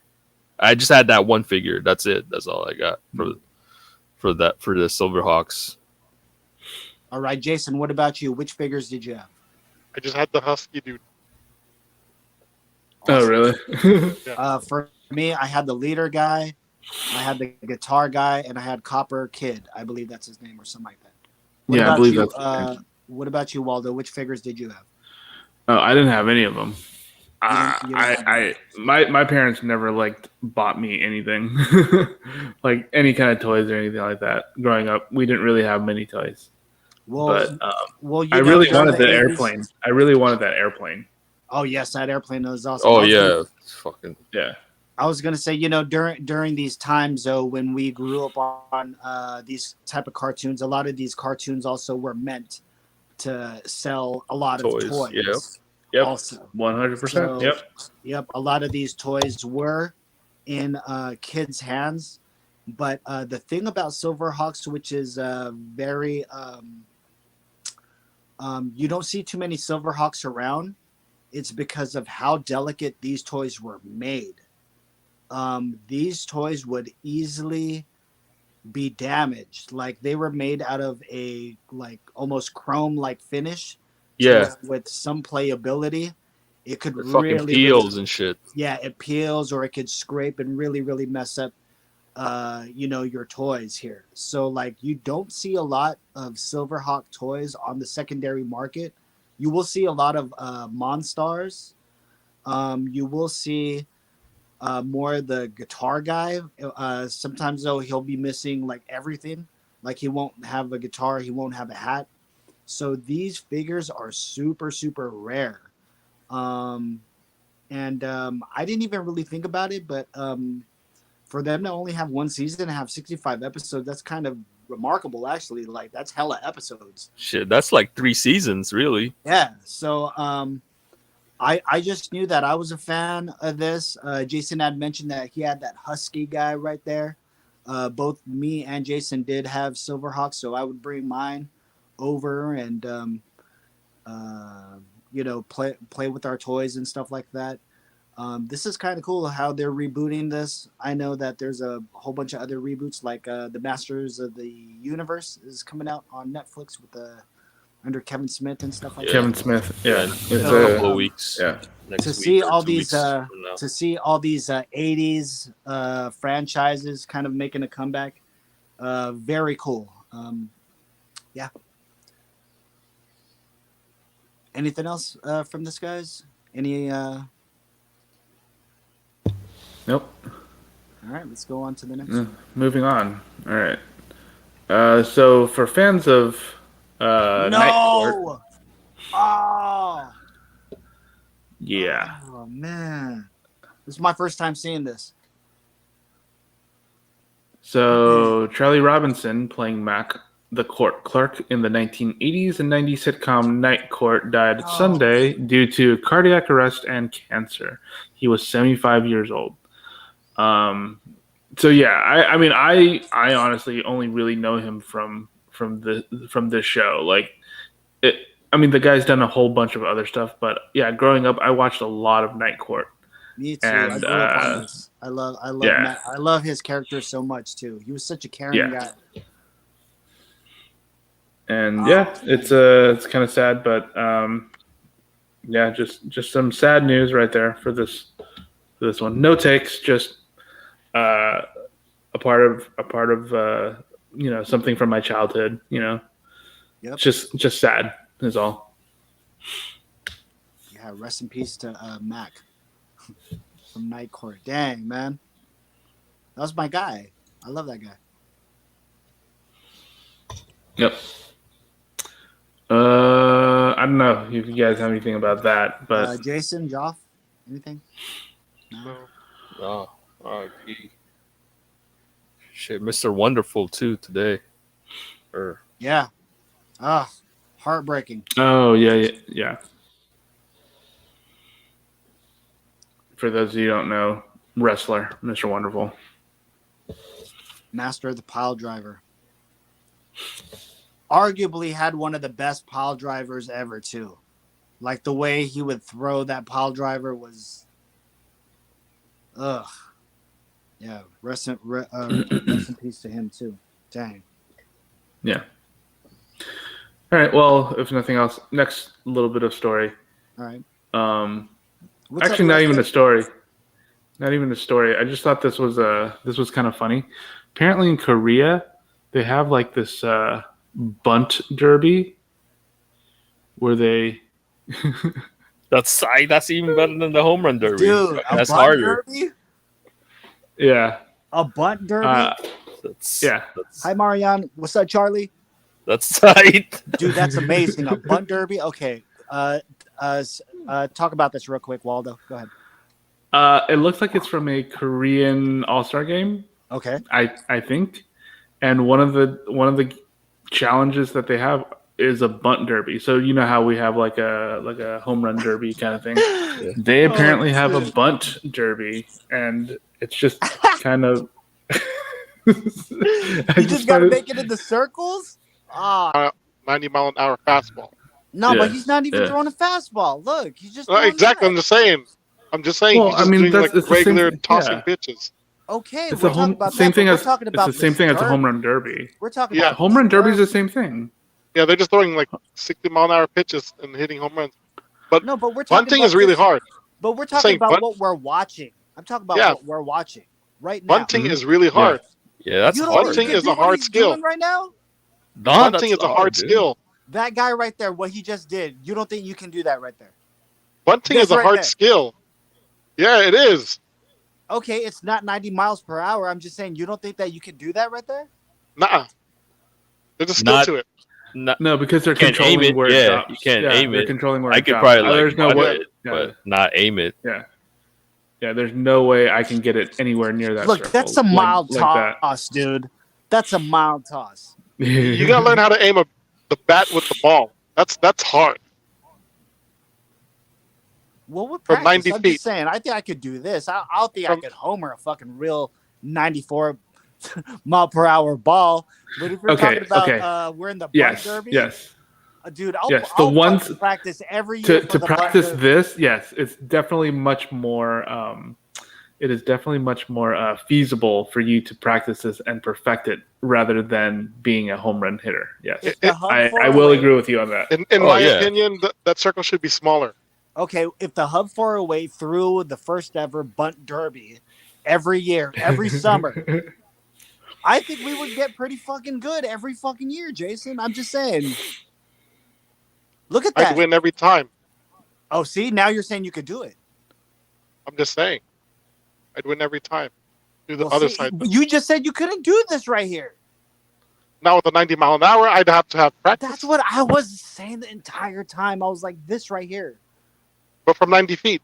I just had that one figure. That's it. That's all I got for the Silverhawks. All right, Jason. What about you? Which figures did you have? I just had the husky dude. Oh, really? For me, I had the leader guy, I had the guitar guy, and I had Copper Kid. I believe that's his name or something like that. What Yeah, I about believe you? that's his name. What about you, Waldo? Which figures did you have? Oh, I didn't have any of them. You didn't have My parents never like bought me anything, like any kind of toys or anything like that. Growing up, we didn't really have many toys. Well, But well, you I know, really during wanted the that 80s airplane. I really wanted that airplane. Oh yes, that airplane was awesome. Oh yeah, it's fucking Yeah. I was gonna say, during these times though, when we grew up on these type of cartoons, a lot of these cartoons also were meant to sell a lot of Toys, toys. Yep. Also, 100%. So- Yep. yep, a lot of these toys were in kids' hands. But the thing about Silverhawks, which is very, you don't see too many Silverhawks around. It's because of how delicate these toys were made. These toys would easily be damaged. Like they were made out of a like almost chrome like finish. yeah. With some playability, it could It fucking really peels and shit. yeah, it peels or it could scrape and really mess up your toys here. So like you don't see a lot of Silverhawk toys on the secondary market. You will see a lot of Monstars. You will see more the guitar guy. Sometimes though he'll be missing like everything. Like he won't have a guitar, he won't have a hat. So these figures are super rare. And I didn't even really think about it, but for them to only have one season and have 65 episodes, that's kind of remarkable actually. Like that's hella episodes. Shit, that's like 3 seasons, really. Yeah. So I just knew that I was a fan of this. Jason had mentioned that he had that husky guy right there. Both me and Jason did have Silverhawks, so I would bring mine over and play with our toys and stuff like that. This is kind of cool how they're rebooting this. I know that there's a whole bunch of other reboots, like the Masters of the Universe is coming out on Netflix with under Kevin Smith and stuff like Kevin Smith. Yeah, in it's a couple of weeks. yeah. Next to week see or all 2 these weeks from now. to see all these 80s franchises kind of making a comeback. Very cool. Yeah. Anything else from this, guys? Any? All Nope. right, let's go on to the next Mm, one. Moving on. All right. So for fans of Night Court, No. Oh. yeah. Oh man, this is my first time seeing this. So Charlie Robinson, playing Mac, the court clerk in the 1980s and 90s sitcom Night Court, died Oh. Sunday due to cardiac arrest and cancer. He was 75 years old. So yeah, I mean, I honestly only really know him from this show. Like, I mean, the guy's done a whole bunch of other stuff, but yeah, growing up, I watched a lot of Night Court. Me too. And, I grew up on this. I love yeah. Matt. I love his character so much too. He was such a caring Yeah. guy. And yeah, it's kind of sad, but yeah, just some sad news right there for this one. No takes, just a part of something from my childhood. Yep. Just sad is all. Yeah. Rest in peace to Mac from Night Court. Dang, man, that was my guy. I love that guy. Yep. I don't know if you guys have anything about that, but Jason, Joff, anything? No. Oh, R.I.P. Shit, Mr. Wonderful too today. Or Yeah. Heartbreaking. oh yeah. For those of you who don't know, wrestler, Mr. Wonderful. Master of the pile driver. Arguably had one of the best pile drivers ever too. Like the way he would throw that pile driver was yeah, rest in peace to him too. Dang. Yeah. All right. Well, if nothing else, next little bit of story. All right. Actually, not even a story. Not even a story. I just thought this was kind of funny. Apparently, in Korea, they have like this bunt derby where they. that's even better than the home run derby. Dude, that's bunt harder. derby? Yeah. A bunt derby? Yeah. Hi, Marianne. What's up, Charlie? That's tight. Dude, that's amazing. A bunt derby? Okay. Talk about this real quick, Waldo. Go ahead. It looks like it's from a Korean All-Star game. Okay. I think, and one of the challenges that they have is a bunt derby. So you know how we have like a home run derby kind of thing. Yeah. They apparently have a bunt derby, and it's just kind of. You just gotta make it in the circles? 90-mile-an-hour fastball. No, Yeah, but he's not even yeah. throwing a fastball. Look, he's just No, throwing exactly. that. I'm just saying. Well, he's just I mean, doing that's- like it's the same regular thing, tossing yeah. pitches. Okay, It's we're a talking home about same that, thing but as we're talking it's about the same this thing as a derby. home run derby. We're talking Yeah. about Home run this derby is the same thing. Yeah, they're just throwing like 60-mile-an-hour pitches and hitting home runs. But No, but we're talking bunting about is really this- hard. But we're talking saying about bunt- what we're watching. I'm talking about Yeah. what we're watching right now. Bunting is really hard. Yeah, that's You don't hard. think he Bunting can is do a what hard he's skill. doing right now? No, Bunting that's is a not, hard dude. skill. That guy right there, what he just did, you don't think you can do that right there? Bunting This is a right hard there. skill. Yeah, it is. Okay, it's not 90 miles per hour. I'm just saying, you don't think that you can do that right there? Nah. There's a skill Not- to it. No, because they're You can't aim controlling it. where it Yeah, drops. you can't Yeah, aim they're it. controlling where I it could drops. probably like There's no butt way. it, Yeah. but not aim it. Yeah, there's no way I can get it anywhere near that. Look, circle, that's a mild like toss, dude. That's a mild toss. that. You gotta learn how to aim the bat with the ball. That's hard. Well, with From practice, 90 I'm feet. just saying, I think I could do this. I don't think I From- could homer a fucking real 94 mile per hour ball. But if we're Okay, talking about okay. we're in the bunt Yes, derby, yes. Dude, Yes, I'll the ones- fucking practice every year To for the bunt practice derby. this, yes, it's definitely much more it is definitely much more feasible for you to practice this and perfect it rather than being a home run hitter. Yes, If the hub I will agree with you on that. In Oh, my yeah. opinion, that circle should be smaller. Okay, if the Hub 408 threw the first ever bunt derby every year, every summer, I think we would get pretty fucking good every fucking year, Jason. I'm just saying. Look at I'd that. win every time. Oh, see, now you're saying you could do it. I'm just saying. I'd win every time. Do the Well, other see, side. Though. you just said you couldn't do this right here. Now with the 90 mile an hour, I'd have to have practice. That's what I was saying the entire time. I was like, this right here. But from 90 feet.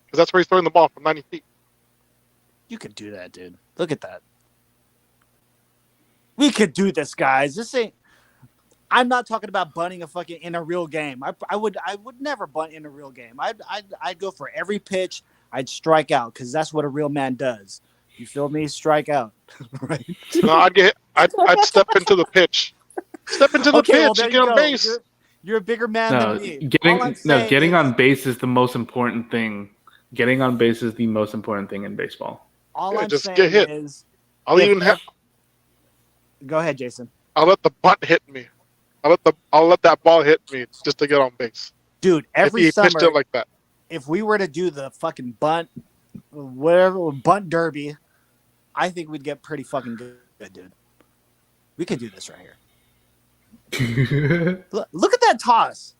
Because that's where he's throwing the ball, from 90 feet. You could do that, dude. Look at that. We could do this, guys. This ain't. I'm not talking about bunting a fucking in a real game. I would never bunt in a real game. I'd go for every pitch. I'd strike out because that's what a real man does. You feel me? Strike out, right? No, I'd step into the pitch. Step into the Okay, well, pitch there and you get on go. base. You're a bigger man No, than me. All I'm saying getting is- on base is the most important thing. Getting on base is the most important thing in baseball. All Yeah, I'm just saying get hit. is, I'll if- even have. go ahead, Jason. I'll let the butt hit me. I'll let that ball hit me just to get on base. Dude, every if he pitched summer, it like that. if we were to do the fucking bunt, whatever bunt derby, I think we'd get pretty fucking good, dude. We could do this right here. Look at that toss.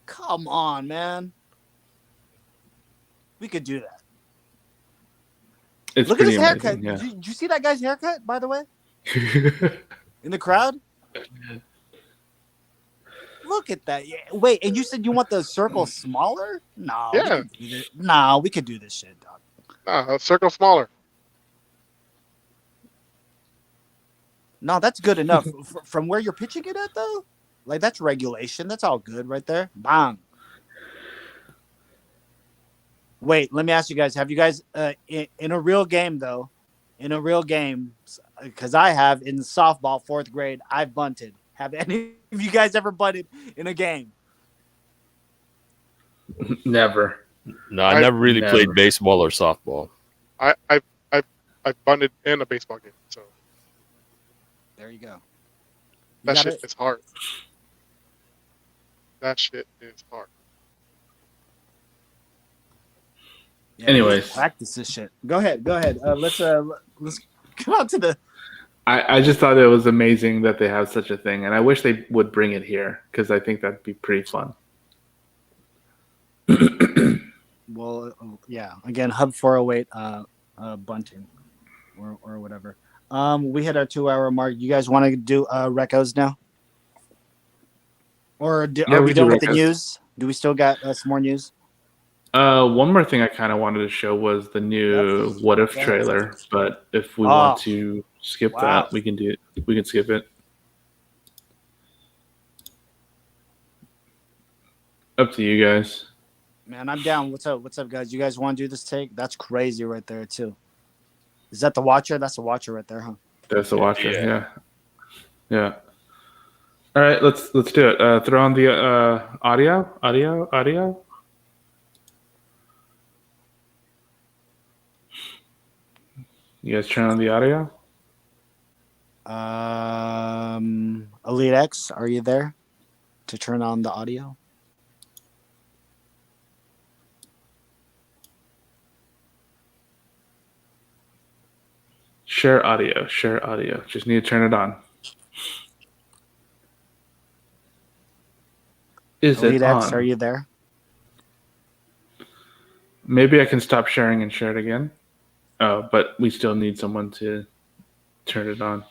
Come on, man. We could do that. It's Look at his pretty haircut. amazing, Did you see that guy's haircut, by the way? yeah. In the crowd? Look at that. Yeah. Wait, and you said you want the circle smaller? No. Yeah. We could do this shit, dog. Nah, a circle smaller. No, that's good enough. From where you're pitching it at, though? Like, that's regulation. That's all good right there. Bang. Wait, let me ask you guys. Have you guys, in a real game, though, because I have in softball, 4th grade, I've bunted. Have any of you guys ever bunted in a game? Never. No, I I- never really never. played baseball or softball. I bunted in a baseball game, so There you go. You that got shit it? is hard. That shit is hard. Yeah, Anyways. practice this shit. Go ahead. Let's come on to the. I just thought it was amazing that they have such a thing, and I wish they would bring it here because I think that'd be pretty fun. Well, yeah. Again, Hub 408 bunting or whatever. We hit our 2-hour mark. You guys want to do recos now? Or Yeah, are we we do done with the recos. news? Do we still got some more news? One more thing I kind of wanted to show was the new Yep. What If Yeah. trailer, but if we Oh. want to skip Wow. that, we can skip it. Up to you guys. Man, I'm down. What's up, guys? You guys want to do this take? That's crazy right there, too. Is that the watcher? That's the watcher right there, huh? That's the watcher. Yeah. Yeah. All right, let's do it. Throw on the audio. You guys turn on the audio. Elite X, are you there to turn on the audio? Share audio. Just need to turn it on. Is Elite it X, on? are you there? Maybe I can stop sharing and share it again. Oh, but we still need someone to turn it on.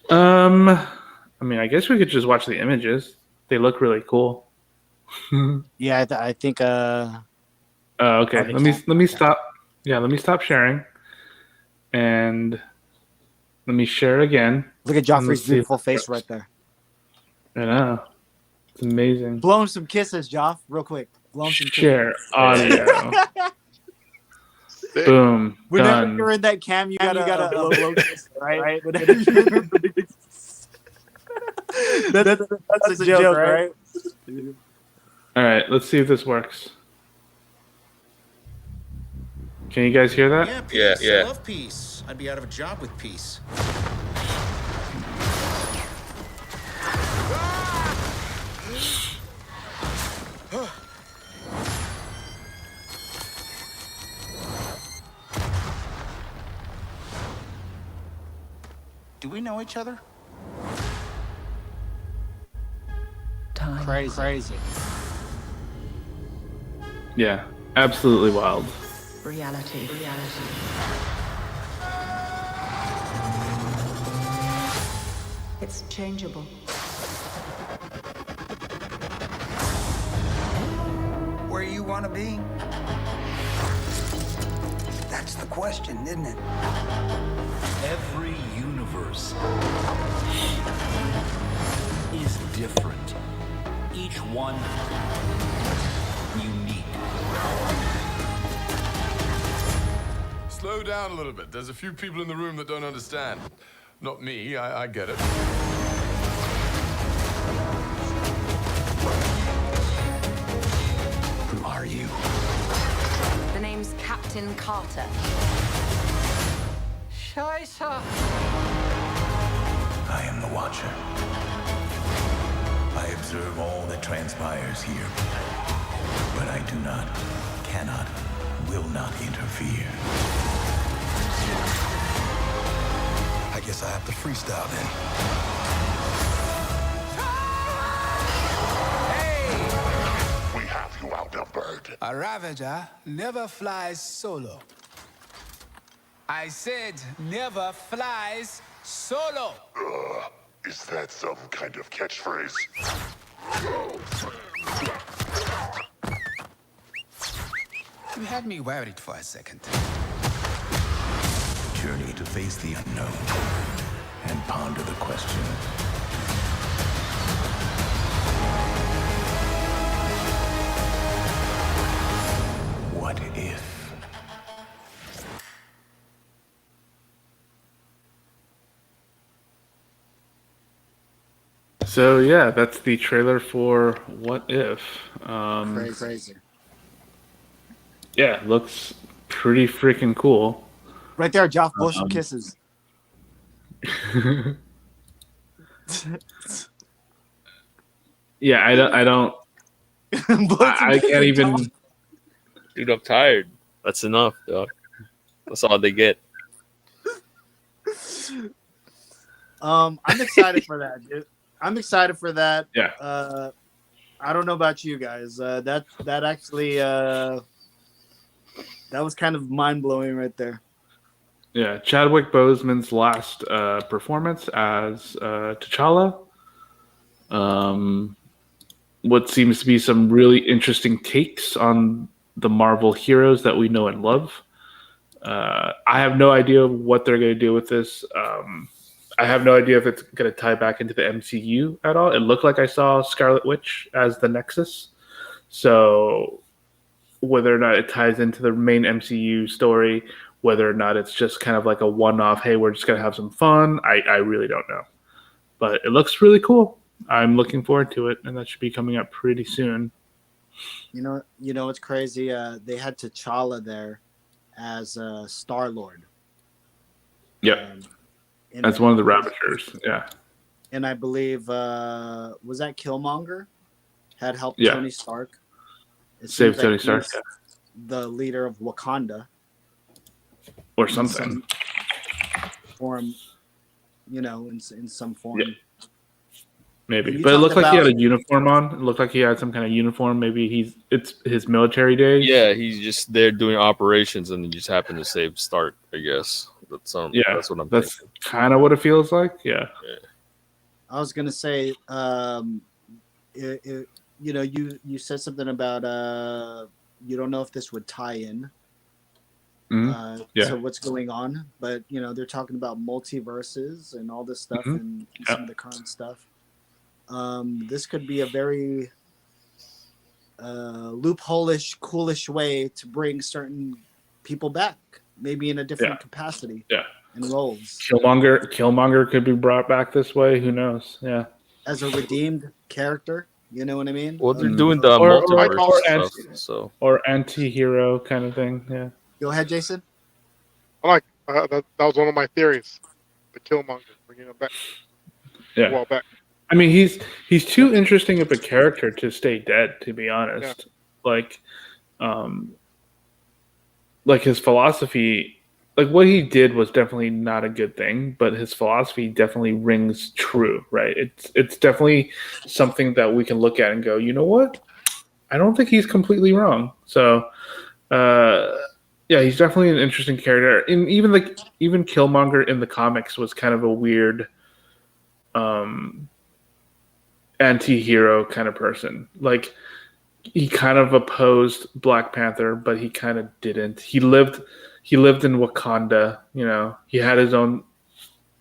I mean, I guess we could just watch the images. They look really cool. Yeah, I think. Okay. Oh, they Let me can't? stop. Yeah, let me stop sharing, and let me share it again. Look at Let's Joffrey's see if beautiful it face works. right there. I know. It's amazing. Blow him some kisses, Joff, real quick. Blow him some kisses. Share audio. Sick. Boom. Whenever Done. you're in that cam, you gotta blow kisses, right? Whenever you're that's a joke, right? All right. Let's see if this works. Can you guys hear that? Yeah, peace. Yeah, yeah. I love peace. I'd be out of a job with peace. Do we know each other? Time. Crazy. Yeah, absolutely wild. Reality. It's changeable. Where you want to be? That's the question, isn't it? Every universe is different. Each one unique. Slow down a little bit. There's a few people in the room that don't understand. Not me, I get it. Who are you? The name's Captain Carter. Scheisse. I am the Watcher. I observe all that transpires here. But I do not, cannot, will not interfere. I guess I have to freestyle then. We have you outnumbered. A Ravager never flies solo. I said never flies solo. Is that some kind of catchphrase? You had me worried for a second. Journey to face the unknown and ponder the question. What if? So yeah, that's the trailer for What If. Crazy. Yeah, looks pretty freaking cool. Right there, Joff Bush kisses. Yeah, I don't. I can't even. Dude, I'm tired. That's enough, dog. That's all they get. I'm excited for that, dude. I'm excited for that. Yeah. I don't know about you guys. That actually that was kind of mind blowing right there. Yeah, Chadwick Boseman's last performance as T'Challa. What seems to be some really interesting takes on the Marvel heroes that we know and love. I have no idea what they're going to do with this. I have no idea if it's going to tie back into the MCU at all. It looked like I saw Scarlet Witch as the Nexus. So whether or not it ties into the main MCU story, whether or not it's just kind of like a one-off, hey, we're just going to have some fun, I really don't know. But it looks really cool. I'm looking forward to it, and that should be coming up pretty soon. You know what's crazy? They had T'Challa there as Star-Lord. Yep. As one of the Ravagers, yeah. And I believe was that Killmonger had helped Yeah. Tony Stark. It Save seems Tony like Stark, he's yeah. the leader of Wakanda Or something. form, in some form. Yeah. Maybe. You But it talked looked like he had about- a uniform on. It looked like he had some kind of uniform. Maybe it's his military days. Yeah, he's just there doing operations and he just happened to save Stark, I guess. That's what I'm That's thinking. kind of what it feels like. Yeah. I was gonna say, you said something about you don't know if this would tie in Mhm. Yeah. to what's going on, but they're talking about multiverses and all this stuff Mhm. and Yeah. some of the current stuff. This could be a very loophole-ish, coolish way to bring certain people back, maybe in a different Yeah. capacity Yeah. and roles. Killmonger could be brought back this way. Who knows? Yeah. As a redeemed character, you know what I mean? Well, they're doing the Or- multiverse or stuff, anti- so Or anti-hero kind of thing. Yeah. Go ahead, Jason. I like that was one of my theories. The Killmonger, bringing him back a Yeah. while back. I mean, he's too interesting of a character to stay dead, to be Yeah. honest. Like, um, like his philosophy, like what he did was definitely not a good thing, but his philosophy definitely rings true, right? It's definitely something that we can look at and go, you know what? I don't think he's completely wrong. So, uh, yeah, he's definitely an interesting character, and even Killmonger in the comics was kind of a weird um, anti-hero kind of person. Like he kind of opposed Black Panther, but he kind of didn't. He lived in Wakanda. You know, he had his own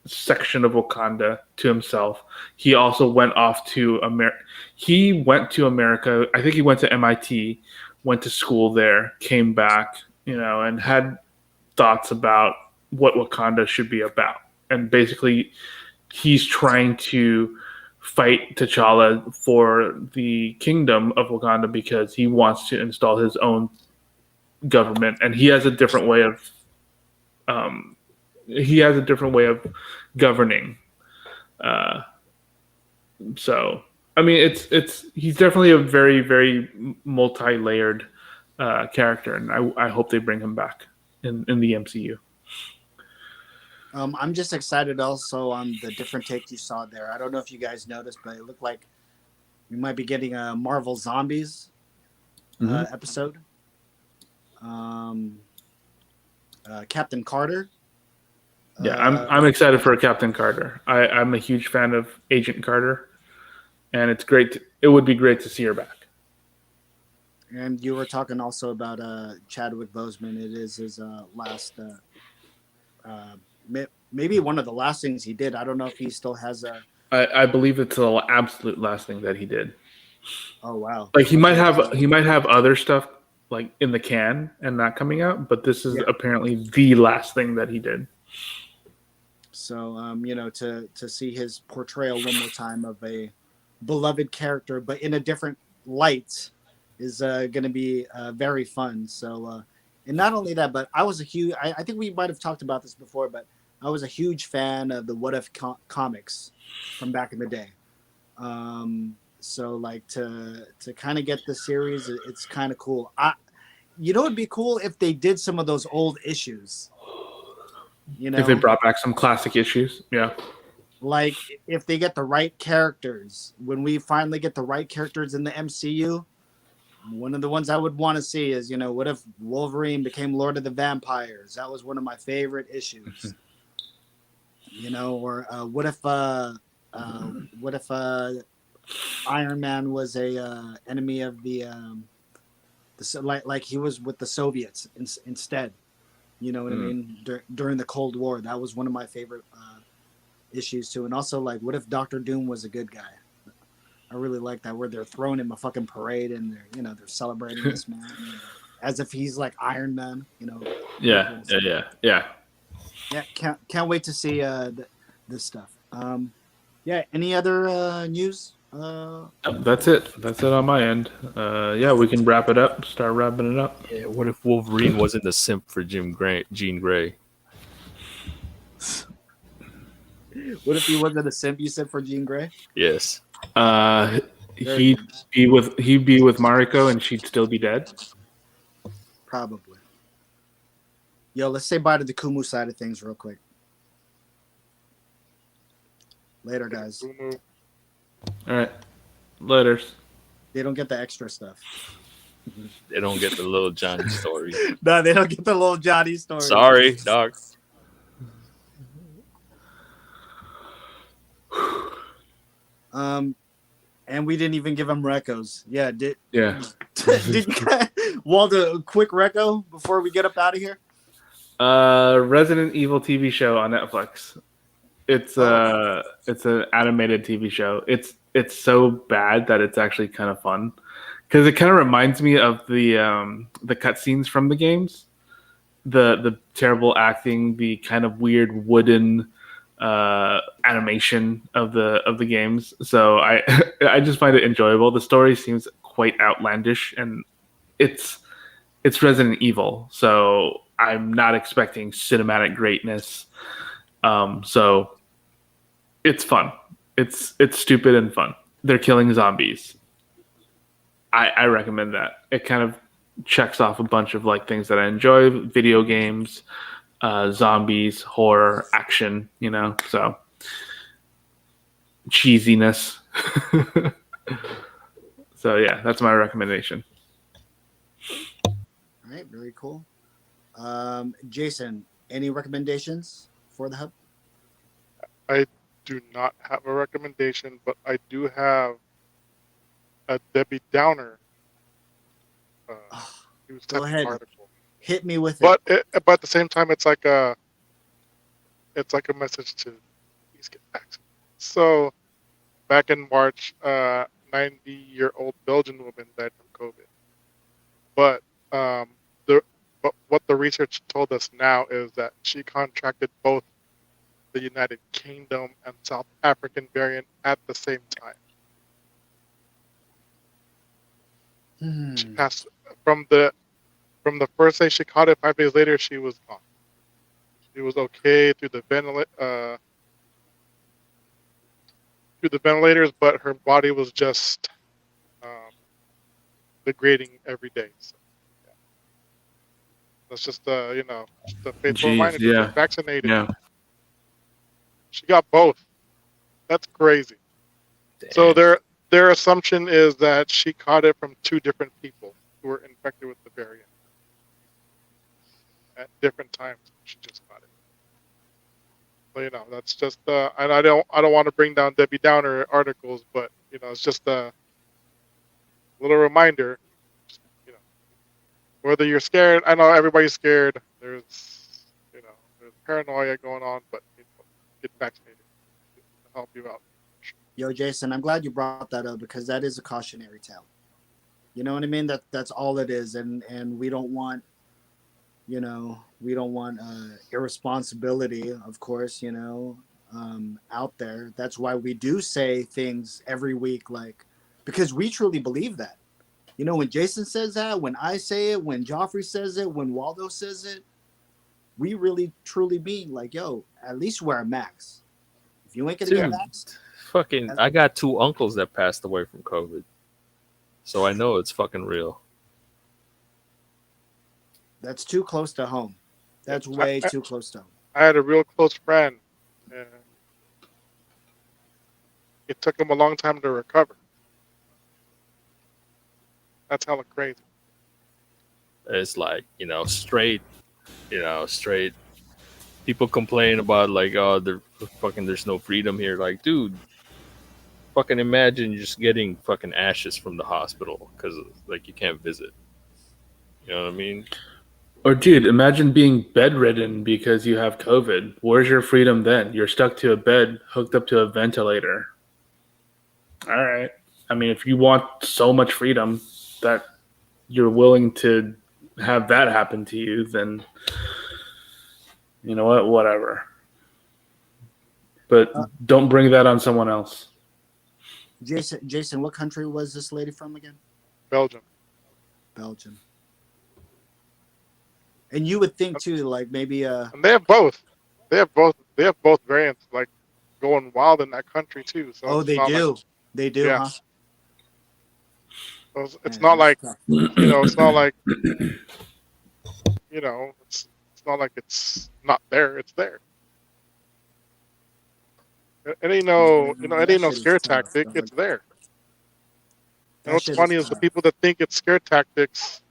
section of Wakanda to himself. He also went off to America. He went to America. I think he went to MIT, went to school there, came back, you know, and had thoughts about what Wakanda should be about. And basically, he's trying to fight T'Challa for the kingdom of Wakanda because he wants to install his own government, and um, he has a different way of governing. Uh, so, I mean, it's he's definitely a very very multi-layered character, and I hope they bring him back in the MCU. I'm just excited also on the different takes you saw there. I don't know if you guys noticed, but it looked like we might be getting a Marvel Zombies episode. Captain Carter. Yeah, I'm excited for Captain Carter. I'm a huge fan of Agent Carter, and it's great. It would be great to see her back. And you were talking also about Chadwick Boseman. It is his last, maybe one of the last things he did. I don't know if he still has a. I believe it's the absolute last thing that he did. Oh wow! Like he might have other stuff like in the can and not coming out, but this is apparently the last thing that he did. So to see his portrayal one more time of a beloved character, but in a different light, is going to be very fun. So, and not only that, but I was a huge. I think we might have talked about this before, but I was a huge fan of the What If comics from back in the day. So like to kind of get the series, it's kind of cool. It'd be cool if they did some of those old issues. If they brought back some classic issues, yeah. Like if they get the right characters, when we finally get the right characters in the MCU, one of the ones I would want to see is, what if Wolverine became Lord of the Vampires? That was one of my favorite issues. Or what if Iron Man was a enemy of the like he was with the Soviets instead. You know what I mean? During the Cold War, that was one of my favorite issues too. And also, like, what if Doctor Doom was a good guy? I really like that, where they're throwing him a fucking parade and they're celebrating this man as if he's like Iron Man. Yeah. Yeah, can't wait to see this stuff. Any other news? That's it. That's it on my end. We can wrap it up. Start wrapping it up. Yeah, what if Wolverine wasn't a simp for Jean Grey? What if he wasn't a simp? You said for Jean Grey? Yes. He'd be with Mariko, and she'd still be dead. Probably. Yo, let's say bye to the Kumu side of things real quick. Later, guys. All right. Laters. They don't get the extra stuff. They don't get the little Johnny story. No, they don't get the little Johnny story. Sorry, dog. And we didn't even give him recos. Yeah, did Walter, a quick reco before we get up out of here? Resident Evil TV show on Netflix. It's an animated TV show. It's so bad that it's actually kind of fun because it kind of reminds me of the cutscenes from the games, the terrible acting, the kind of weird wooden animation of the games. So I just find it enjoyable. The story seems quite outlandish, and it's Resident Evil, so I'm not expecting cinematic greatness. So it's fun. It's stupid and fun. They're killing zombies. I recommend that. It kind of checks off a bunch of like things that I enjoy: video games, zombies, horror, action. So cheesiness. So yeah, that's my recommendation. All right, very cool. Jason, any recommendations for the hub? I do not have a recommendation, but I do have a Debbie Downer news Go type of ahead, article. hit me with it. But at the same time, it's like a message to please get vaccinated. So back in March, 90-year-old Belgian woman died from COVID. But the but what the research told us now is that she contracted both the United Kingdom and South African variant at the same time. She passed from the first day she caught it. 5 days later, she was gone. She was okay through the ventilators, but her body was just um, degrading every day. So yeah, that's just just a faithful Jeez, reminder to get yeah, vaccinated. yeah. She got both. That's crazy. So their assumption is that she caught it from two different people who were infected with the variant at different times. She just got it. So that's just and I don't want to bring down Debbie Downer articles, but it's just a little reminder. You know, whether you're scared, I know everybody's scared. There's paranoia going on, but get vaccinated to help you out. Yo, Jason, I'm glad you brought that up because that is a cautionary tale. You know what I mean? That's all it is, and we don't want, irresponsibility, of course, out there. That's why we do say things every week, like because we truly believe that. When Jason says that, when I say it, when Joffrey says it, when Waldo says it, we really truly mean like, yo, at least wear a mask. If you ain't gonna get Dude, vaxxed, fucking, I got two uncles that passed away from COVID, so I know it's fucking real. that's too close to home. That's way too close to home. I had a real close friend, and it took him a long time to recover. That's hella crazy. It's like straight. People complain about like, oh, there's no freedom here. Like, dude, fucking imagine just getting fucking ashes from the hospital because like you can't visit. You know what I mean? Or, dude, imagine being bedridden because you have COVID. Where's your freedom then? You're stuck to a bed, hooked up to a ventilator. All right. I mean, if you want so much freedom that you're willing to have that happen to you, then you know what? Whatever. But don't bring that on someone else. Jason, what country was this lady from again? Belgium. Belgium. And you would think too, like maybe And they have both. They have both variants like going wild in that country too. So oh, it's they not do. like, They do, yeah. huh? So it's Man, not that's like tough. it's not like it's not like it's not there. It's there. It ain't no it That ain't no shit is scare tough, tactic. It's dog. there. And That what's shit is funny is the tough. people that think it's scare tactics,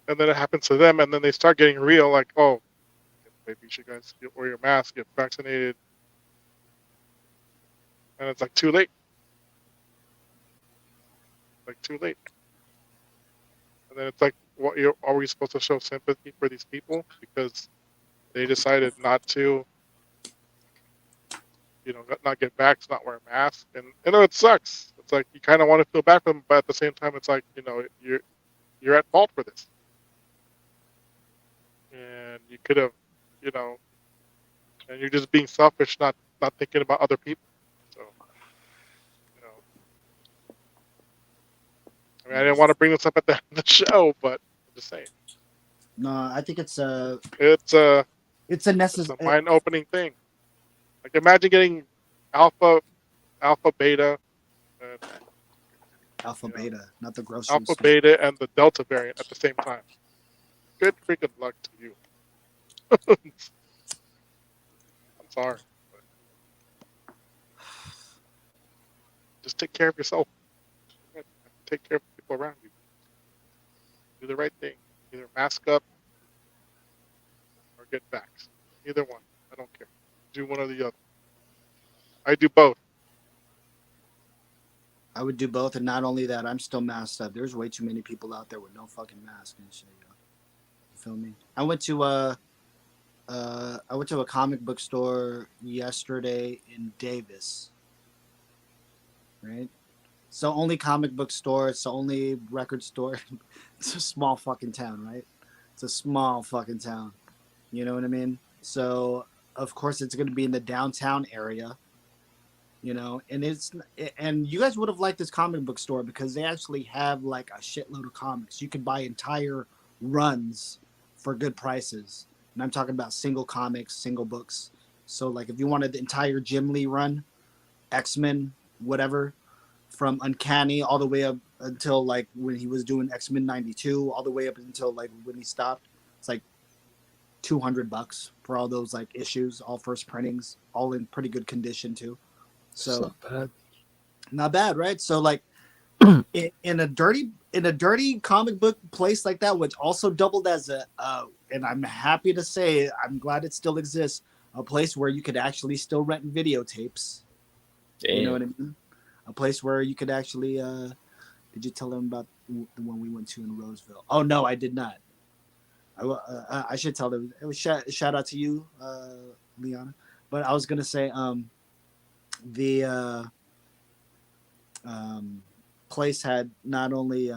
and then it happens to them, and then they start getting real. Like, oh, maybe you should guys wear your mask, get vaccinated, and it's like too late. Like too late. And then it's like, are we supposed to show sympathy for these people because they decided not to, not get vaxxed, not wear a mask, and it sucks. It's like you kind of want to feel bad for them, but at the same time, it's like you're at fault for this, and you could have, you know, and you're just being selfish, not thinking about other people. So, I mean, I didn't want to bring this up at the show, but I'm just saying. No, I think It's a it's a it's a necessary mind opening thing. Like imagine getting alpha, alpha, beta, and alpha you know, beta, not the grocery alpha, store. beta, and the delta variant at the same time. Good freaking luck to you. I'm sorry, but just take care of yourself. Take care of the people around you. Do the right thing. Either mask up or get vaxxed. Either one. I don't care. Do one or the other. I do both. I would do both, and not only that, I'm still masked up. There's way too many people out there with no fucking mask and shit. Yo. You feel me? I went to a comic book store yesterday in Davis. Right? It's the only comic book store. It's the only record store. It's a small fucking town, right? It's a small fucking town. You know what I mean? So of course it's going to be in the downtown area. You know, and you guys would have liked this comic book store because they actually have like a shitload of comics. You could buy entire runs for good prices, and I'm talking about single comics, single books. So like if you wanted the entire Jim Lee run, X-Men, whatever, from Uncanny all the way up until like when he was doing X-Men 92, all the way up until like when he stopped, it's like $200 for all those like issues, all first printings, all in pretty good condition too. It's So not bad. not bad, right? So like in a dirty comic book place like that, which also doubled as a and I'm happy to say I'm glad it still exists, a place where you could actually still rent videotapes. Damn. You know what I mean? A place where you could actually did you tell them about the one we went to in Roseville? Oh no, I did not. I should tell them. It was shout out to you, Liana. But I was gonna say the place had not only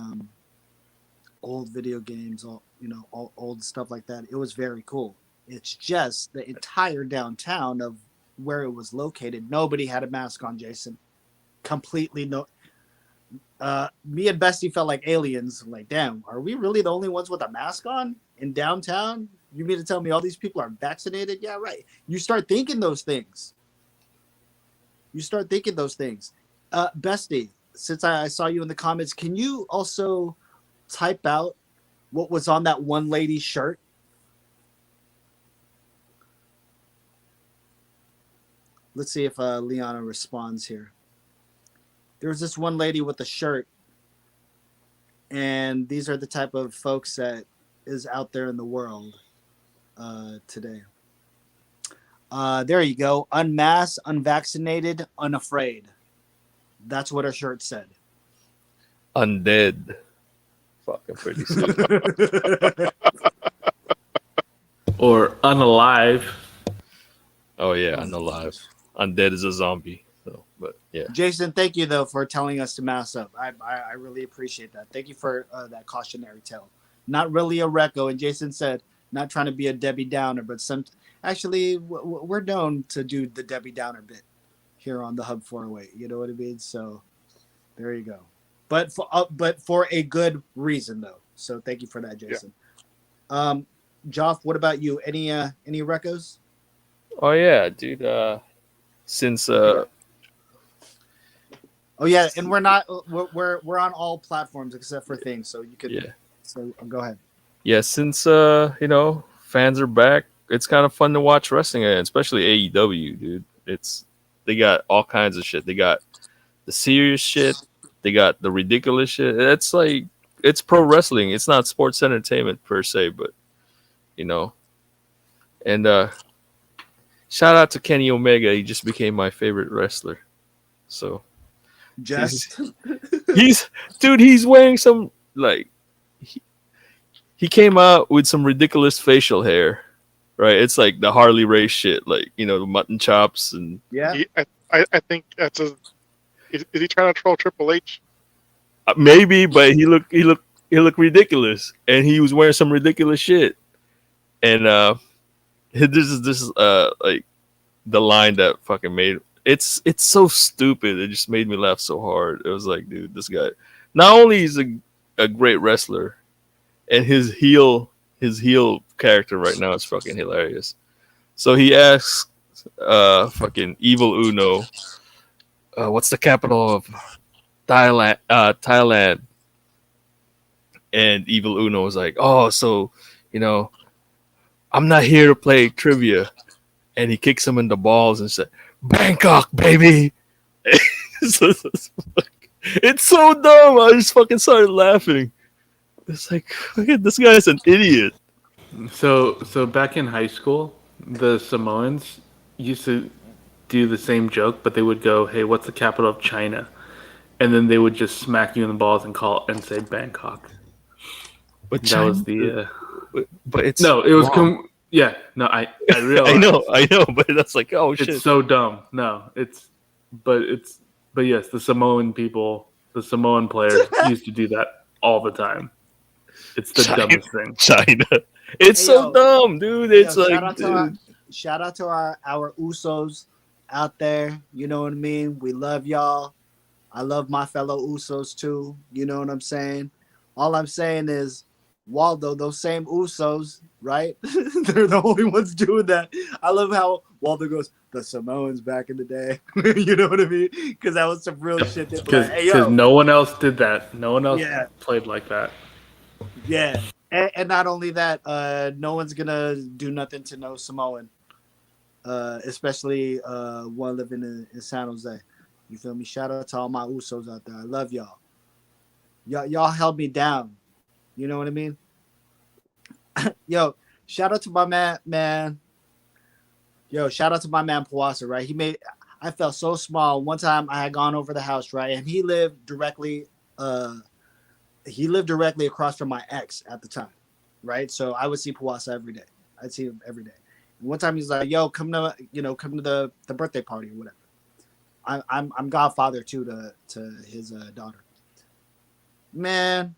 old video games, all old stuff like that. It was very cool. It's just the entire downtown of where it was located. Nobody had a mask on, Jason. Completely no. Me and Bestie felt like aliens. Like, damn, are we really the only ones with a mask on in downtown? You mean to tell me all these people are vaccinated? Yeah, right. You start thinking those things. Bestie, since I saw you in the comments, can you also type out what was on that one lady's shirt? Let's see if Liana responds here. There was this one lady with a shirt, and these are the type of folks that is out there in the world today. There you go. Unmasked, unvaccinated, unafraid. That's what her shirt said. Undead. Fucking pretty soon. Or unalive. Oh yeah, unalive. Undead is a zombie. So, but yeah. Jason, thank you though for telling us to mask up. I really appreciate that. Thank you for that cautionary tale. Not really a reco, and Jason said not trying to be a Debbie Downer, but actually we're known to do the Debbie Downer bit here on the Hub 408. You know what I mean? So there you go. But for a good reason though. So thank you for that, Jason. Yeah. Joff, what about you? Any recos? Oh yeah, dude. Since Oh yeah, and we're not we're on all platforms except for things, so you could. Yeah. So go ahead. Yeah, since fans are back, it's kind of fun to watch wrestling again, especially AEW, dude. They got all kinds of shit. They got the serious shit. They got the ridiculous shit. It's pro wrestling. It's not sports entertainment per se, but and shout out to Kenny Omega. He just became my favorite wrestler. So just he's wearing some he came out with some ridiculous facial hair, right? It's like the Harley Race shit, like the mutton chops and yeah. I think that's is he trying to troll Triple H? Maybe, but he looked ridiculous, and he was wearing some ridiculous shit. And this is like the line that fucking made it's so stupid. It just made me laugh so hard. It was like, dude, this guy not only is a great wrestler, and his heel his heel character right now is fucking hilarious. So he asks fucking Evil Uno, what's the capital of Thailand? Thailand. And Evil Uno is like, oh, so you know, I'm not here to play trivia. And he kicks him in the balls and said, Bangkok, baby. It's so dumb. I just fucking started laughing. It's like, this guy's an idiot. So back in high school, the Samoans used to do the same joke, but they would go, "Hey, what's the capital of China?" And then they would just smack you in the balls and call and say Bangkok. But That was China, the but it's no. It was wrong. yeah. No, I realize I know, but that's like, oh shit. it's so dumb. No, but yes, the Samoan people, the Samoan players used to do that all the time. It's the dumbest thing. China. It's Hey, so yo. dumb, dude. Hey, It's yo, like, dude. shout out to our Usos out there. You know what I mean? We love y'all. I love my fellow Usos too. You know what I'm saying? All I'm saying is, Waldo, those same Usos, right? They're the only ones doing that. I love how Waldo goes, the Samoans back in the day. You know what I mean? Because that was some real shit. That Because like, hey, yo, no one else did that. No one else yeah, played like that. yeah. And not only that, no one's gonna do nothing to no Samoan, especially one living in San Jose. You feel me? Shout out to all my Usos out there. I love y'all. Y'all held me down. You know what I mean? Yo, shout out to my man. Yo, shout out to my man Pawasa, right? I felt so small. One time I had gone over the house, right? And he lived directly across from my ex at the time, right? So I would see Pawasa every day. I'd see him every day. And one time he's like, "Yo, come to the birthday party or whatever." I'm godfather too to his daughter. Man,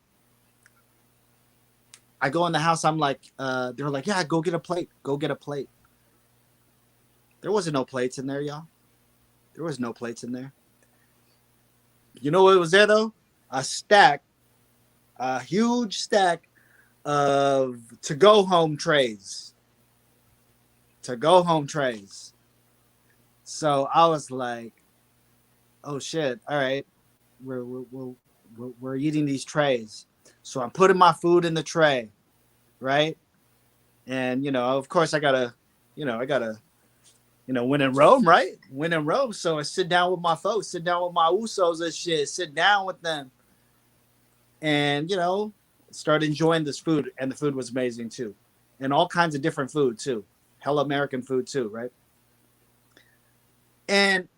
I go in the house. I'm like, they're like, "Yeah, go get a plate. Go get a plate." There wasn't no plates in there, y'all. There was no plates in there. You know what was there though? A huge stack of to-go home trays. To-go home trays. So I was like, "Oh shit! All right, we're eating these trays." So I'm putting my food in the tray, right? And of course, I gotta win in Rome, right? Win in Rome. So I sit down with my folks, sit down with my Usos and shit, sit down with them, and start enjoying this food. And the food was amazing too, and all kinds of different food too, hella American food too, right? And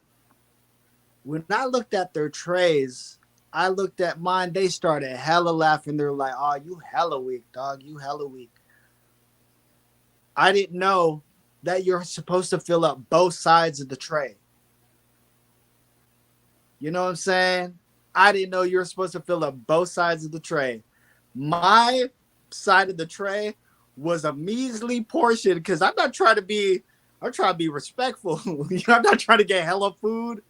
when I looked at their trays, I looked at mine. They started hella laughing. They're like, "Oh, you hella weak, dog. You hella weak." I didn't know that you're supposed to fill up both sides of the tray. You know what I'm saying? I didn't know you were supposed to fill up both sides of the tray. My side of the tray was a measly portion because I'm trying to be respectful. I'm not trying to get hella food.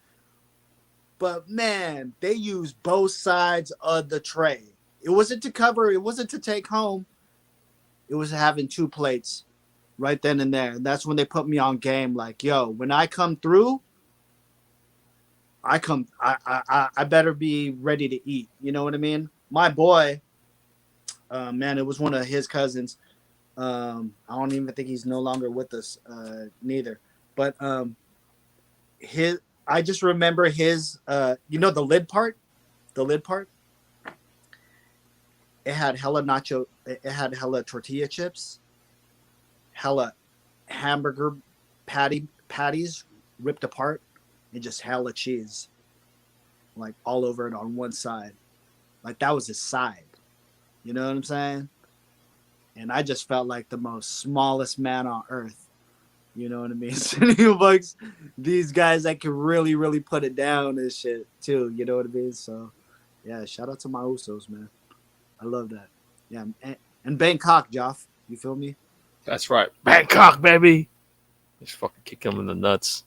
But man, they used both sides of the tray. It wasn't to cover, it wasn't to take home. It was having two plates right then and there. And that's when they put me on game. Like, yo, when I come through, I better be ready to eat. You know what I mean? My boy, man, it was one of his cousins. I don't even think he's no longer with us, neither. But I just remember his, the lid part, it had hella tortilla chips, hella hamburger patties ripped apart, and just hella cheese, like all over it on one side. Like that was his side. You know what I'm saying? And I just felt like the most smallest man on earth. You know what I mean? Sitting amongst these guys that can really, really put it down and shit too. You know what I mean? So, yeah, shout out to my Usos, man. I love that. Yeah, and Bangkok, Joff. You feel me? That's right. Bangkok, baby. Just fucking kick him in the nuts.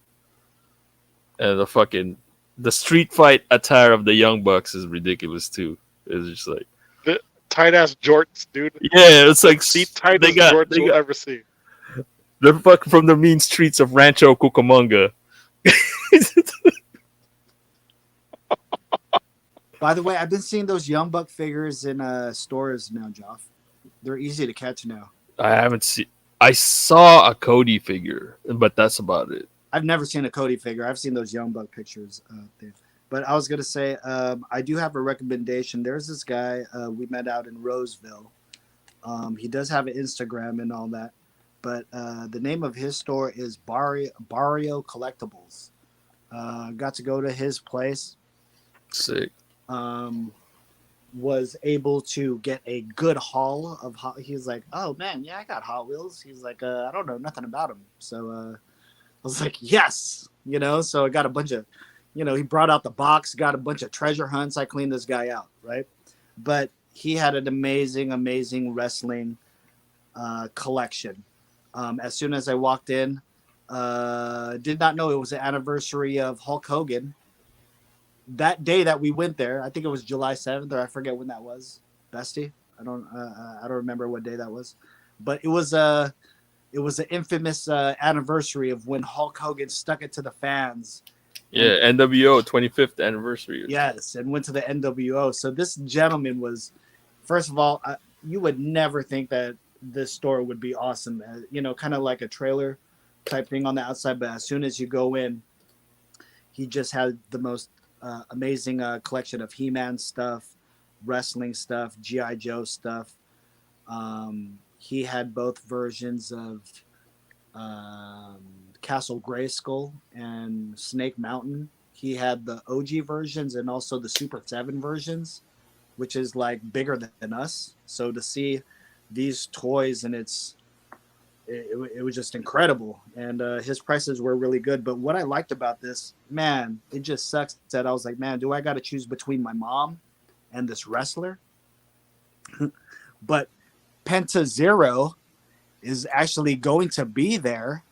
And the street fight attire of the Young Bucks is ridiculous too. It's just like, tight ass jorts, dude. Yeah, it's like The tightest they jorts you'll got ever see. they're fucking from the mean streets of Rancho Cucamonga. By the way, I've been seeing those Young Buck figures in stores now, Joff. They're easy to catch now. I haven't seen. I saw a Cody figure, but that's about it. I've never seen a Cody figure. I've seen those Young Buck pictures there. But I was gonna say, I do have a recommendation. There's this guy we met out in Roseville. He does have an Instagram and all that, but the name of his store is Barrio Collectibles. Got to go to his place. Sick. Was able to get a good haul of he's like, oh man, yeah, I got Hot Wheels. He's like, I don't know nothing about them. So I was like, yes, so I got a bunch of, he brought out the box, got a bunch of treasure hunts. I cleaned this guy out, right? But he had an amazing wrestling collection. As soon as I walked in, did not know it was the anniversary of Hulk Hogan. That day that we went there, I think it was July 7th, or I forget when that was. Bestie, I don't remember what day that was, but it was an infamous anniversary of when Hulk Hogan stuck it to the fans. Yeah, NWO 25th anniversary. Yes, and went to the NWO. So this gentleman was, first of all, you would never think that this store would be awesome. Kind of like a trailer type thing on the outside, but as soon as you go in, he just had the most amazing collection of He-Man stuff, wrestling stuff, G.I. Joe stuff. He had both versions of Castle Grayskull and Snake Mountain. He had the OG versions and also the Super 7 versions, which is like bigger than us. So to see these toys, and it was just incredible, and his prices were really good. But what I liked about this, man, it just sucks that I was like, man, do I got to choose between my mom and this wrestler? But Penta Zero is actually going to be there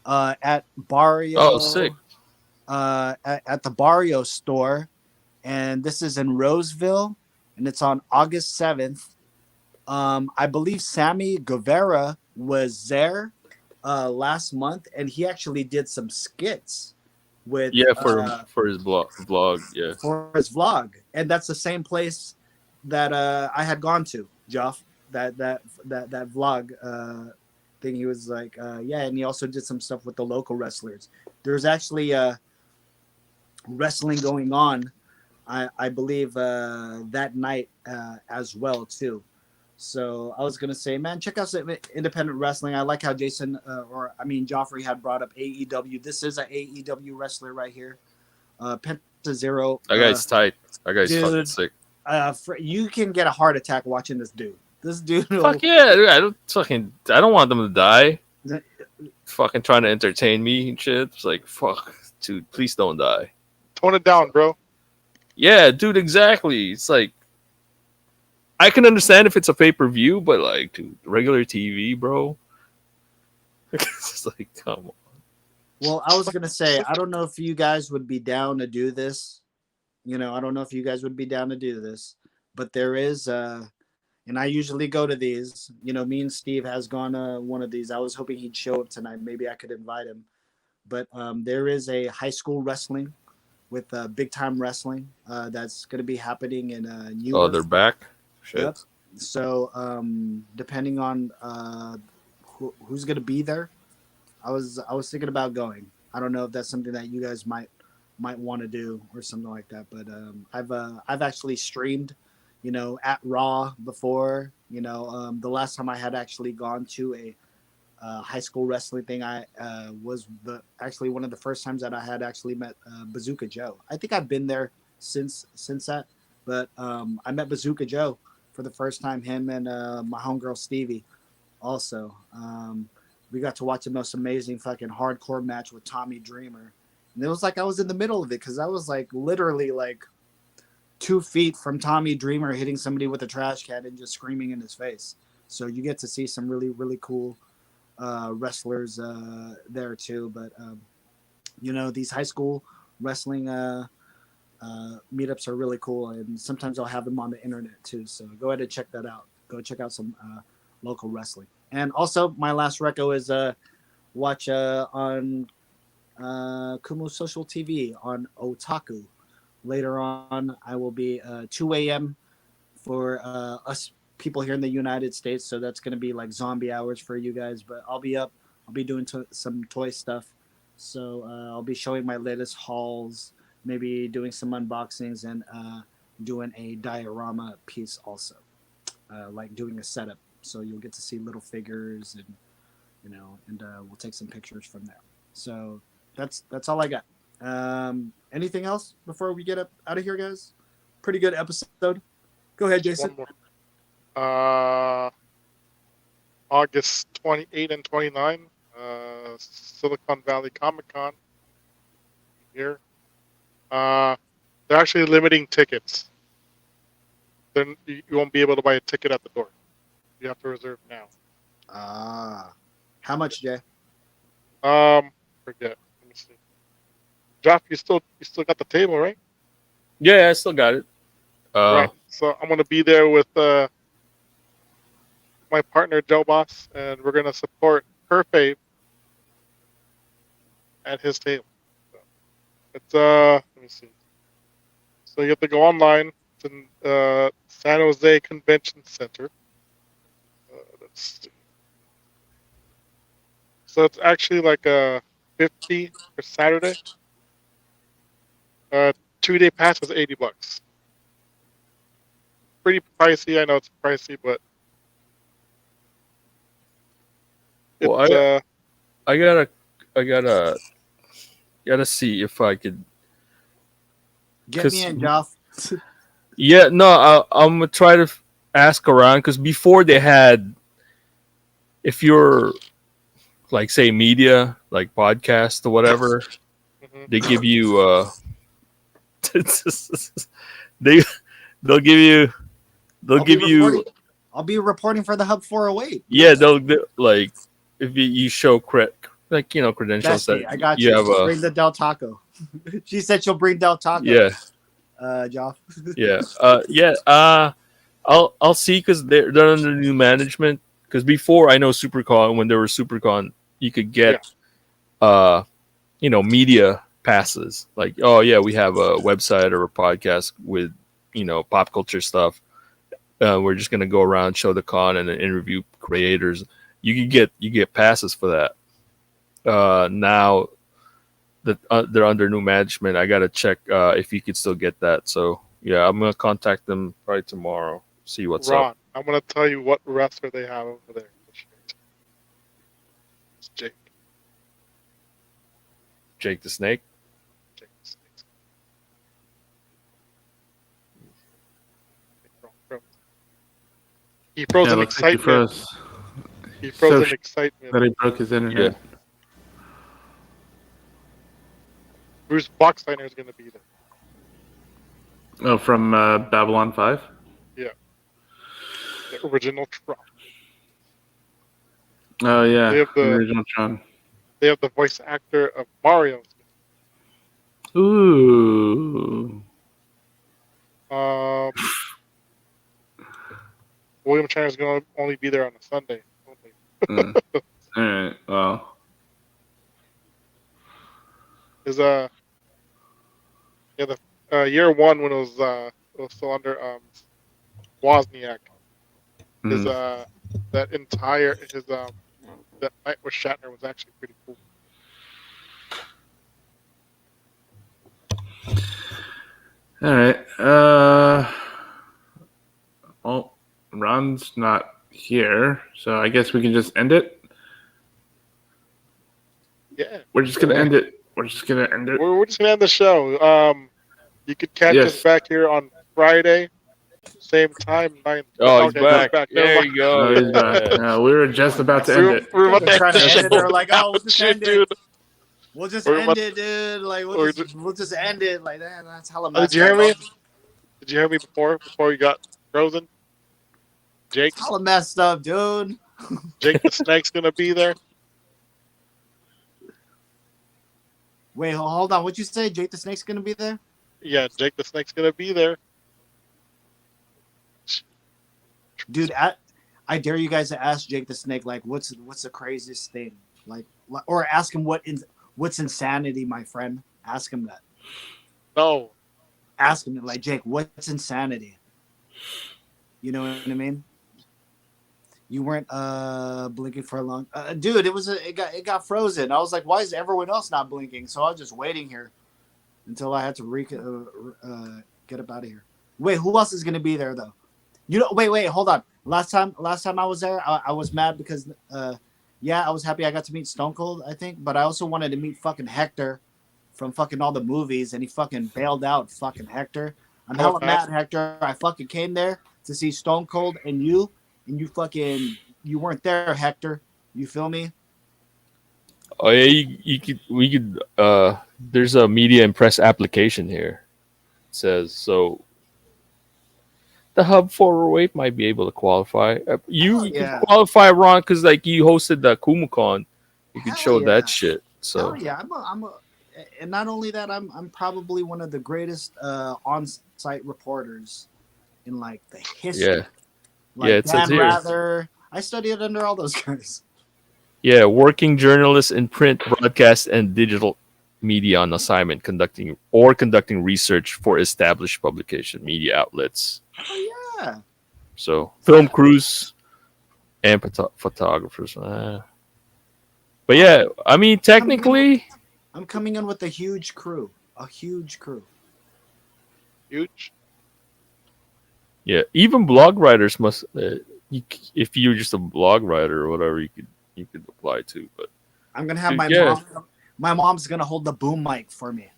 at Barrio. Oh, sick. At the Barrio store, and this is in Roseville, and it's on August 7th. I believe Sammy Guevara was there last month, and he actually did some skits with for his vlog. Yeah, for his vlog, and that's the same place that I had gone to, Joff. That vlog thing. He was like, yeah, and he also did some stuff with the local wrestlers. There's actually wrestling going on, I believe, that night as well too. So I was gonna say, man, check out some independent wrestling. I like how Jason, Joffrey had brought up AEW. This is an AEW wrestler right here. Penta Zero. that guy's tight. That guy's fucking dude, sick. You can get a heart attack watching this dude. This dude. Fuck yeah, dude, I don't want them to die. Fucking trying to entertain me and shit. It's like, fuck, dude, please don't die. Tone it down, bro. Yeah, dude, exactly. It's like, I can understand if it's a pay-per-view, but like, dude, regular TV, bro. It's like, come on. Well, I was gonna say, I don't know if you guys would be down to do this. I don't know if you guys would be down to do this, but there is, and I usually go to these. Me and Steve has gone to one of these. I was hoping he'd show up tonight. Maybe I could invite him. But there is a high school wrestling with big time wrestling that's going to be happening in New York. Oh, they're back. Shit. Yep. So depending on who's going to be there, I was thinking about going. I don't know if that's something that you guys might want to do or something like that. But I've actually streamed, at Raw before. The last time I had actually gone to a high school wrestling thing, I was actually one of the first times that I had actually met Bazooka Joe. I think I've been there since that, but I met Bazooka Joe for the first time. Him and my homegirl Stevie also. We got to watch the most amazing fucking hardcore match with Tommy Dreamer, and it was like I was in the middle of it because I was like literally like 2 feet from Tommy Dreamer hitting somebody with a trash can and just screaming in his face. So you get to see some really, really cool wrestlers there too. But these high school wrestling meetups are really cool, and sometimes I'll have them on the internet too. So go ahead and check that out. Go check out some local wrestling. And also, my last reco is watch on Kumu Social TV on Otaku. Later on, I will be 2 a.m. for us people here in the United States. So that's going to be like zombie hours for you guys. But I'll be up. I'll be doing some toy stuff. So I'll be showing my latest hauls, maybe doing some unboxings, and doing a diorama piece also, like doing a setup. So you'll get to see little figures, and and we'll take some pictures from there. So that's all I got. Anything else before we get up out of here, guys? Pretty good episode. Go ahead, Jason. One more. August 28 and 29, Silicon Valley Comic Con here. They're actually limiting tickets. Then you won't be able to buy a ticket at the door. You have to reserve now. How much, Jay? Forget. Let me see. Jeff, you still got the table, right? Yeah, I still got it. Right. So I'm gonna be there with my partner Joe Boss, and we're gonna support her fave at his table. So it's let me see. So you have to go online. It's in San Jose Convention Center. Let's see. So it's actually like a 50 for Saturday. 2-day pass is $80. Pretty pricey. I know it's pricey, but Well, it's I gotta see if I could. Get me in, Joff. Yeah, no, I'm gonna try to ask around because before they had, if you're like say media, like podcast or whatever, they give you they they'll give you I'll be reporting for the Hub 408. Yeah, they'll like if you show like credentials Bestie, that I got you you. have a Bring the Del Taco. She said she'll bring Del Taco. yeah. Joff. Yeah. I'll see because they're under new management. Because before I know SuperCon, when there was SuperCon, you could get media passes. Like, oh yeah, we have a website or a podcast with pop culture stuff. We're just gonna go around, show the con, and then interview creators. You get passes for that. Now that they're under new management, I gotta check if you could still get that. So yeah, I'm gonna contact them probably tomorrow. See what's Ron, up. I'm gonna tell you what wrestler they have over there. It's Jake. Jake the Snake. Jake the Snake. He froze in excitement. He froze in excitement. That he broke his internet. Yeah. Bruce Boxsteiner is gonna be there. Oh, from Babylon 5? Yeah. The original Tron. Oh, yeah. They have the original Tron. They have the voice actor of Mario. Ooh. William Chandler's going to only be there on a Sunday. All right. Well. Is year one when it was still under Wozniak. His that entire that night with Shatner was actually pretty cool. All right. Well, Ron's not here, so I guess we can just end it. Yeah. We're just gonna end it. We're just gonna end it. We're just gonna end the show. You could catch us back here on Friday, same time. 9. Oh, he's back. There you go. Oh, he's back. We were just about to end it. We were about to trying to end it. They're like, "Oh, we'll just end dude. it. We'll just end it, dude. Like, we'll just end it. Like that. That's hella messed up. Did you hear me? Did you hear me before you got frozen? Jake. It's hella messed up, dude. Jake the Snake's gonna be there. Wait, hold on. What'd you say? Jake the Snake's gonna be there? Yeah, Jake the Snake's gonna be there. Dude, I dare you guys to ask Jake the Snake, like, what's the craziest thing, or ask him what's insanity, my friend. Ask him that. No, Ask him like, Jake, what's insanity? You know what I mean? You weren't blinking for a long, dude. It got frozen. I was like, why is everyone else not blinking? So I was just waiting here until I had to get up out of here. Wait, who else is gonna be there though? Wait, hold on. Last time I was there, I was mad because, yeah, I was happy I got to meet Stone Cold, I think, but I also wanted to meet fucking Hector from fucking all the movies, and he fucking bailed out. Fucking Hector. I'm How hella fast? mad, Hector. I fucking came there to see Stone Cold and you weren't there, Hector. You feel me? Oh yeah, we could. There's a media and press application here. It says so. The Hub 408 might be able to qualify. Hell You could yeah. qualify, Ron, because like you hosted the KumuCon. You could Hell show yeah. that shit. Hell So yeah. And not only that, I'm probably one of the greatest on-site reporters in like the history. yeah, Like yeah, it says Dan here. Rather. I studied under all those guys. Yeah, working journalist in print, broadcast, and digital media on assignment, conducting research for established publication media outlets. Oh yeah. So film crews and photographers. But yeah, I mean, technically, I'm coming in with a huge crew. A huge crew. huge. yeah, even blog writers must. If you're just a blog writer or whatever, you could apply to. But I'm gonna have dude, my yeah. mom. My mom's gonna hold the boom mic for me.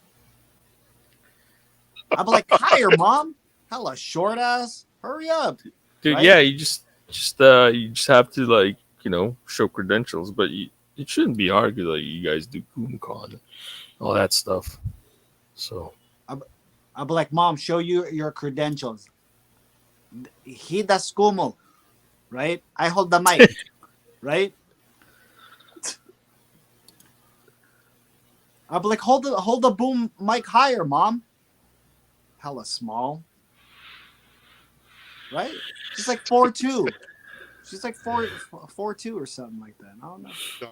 I'm like, hire, mom. Hella short ass. Hurry up. Dude, Right? yeah, you just have to like show credentials, but it shouldn't be hard because like you guys do KumuCon, all that stuff. So I'll be like, mom, show you your credentials. He does como, right? I hold the mic, right? I'll be like, hold the boom mic higher, mom. Hella small, right? She's like 4'2". She's like 4'2" or something like that. I don't know. No.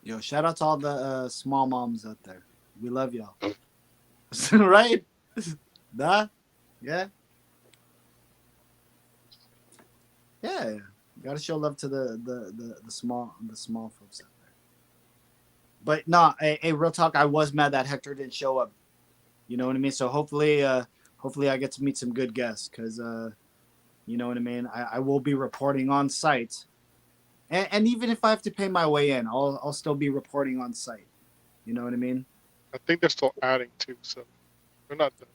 Yo, shout out to all the small moms out there. We love y'all. Right? Nah? Yeah. Yeah. Gotta show love to the small folks out there. But no, hey, real talk, I was mad that Hector didn't show up. You know what I mean? So hopefully I get to meet some good guests, because you know what I mean? I will be reporting on site. And even if I have to pay my way in, I'll still be reporting on site. You know what I mean? I think they're still adding too, so they're not done.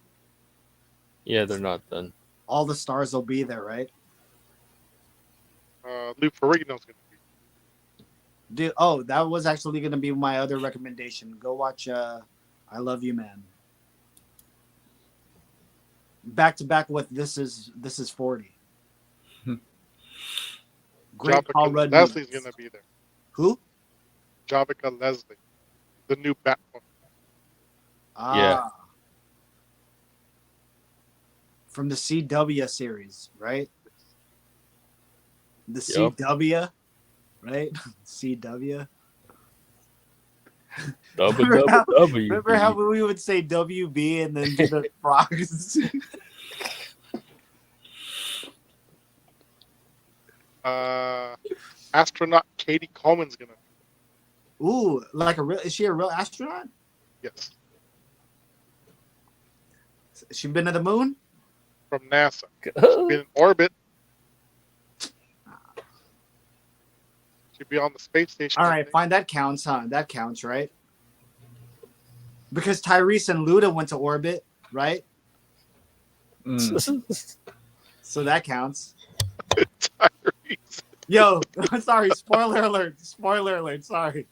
yeah, they're not done. All the stars will be there, right? Lou Ferrigno's gonna be. Dude, oh, that was actually going to be my other recommendation. Go watch I Love You, Man. Back to back with This is 40. Great Paul Rudd. Leslie's gonna be there. Who? Javica Leslie, the new Batwoman. Yeah. From the CW series, right? The Yep. CW, right? CW. W. Remember how we would say WB and then do the frogs? Astronaut Katie Coleman's gonna be. Ooh, like is she a real astronaut? Yes, She been to the moon? from NASA. She's been in orbit. She'd be on the space station. All I right, think. fine. That counts, huh? That counts, right? Because Tyrese and Luda went to orbit, right? So that counts. Tyrese. Yo, sorry. Spoiler alert. Spoiler alert. Sorry.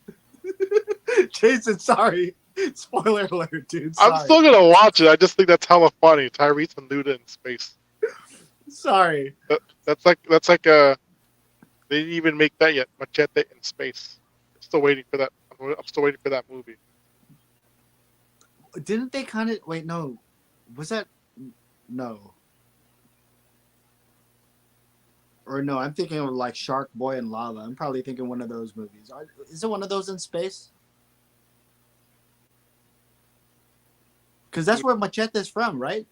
Jason, sorry. Spoiler alert, dude. Sorry. I'm still gonna watch it. I just think that's hella funny. Tyrese and Luda in space. Sorry. That's like a. They didn't even make that yet. Machete in space. Still waiting for that. I'm I'm still waiting for that movie. Didn't they kind of wait? No, was that no? Or no? I'm thinking of like Shark Boy and Lava. I'm probably thinking one of those movies. Is it one of those in space? Because that's where Machete's from, right?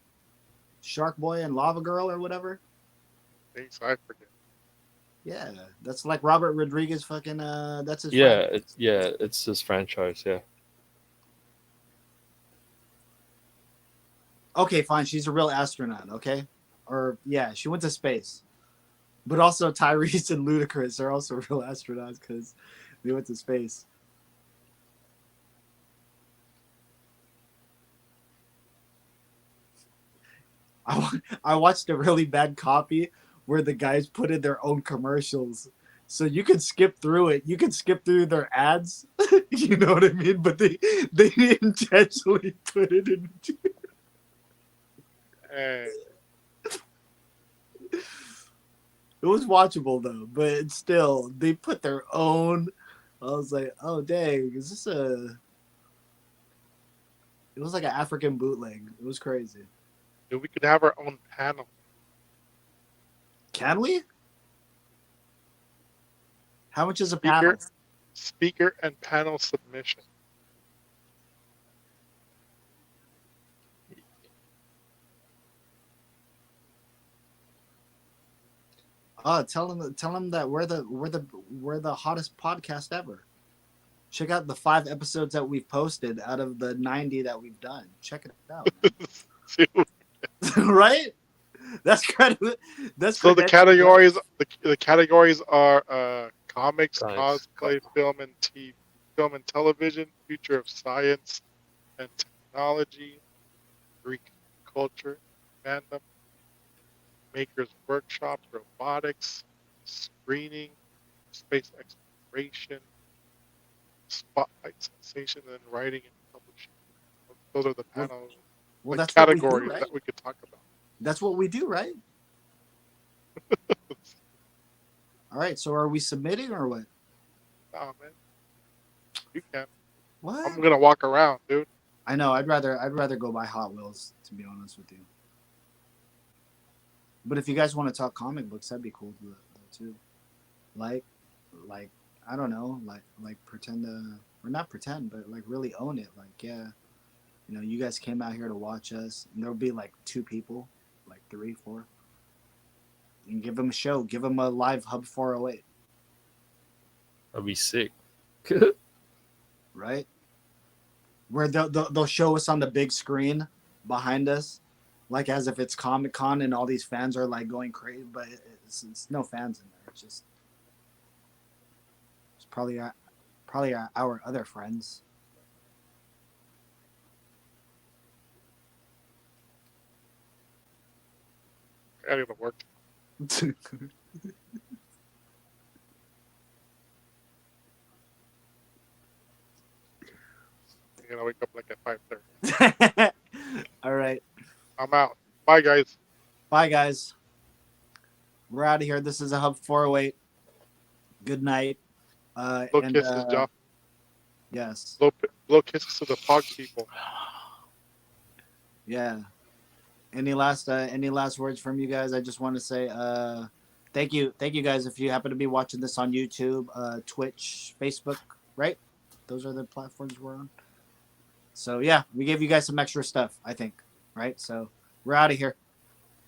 Shark Boy and Lava Girl or whatever. Thanks, I forget. Yeah, that's like Robert Rodriguez. Fucking that's his Yeah, friend. it's his franchise. Yeah. Okay, fine. She's a real astronaut. Okay, or yeah, she went to space. But also Tyrese and Ludacris are also real astronauts because they went to space. I watched a really bad copy where the guys put in their own commercials. So you can skip through it. You can skip through their ads. You know what I mean? But they intentionally put it in. Hey, It was watchable though, but still, they put their own. I was like, oh dang, is this a? It was like an African bootleg. It was crazy. dude, we could have our own panel. Can we? How much is a panel? Speaker and panel submission. Oh, tell them that we're the hottest podcast ever. Check out the 5 episodes that we've posted out of the 90 that we've done. Check it out, right? That's kind of that's So the credentials, categories the categories are comics, Nice. cosplay, film and television, future of science and technology, Greek culture, fandom, makers workshops, robotics, screening, space exploration, spotlight sensation, and writing and publishing. Those are the Well, panel well, like that's what we do, categories right? that we could talk about. That's what we do, right? All right. So are we submitting or what? Nah, man, you can. What? I'm gonna walk around, dude. I know. I'd rather go buy Hot Wheels to be honest with you. But if you guys want to talk comic books, that'd be cool too. Like, like I don't know, like pretend to or not pretend, but like really own it. Like, yeah, you guys came out here to watch us, and there'll be like 2 people, like 3, 4, and give them a show, give them a live Hub 408, That'd be sick. right? Where they'll show us on the big screen behind us, like as if it's Comic Con and all these fans are like going crazy, but it's no fans in there. It's probably our other friends. I gotta work. I'm gonna wake up like at 5:30. All right. I'm out. Bye, guys. Bye, guys. We're out of here. This is a Hub 408. Good night. Blow kisses, Joff. Yes. Blow kisses to the pog people. Yeah. Any last words from you guys? I just want to say thank you guys. If you happen to be watching this on YouTube, Twitch, Facebook, right? Those are the platforms we're on. So yeah, we gave you guys some extra stuff, I think, right? So we're out of here.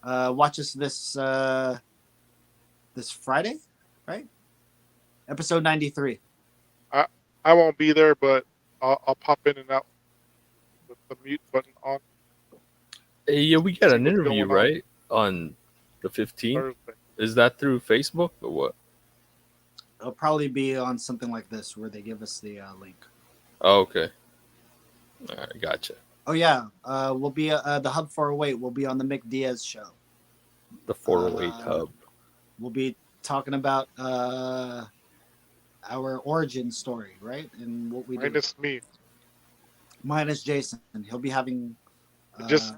Watch us this Friday, right? Episode 93. I won't be there, but I'll pop in and out with the mute button on Hey, yeah, we got See an what's interview, going on. right? On the 15th. Thursday. Is that through Facebook or what? It'll probably be on something like this where they give us the link. Oh, okay. All right, gotcha. Oh yeah, we'll be the Hub 408. We'll be on the Mick Diaz show. The 408 Hub. We'll be talking about our origin story, right? And what we Minus me. minus Jason. He'll be having Just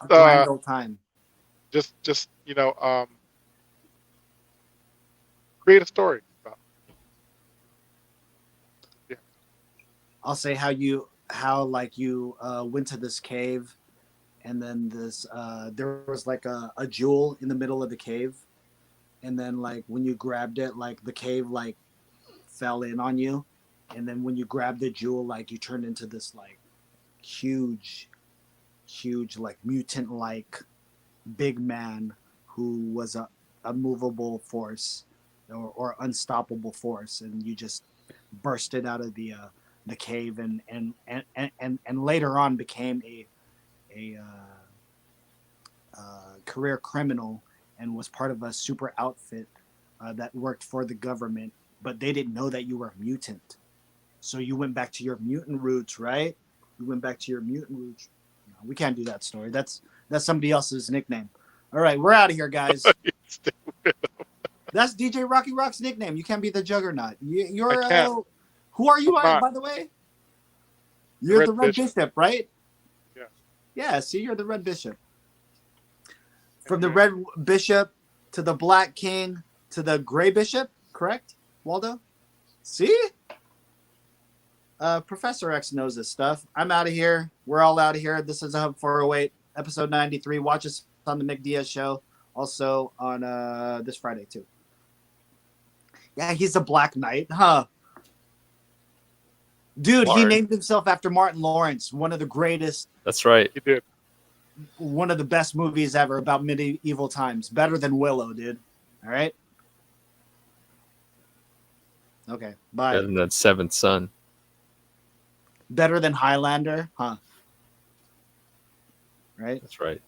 a grand old time. just create a story about. Yeah. I'll say how like you went to this cave, and then this there was like a jewel in the middle of the cave, and then like when you grabbed it, like the cave like fell in on you, and then when you grabbed the jewel, like you turned into this like huge like mutant like big man who was a movable force or unstoppable force, and you just bursted out of the cave and later on became a career criminal and was part of a super outfit that worked for the government, but they didn't know that you were a mutant. So you went back to your mutant roots, right? You went back to your mutant roots. No, we can't do that story. That's somebody else's nickname. All right, we're out of here, guys. That's DJ Rocky Rock's nickname. You can't be the Juggernaut. You're I can't. who are you, I'm not. by the way? You're the Red Bishop, right? Yeah. Yeah. See, you're the Red Bishop. From the Red Bishop to the Black King to the Gray Bishop, correct, Waldo? See? Professor X knows this stuff. I'm out of here. We're all out of here. This is Hub 408, episode 93. Watch us on the Mick Diaz show. Also on this Friday, too. Yeah, he's a Black Knight, huh? Dude, he named himself after Martin Lawrence, one of the greatest. That's right. He did. One of the best movies ever about medieval times. Better than Willow, dude. All right? Okay, bye. Better than that Seventh Son. Better than Highlander, huh? Right? That's right.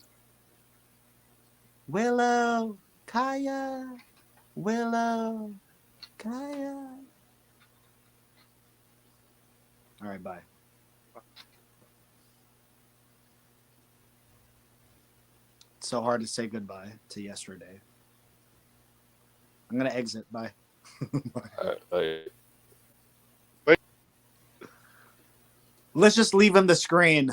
Willow, Kaya, Willow, Kaya. All right, bye. It's so hard to say goodbye to yesterday. I'm going to exit. Bye. Bye. Let's just leave him the screen.